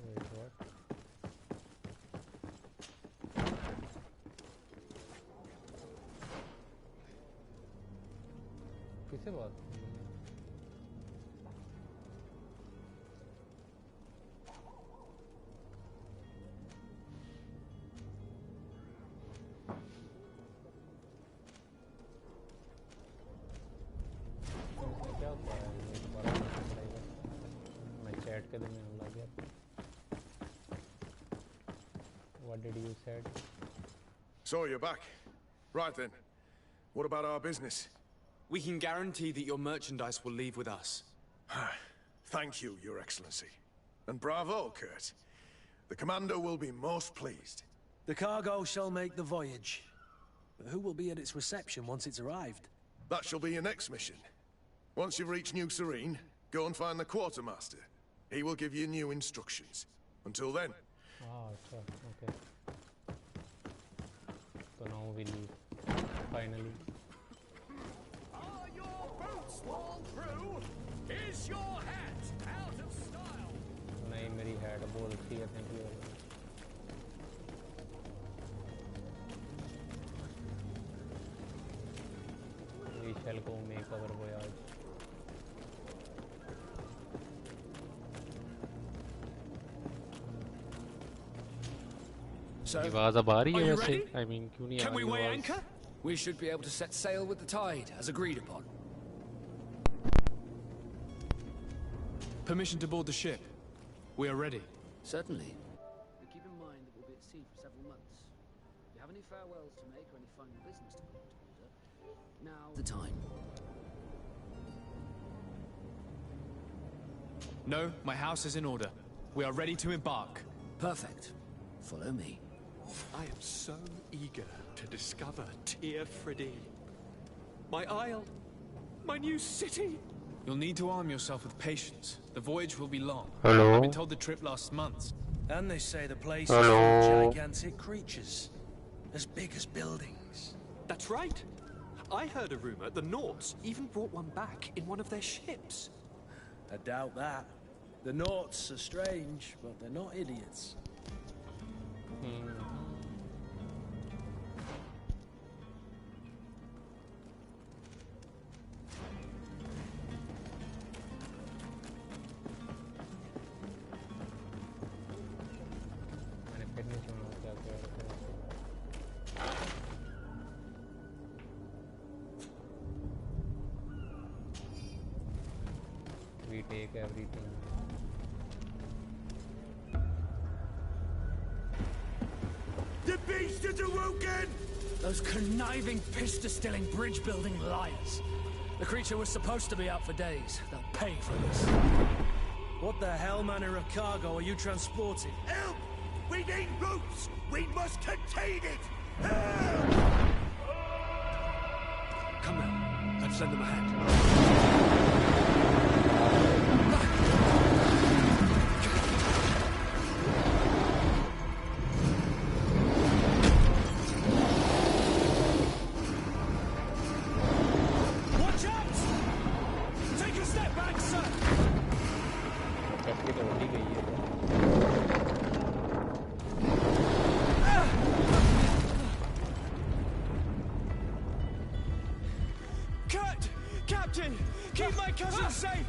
Wait, what? किससे बात? What did you said? So you're back. Right then. What about our business? We can guarantee that your merchandise will leave with us. Thank you, Your Excellency. And bravo, Kurt. The Commander will be most pleased. The cargo shall make the voyage. But who will be at its reception once it's arrived? That shall be your next mission. Once you've reached New Serene, go and find the quartermaster. He will give you new instructions. Until then. Okay. So now we leave. Finally. Are your boots worn through? Is your hat out of style? नहीं मेरी hat बहुत अच्छी है, thank you. We shall go make our voyage. आवाज अब आ रही है वैसे? I mean क्यों नहीं आ रही? Can we weigh anchor? We should be able to set sail with the tide, as agreed upon. Permission to board the ship. We are ready. Certainly. But keep in mind that we'll be at sea for several months. If you have any farewells to make or any final business to put into order, now the time. No, my house is in order. We are ready to embark. Perfect. Follow me. I am so eager to discover Teer Fridee. My isle, my new city. You'll need to arm yourself with patience. The voyage will be long. Hello? I've been told the trip lasts months. And they say the place is full of gigantic creatures. As big as buildings. That's right. I heard a rumor the Nauts even brought one back in one of their ships. I doubt that. The Nauts are strange, but they're not idiots. We take everything. The beast is awoken! Those conniving, pista-stilling, bridge-building liars. The creature was supposed to be out for days. They'll pay for this. What the hell manner of cargo are you transporting? Help! We need ropes! We must contain it! Help! Come now. Let's lend them a hand. Watch out! Take a step back, sir! कैसे तो होती गई है? Captain, keep my cousin safe!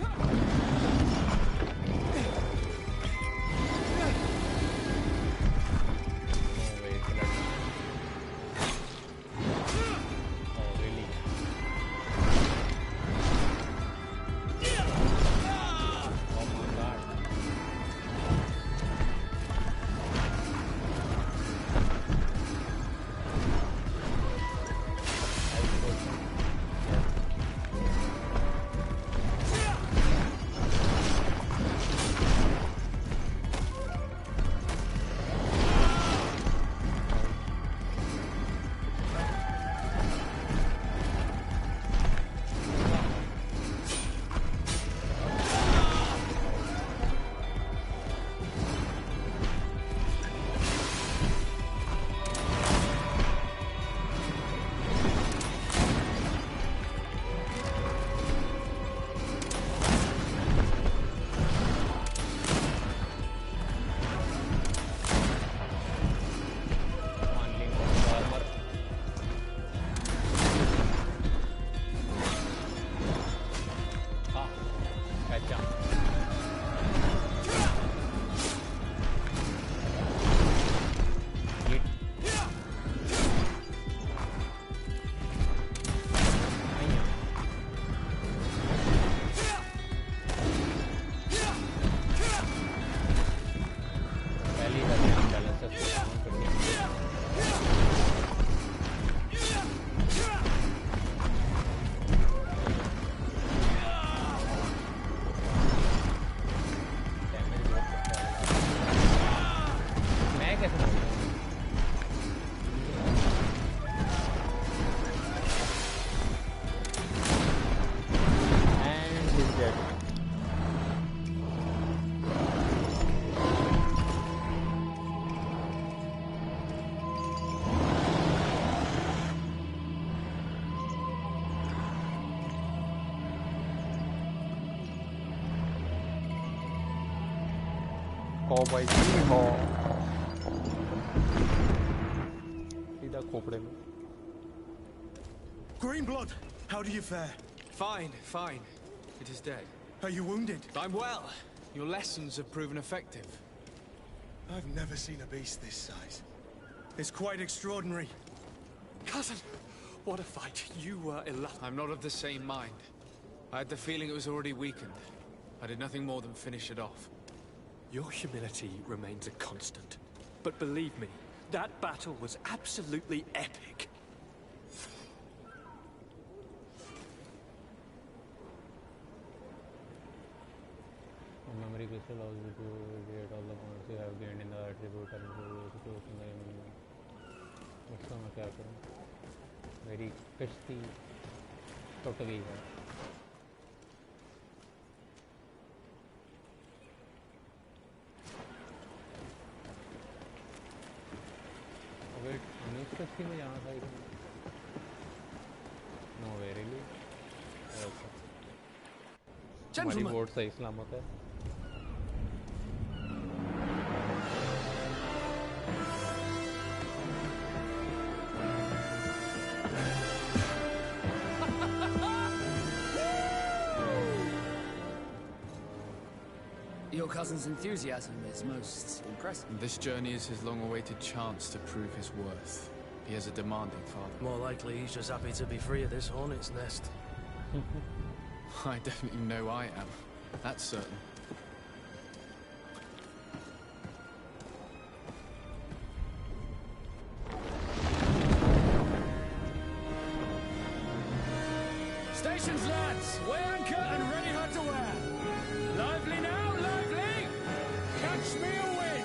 भाई हाँ सीधा खोपड़े में Greenblood, how do you fare? Fine, fine. It is dead. Are you wounded? I'm well. Your lessons have proven effective. I've never seen a beast this size. It's quite extraordinary. Cousin, what a fight. You were illustrious. I'm not of the same mind. I had the feeling it was already weakened. I did nothing more than finish it off. Your humility remains a constant. But believe me, that battle was absolutely epic. Memory crystal allows you to get all the points you have gained in the attribute and to open the enemy. उसका मैं क्या करूँ? मेरी कश्ती टूट गई है. Wait, news कश्ती में जाना था इधर. नो वे रियली. हमारी बोट सही सलामत है. Your cousin's enthusiasm is most impressive. This journey is his long-awaited chance to prove his worth. He has a demanding father. More likely he's just happy to be free of this hornet's nest. I definitely know I am. That's certain. Stations, lads! Weigh anchor and ready hot to wear. Lively now, lively! Catch me a wind!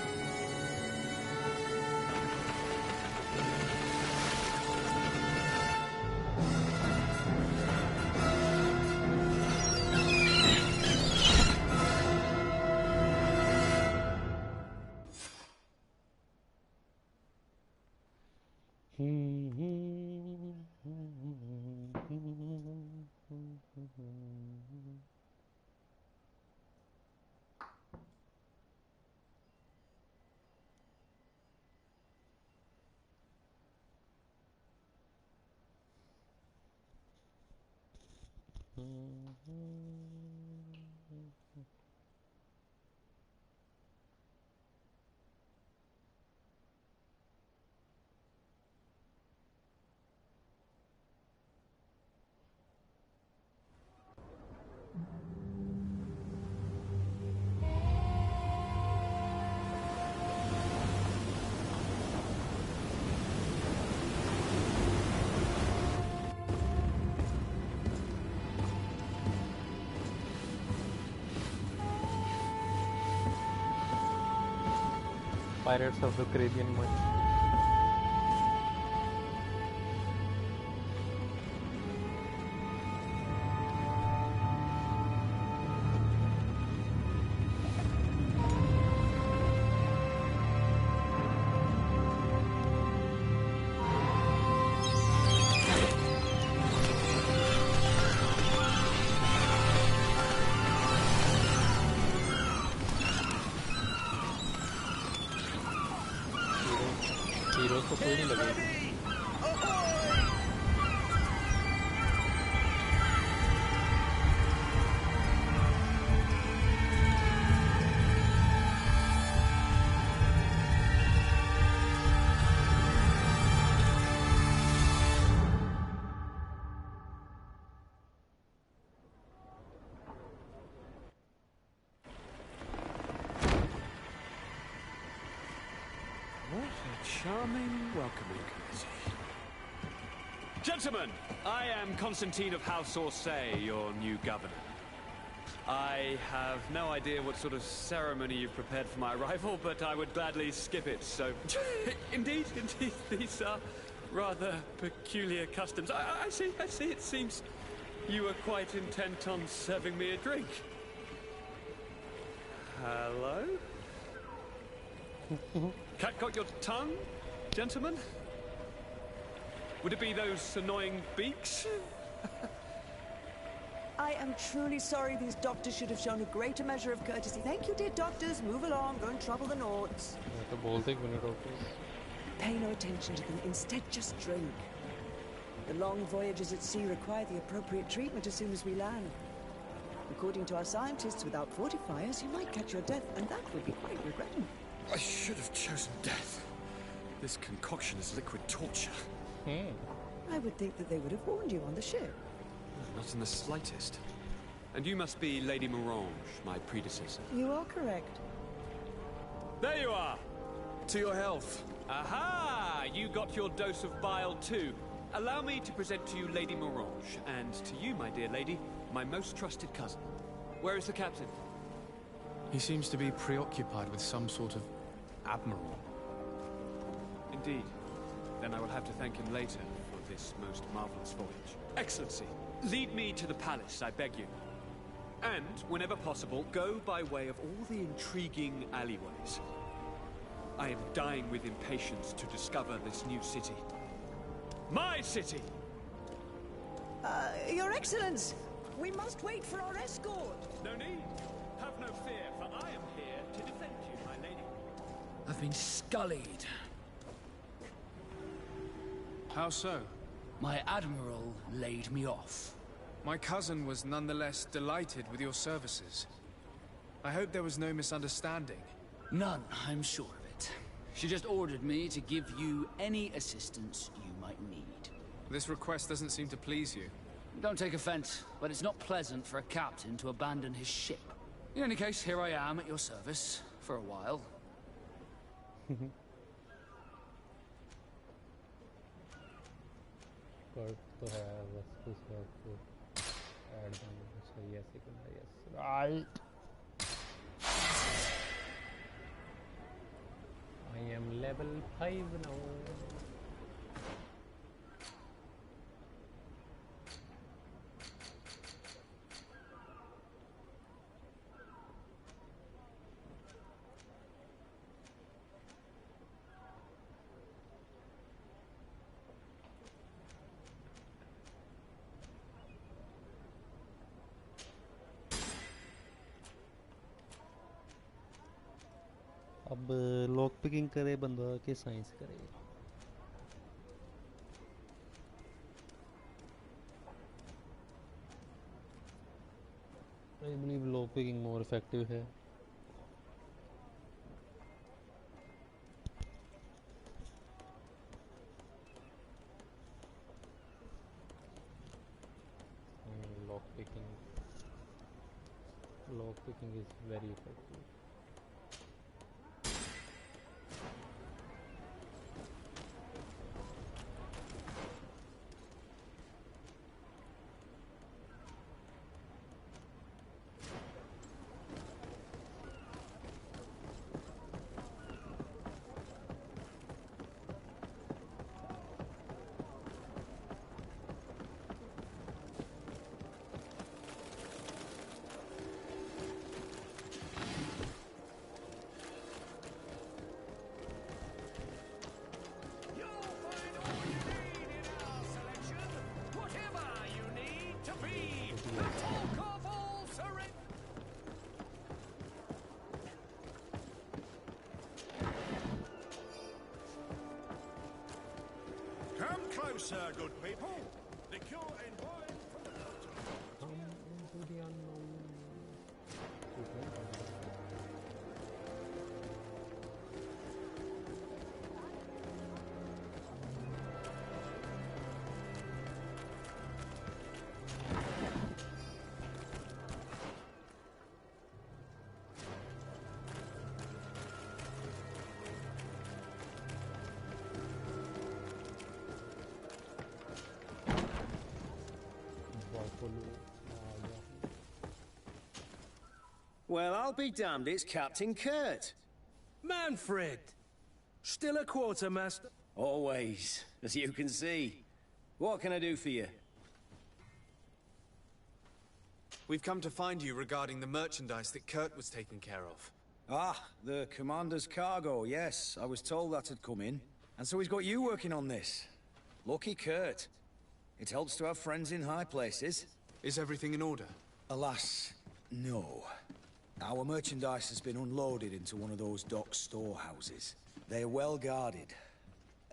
Pirates of the Caribbean much. Hero को कोई नहीं लगेगा। Charming welcoming committee. Gentlemen, I am Constantine of House Orsay, your new governor. I have no idea what sort of ceremony you've prepared for my arrival, but I would gladly skip it, so... Indeed, these are rather peculiar customs. I see, it seems you were quite intent on serving me a drink. Hello? Cat got your tongue, gentlemen? Would it be those annoying beaks? I am truly sorry. These doctors should have shown a greater measure of courtesy. Thank you, dear doctors. Move along. Don't trouble the Nords. Pay no attention to them. Instead, just drink. The long voyages at sea require the appropriate treatment as soon as we land. According to our scientists, without fortifiers, you might catch your death, and that would be quite regrettable. I should have chosen death. This concoction is liquid torture. I would think that they would have warned you on the ship. Not in the slightest. And you must be Lady Morange, my predecessor. You are correct. There you are! To your health. Aha! You got your dose of bile too. Allow me to present to you Lady Morange, and to you, my dear lady, my most trusted cousin. Where is the captain? He seems to be preoccupied with some sort of admiral. Indeed. Then I will have to thank him later for this most marvelous voyage. Excellency, lead me to the palace, I beg you. And, whenever possible, go by way of all the intriguing alleyways. I am dying with impatience to discover this new city. My city! Your Excellence! We must wait for our escort! No need. Have no fear, for I am here to defend you, my lady. I've been scullied. How so? My admiral laid me off. My cousin was nonetheless delighted with your services. I hope there was no misunderstanding. None, I'm sure of it. She just ordered me to give you any assistance you might need. This request doesn't seem to please you. Don't take offense, but it's not pleasant for a captain to abandon his ship. In any case, here I am at your service, for a while. Right. I am level 5 now. अब lock picking करे बंदा के science करे I believe lock picking more effective है. Lock picking is very effective. Come closer, good people. The cure in wine from the doctor. Come into the unknown. Well, I'll be damned, it's Captain Kurt. Manfred! Still a quartermaster? Always, as you can see. What can I do for you? We've come to find you regarding the merchandise that Kurt was taking care of. Ah, the commander's cargo, yes. I was told that had come in. And so he's got you working on this. Lucky Kurt. It helps to have friends in high places. Is everything in order? Alas, no. Our merchandise has been unloaded into one of those dock storehouses. They are well guarded.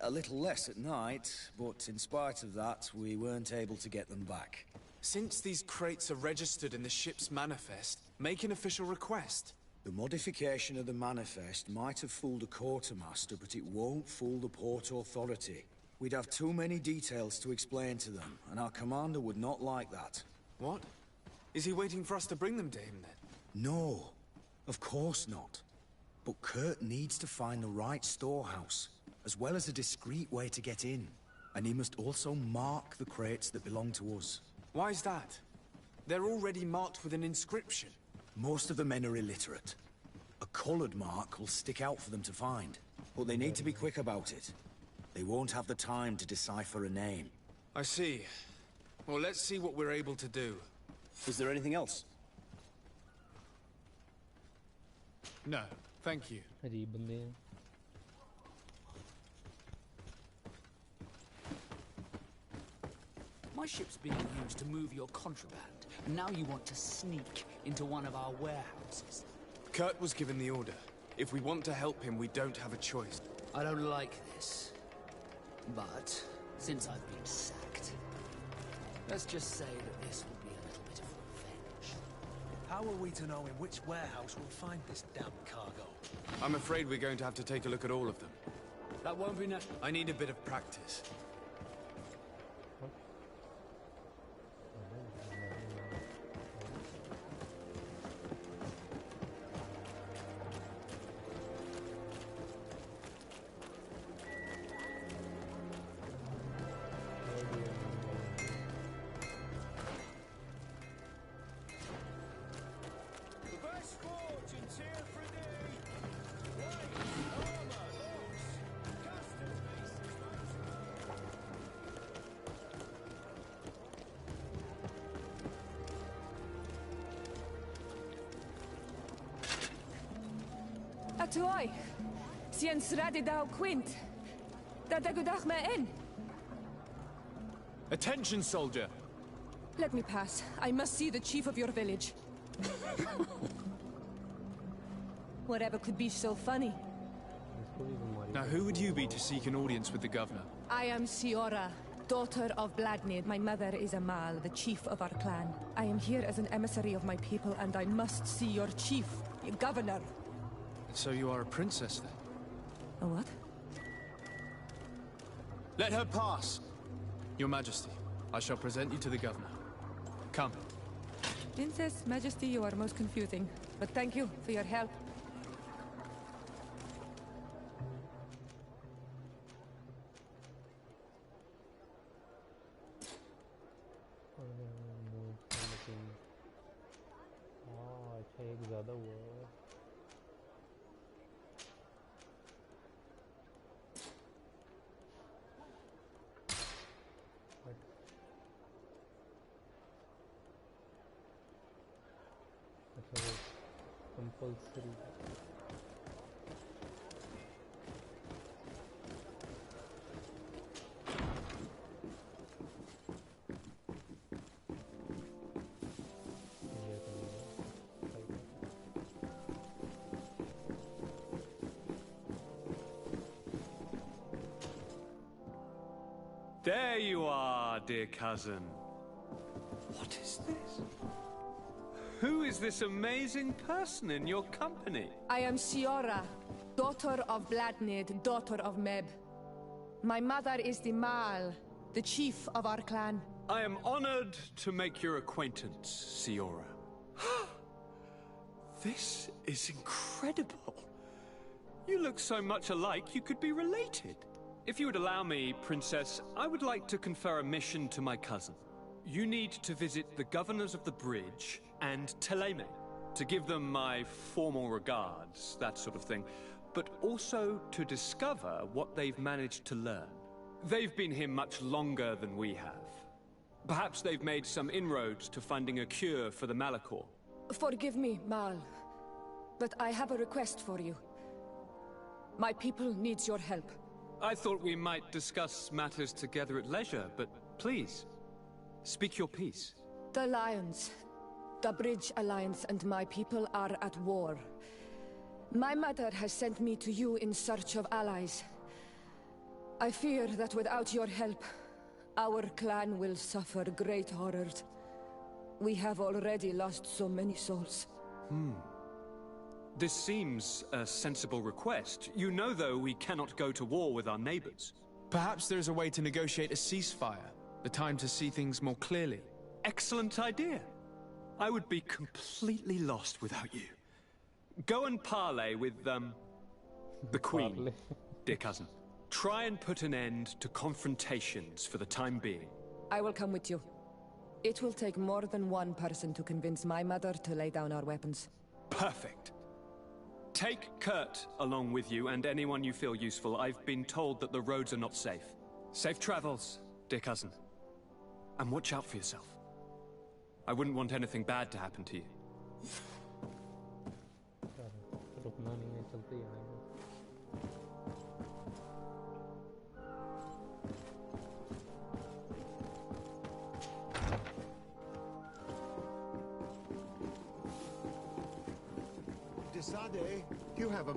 A little less at night, but in spite of that, we weren't able to get them back. Since these crates are registered in the ship's manifest, make an official request. The modification of the manifest might have fooled a quartermaster, but it won't fool the Port Authority. We'd have too many details to explain to them, and our commander would not like that. What? Is he waiting for us to bring them to him, then? No, of course not. But Kurt needs to find the right storehouse, as well as a discreet way to get in. And he must also mark the crates that belong to us. Why is that? They're already marked with an inscription. Most of the men are illiterate. A colored mark will stick out for them to find. But they need to be quick about it. They won't have the time to decipher a name. I see. Well, let's see what we're able to do. Is there anything else? No, thank you. अजीब बंदे हैं. My ship's being used to move your contraband, and now you want to sneak into one of our warehouses. Kurt was given the order. If we want to help him, we don't have a choice. I don't like this. But, since I've been sacked, let's just say that this will be a little bit of revenge. How are we to know in which warehouse we'll find this damn cargo? I'm afraid we're going to have to take a look at all of them. That won't be necessary. I need a bit of practice. Atuai, sien sradi dau quint. Da dagudach me in. Attention, soldier! Let me pass. I must see the chief of your village. Whatever could be so funny? Now, who would you be to seek an audience with the governor? I am Siora, daughter of Bladnid. My mother is a maal, the chief of our clan. I am here as an emissary of my people, and I must see your chief, your governor. So you are a princess, then? A what? Let her pass! Your Majesty, I shall present you to the governor. Come. Princess, Majesty, you are most confusing. But thank you for your help. अच्छा एक ज़्यादा हुआ है अच्छा वो compulsory There you are, dear cousin. What is this? Who is this amazing person in your company? I am Siora, daughter of Bladnid, daughter of Meb. My mother is the Maal, the chief of our clan. I am honored to make your acquaintance, Siora. This is incredible. You look so much alike you could be related. If you would allow me, Princess, I would like to confer a mission to my cousin. You need to visit the governors of the bridge and Teleme to give them my formal regards, that sort of thing, but also to discover what they've managed to learn. They've been here much longer than we have. Perhaps they've made some inroads to finding a cure for the Malachor. Forgive me, Maal, but I have a request for you. My people needs your help. I thought we might discuss matters together at leisure, but please, speak your piece. The Alliance, the Bridge Alliance and my people are at war. My mother has sent me to you in search of allies. I fear that without your help, our clan will suffer great horrors. We have already lost so many souls. This seems a sensible request. You know, though, we cannot go to war with our neighbors. Perhaps there's a way to negotiate a ceasefire. The time to see things more clearly. Excellent idea. I would be completely lost without you. Go and parley with, the Queen, dear cousin. Try and put an end to confrontations for the time being. I will come with you. It will take more than one person to convince my mother to lay down our weapons. Perfect. Take Kurt along with you and anyone you feel useful. I've been told that the roads are not safe. Safe travels, dear cousin. And watch out for yourself. I wouldn't want anything bad to happen to you. Desade, you have a...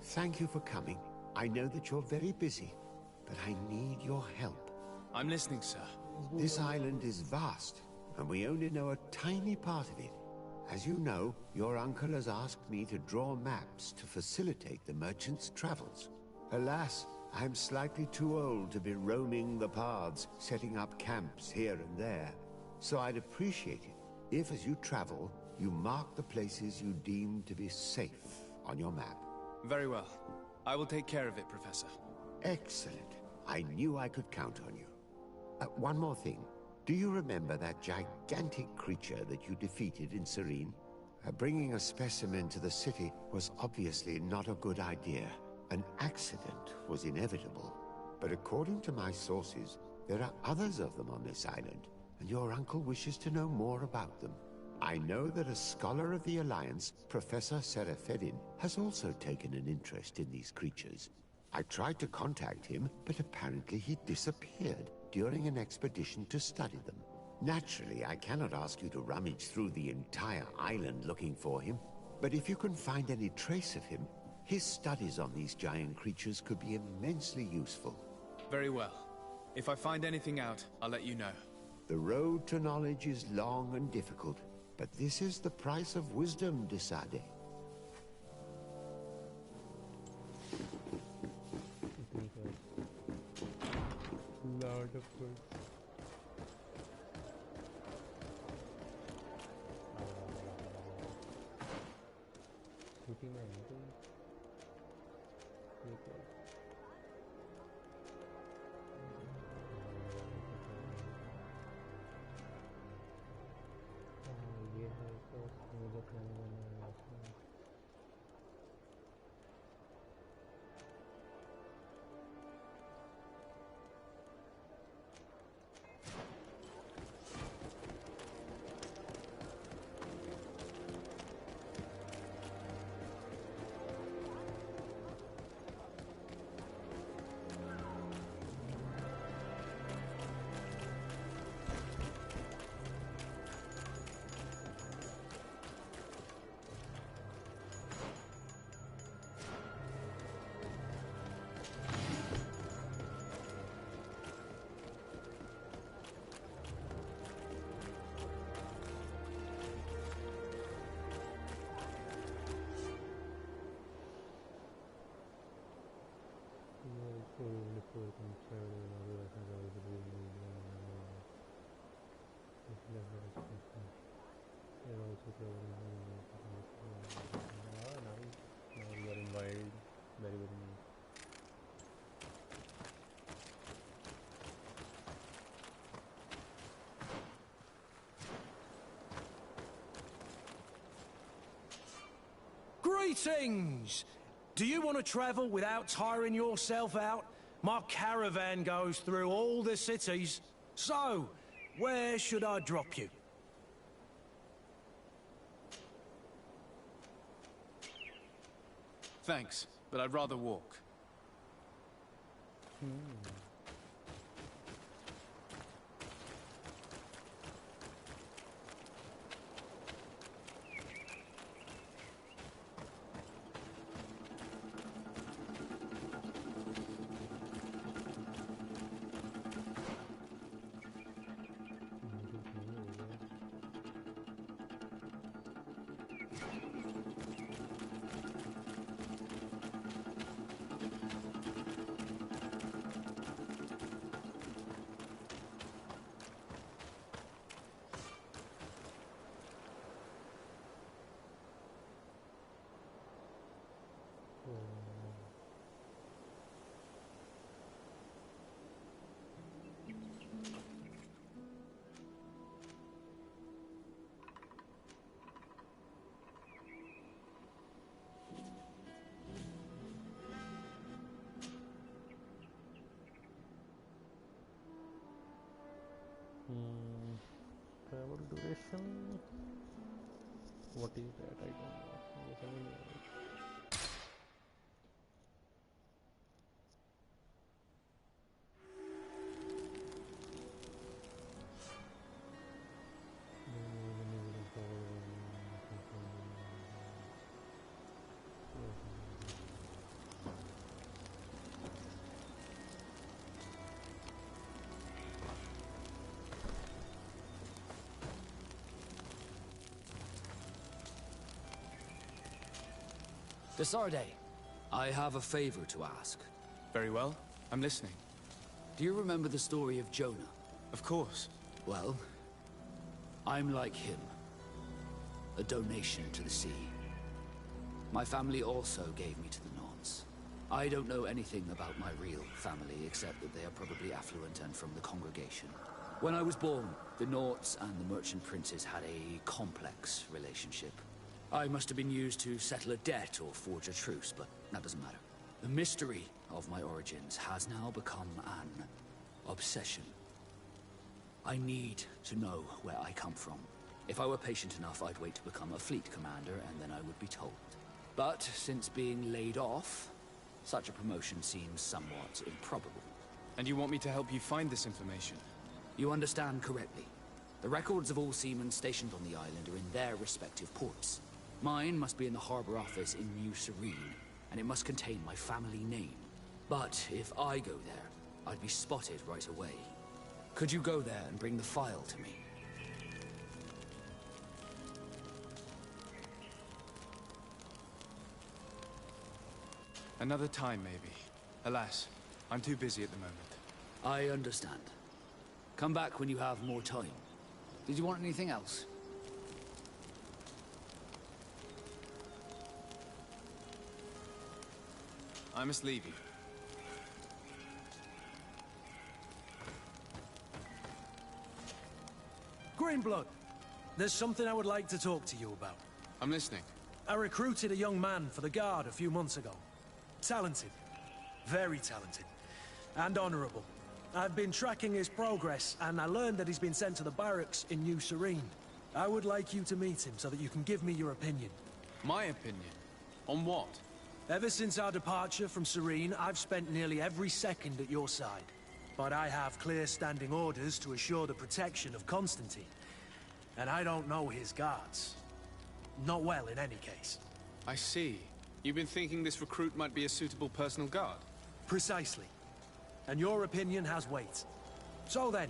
Thank you for coming. I know that you're very busy, but I need your help. I'm listening, sir. This island is vast, and we only know a tiny part of it. As you know, your uncle has asked me to draw maps to facilitate the merchants' travels. Alas, I'm slightly too old to be roaming the paths, setting up camps here and there. So I'd appreciate it if, as you travel, you mark the places you deem to be safe on your map. Very well. I will take care of it, Professor. Excellent. I knew I could count on you. One more thing. Do you remember that gigantic creature that you defeated in Serene? Bringing a specimen to the city was obviously not a good idea. An accident was inevitable. But according to my sources, there are others of them on this island, and your uncle wishes to know more about them. I know that a scholar of the Alliance, Professor Serafedin, has also taken an interest in these creatures. I tried to contact him, but apparently he disappeared during an expedition to study them. Naturally, I cannot ask you to rummage through the entire island looking for him, but if you can find any trace of him, his studies on these giant creatures could be immensely useful. Very well. If I find anything out, I'll let you know. The road to knowledge is long and difficult, but this is the price of wisdom, de Sade. Lot of food. City में है तो ये क्या ये है तो मुझे खाने वाला है इसमें Greetings! Do you want to travel without tiring yourself out? My caravan goes through all the cities. So, where should I drop you? Thanks, but I'd rather walk. Travel duration. What is that? I don't know. Yes, I mean, Desarde, I have a favor to ask. Very well. I'm listening. Do you remember the story of Jonah? Of course. Well, I'm like him. A donation to the sea. My family also gave me to the Norns. I don't know anything about my real family, except that they are probably affluent and from the congregation. When I was born, the Norts and the merchant princes had a complex relationship. I must have been used to settle a debt or forge a truce, but that doesn't matter. The mystery of my origins has now become an obsession. I need to know where I come from. If I were patient enough, I'd wait to become a fleet commander, and then I would be told. But since being laid off, such a promotion seems somewhat improbable. And you want me to help you find this information? You understand correctly. The records of all seamen stationed on the island are in their respective ports. Mine must be in the harbor office in New Serene, and it must contain my family name. But if I go there, I'd be spotted right away. Could you go there and bring the file to me? Another time, maybe. Alas, I'm too busy at the moment. I understand. Come back when you have more time. Did you want anything else? I must leave you. Greenblood, there's something I would like to talk to you about. I'm listening. I recruited a young man for the Guard a few months ago. Talented. Very talented. And honorable. I've been tracking his progress, and I learned that he's been sent to the barracks in New Serene. I would like you to meet him so that you can give me your opinion. My opinion? On what? Ever since our departure from Serene, I've spent nearly every second at your side. But I have clear standing orders to assure the protection of Constantine. And I don't know his guards. Not well, in any case. I see. You've been thinking this recruit might be a suitable personal guard? Precisely. And your opinion has weight. So then,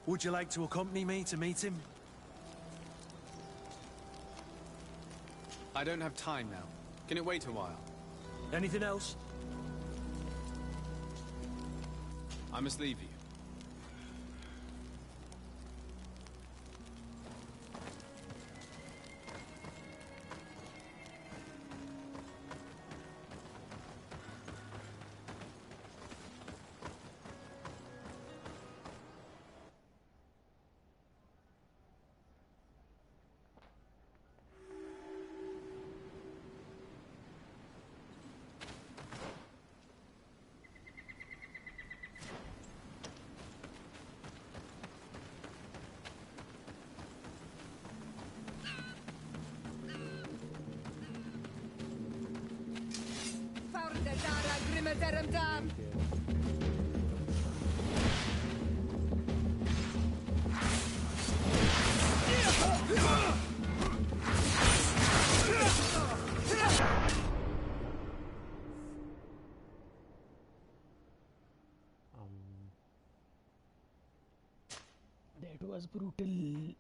would you like to accompany me to meet him? I don't have time now. Can it wait a while? Anything else? I must leave you. That was brutal.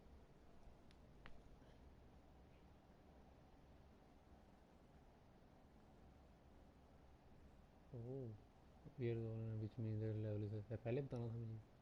Oh, appear zone which means their level is पहले बताना था मुझे.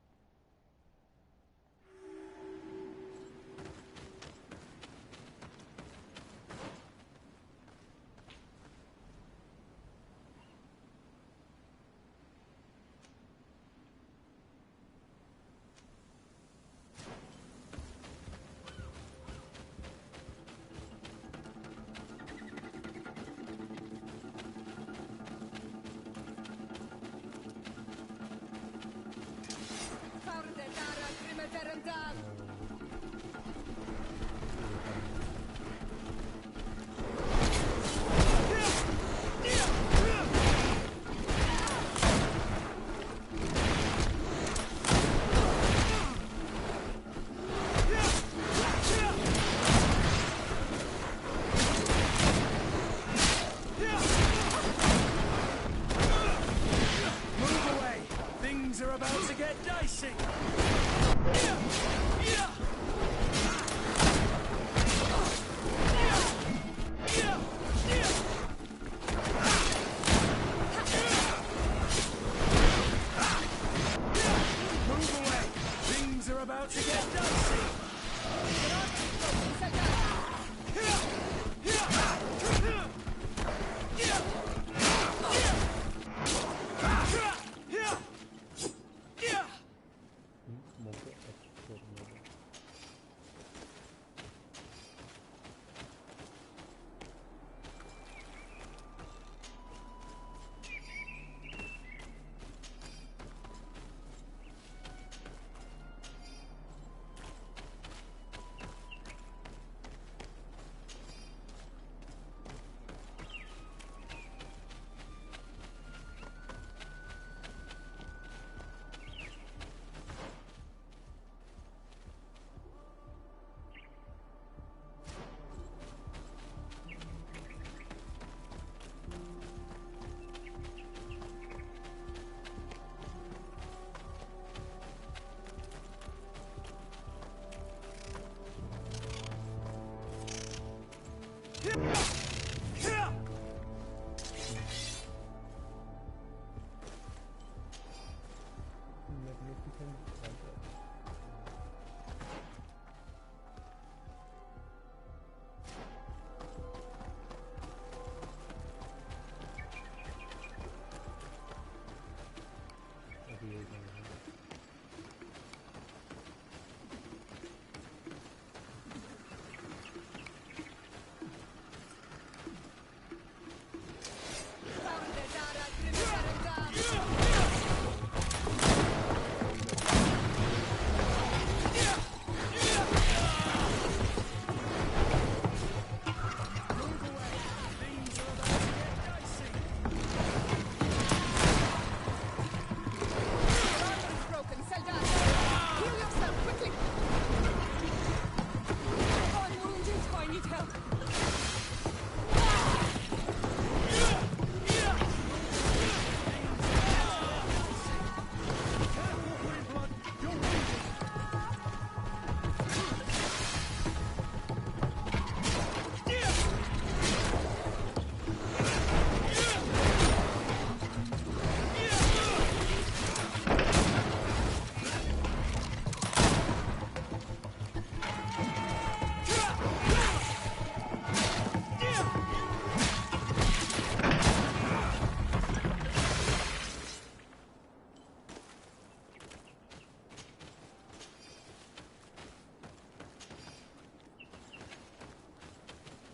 Magnificent order. अभी एक minute.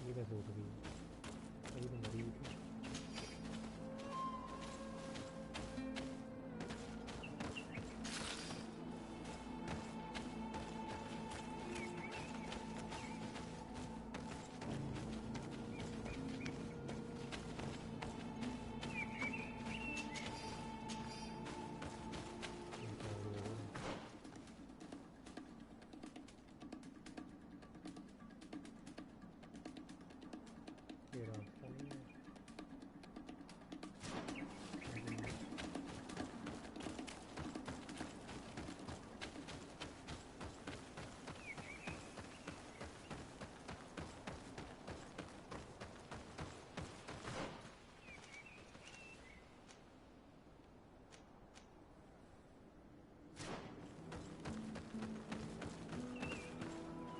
ये कैसे हो रही है? अभी तो मरी हुई थी। ये रास्ता नहीं है।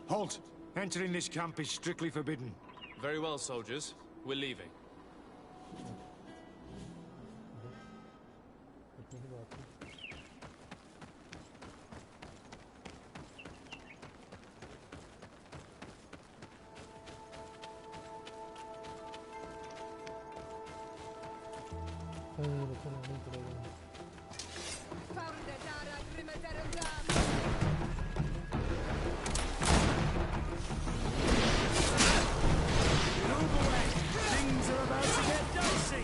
Halt! Entering this camp is strictly forbidden. Very well, soldiers. We're leaving. Things are about to get dicey.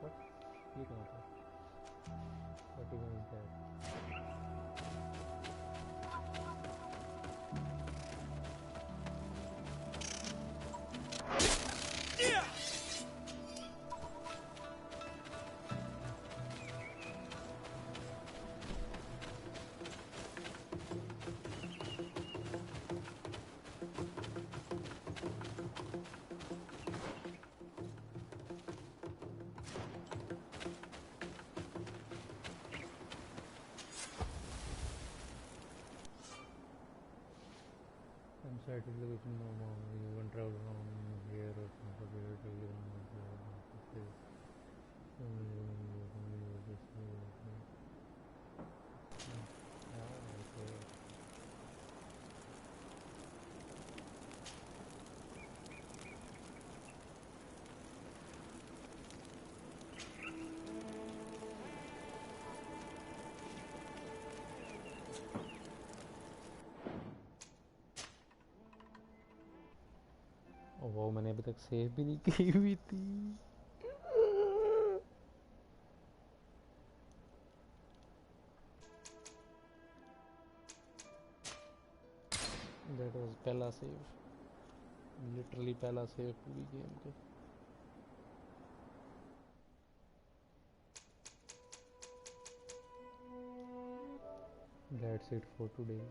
What? ये कहाँ था? What even is that? Site location normal. You can travel around here or somewhere to live in this. वो मैंने अभी तक save भी नहीं की हुई थी. That was पहला सेव. Literally पहला सेव पूरी गेम के. That's it for today.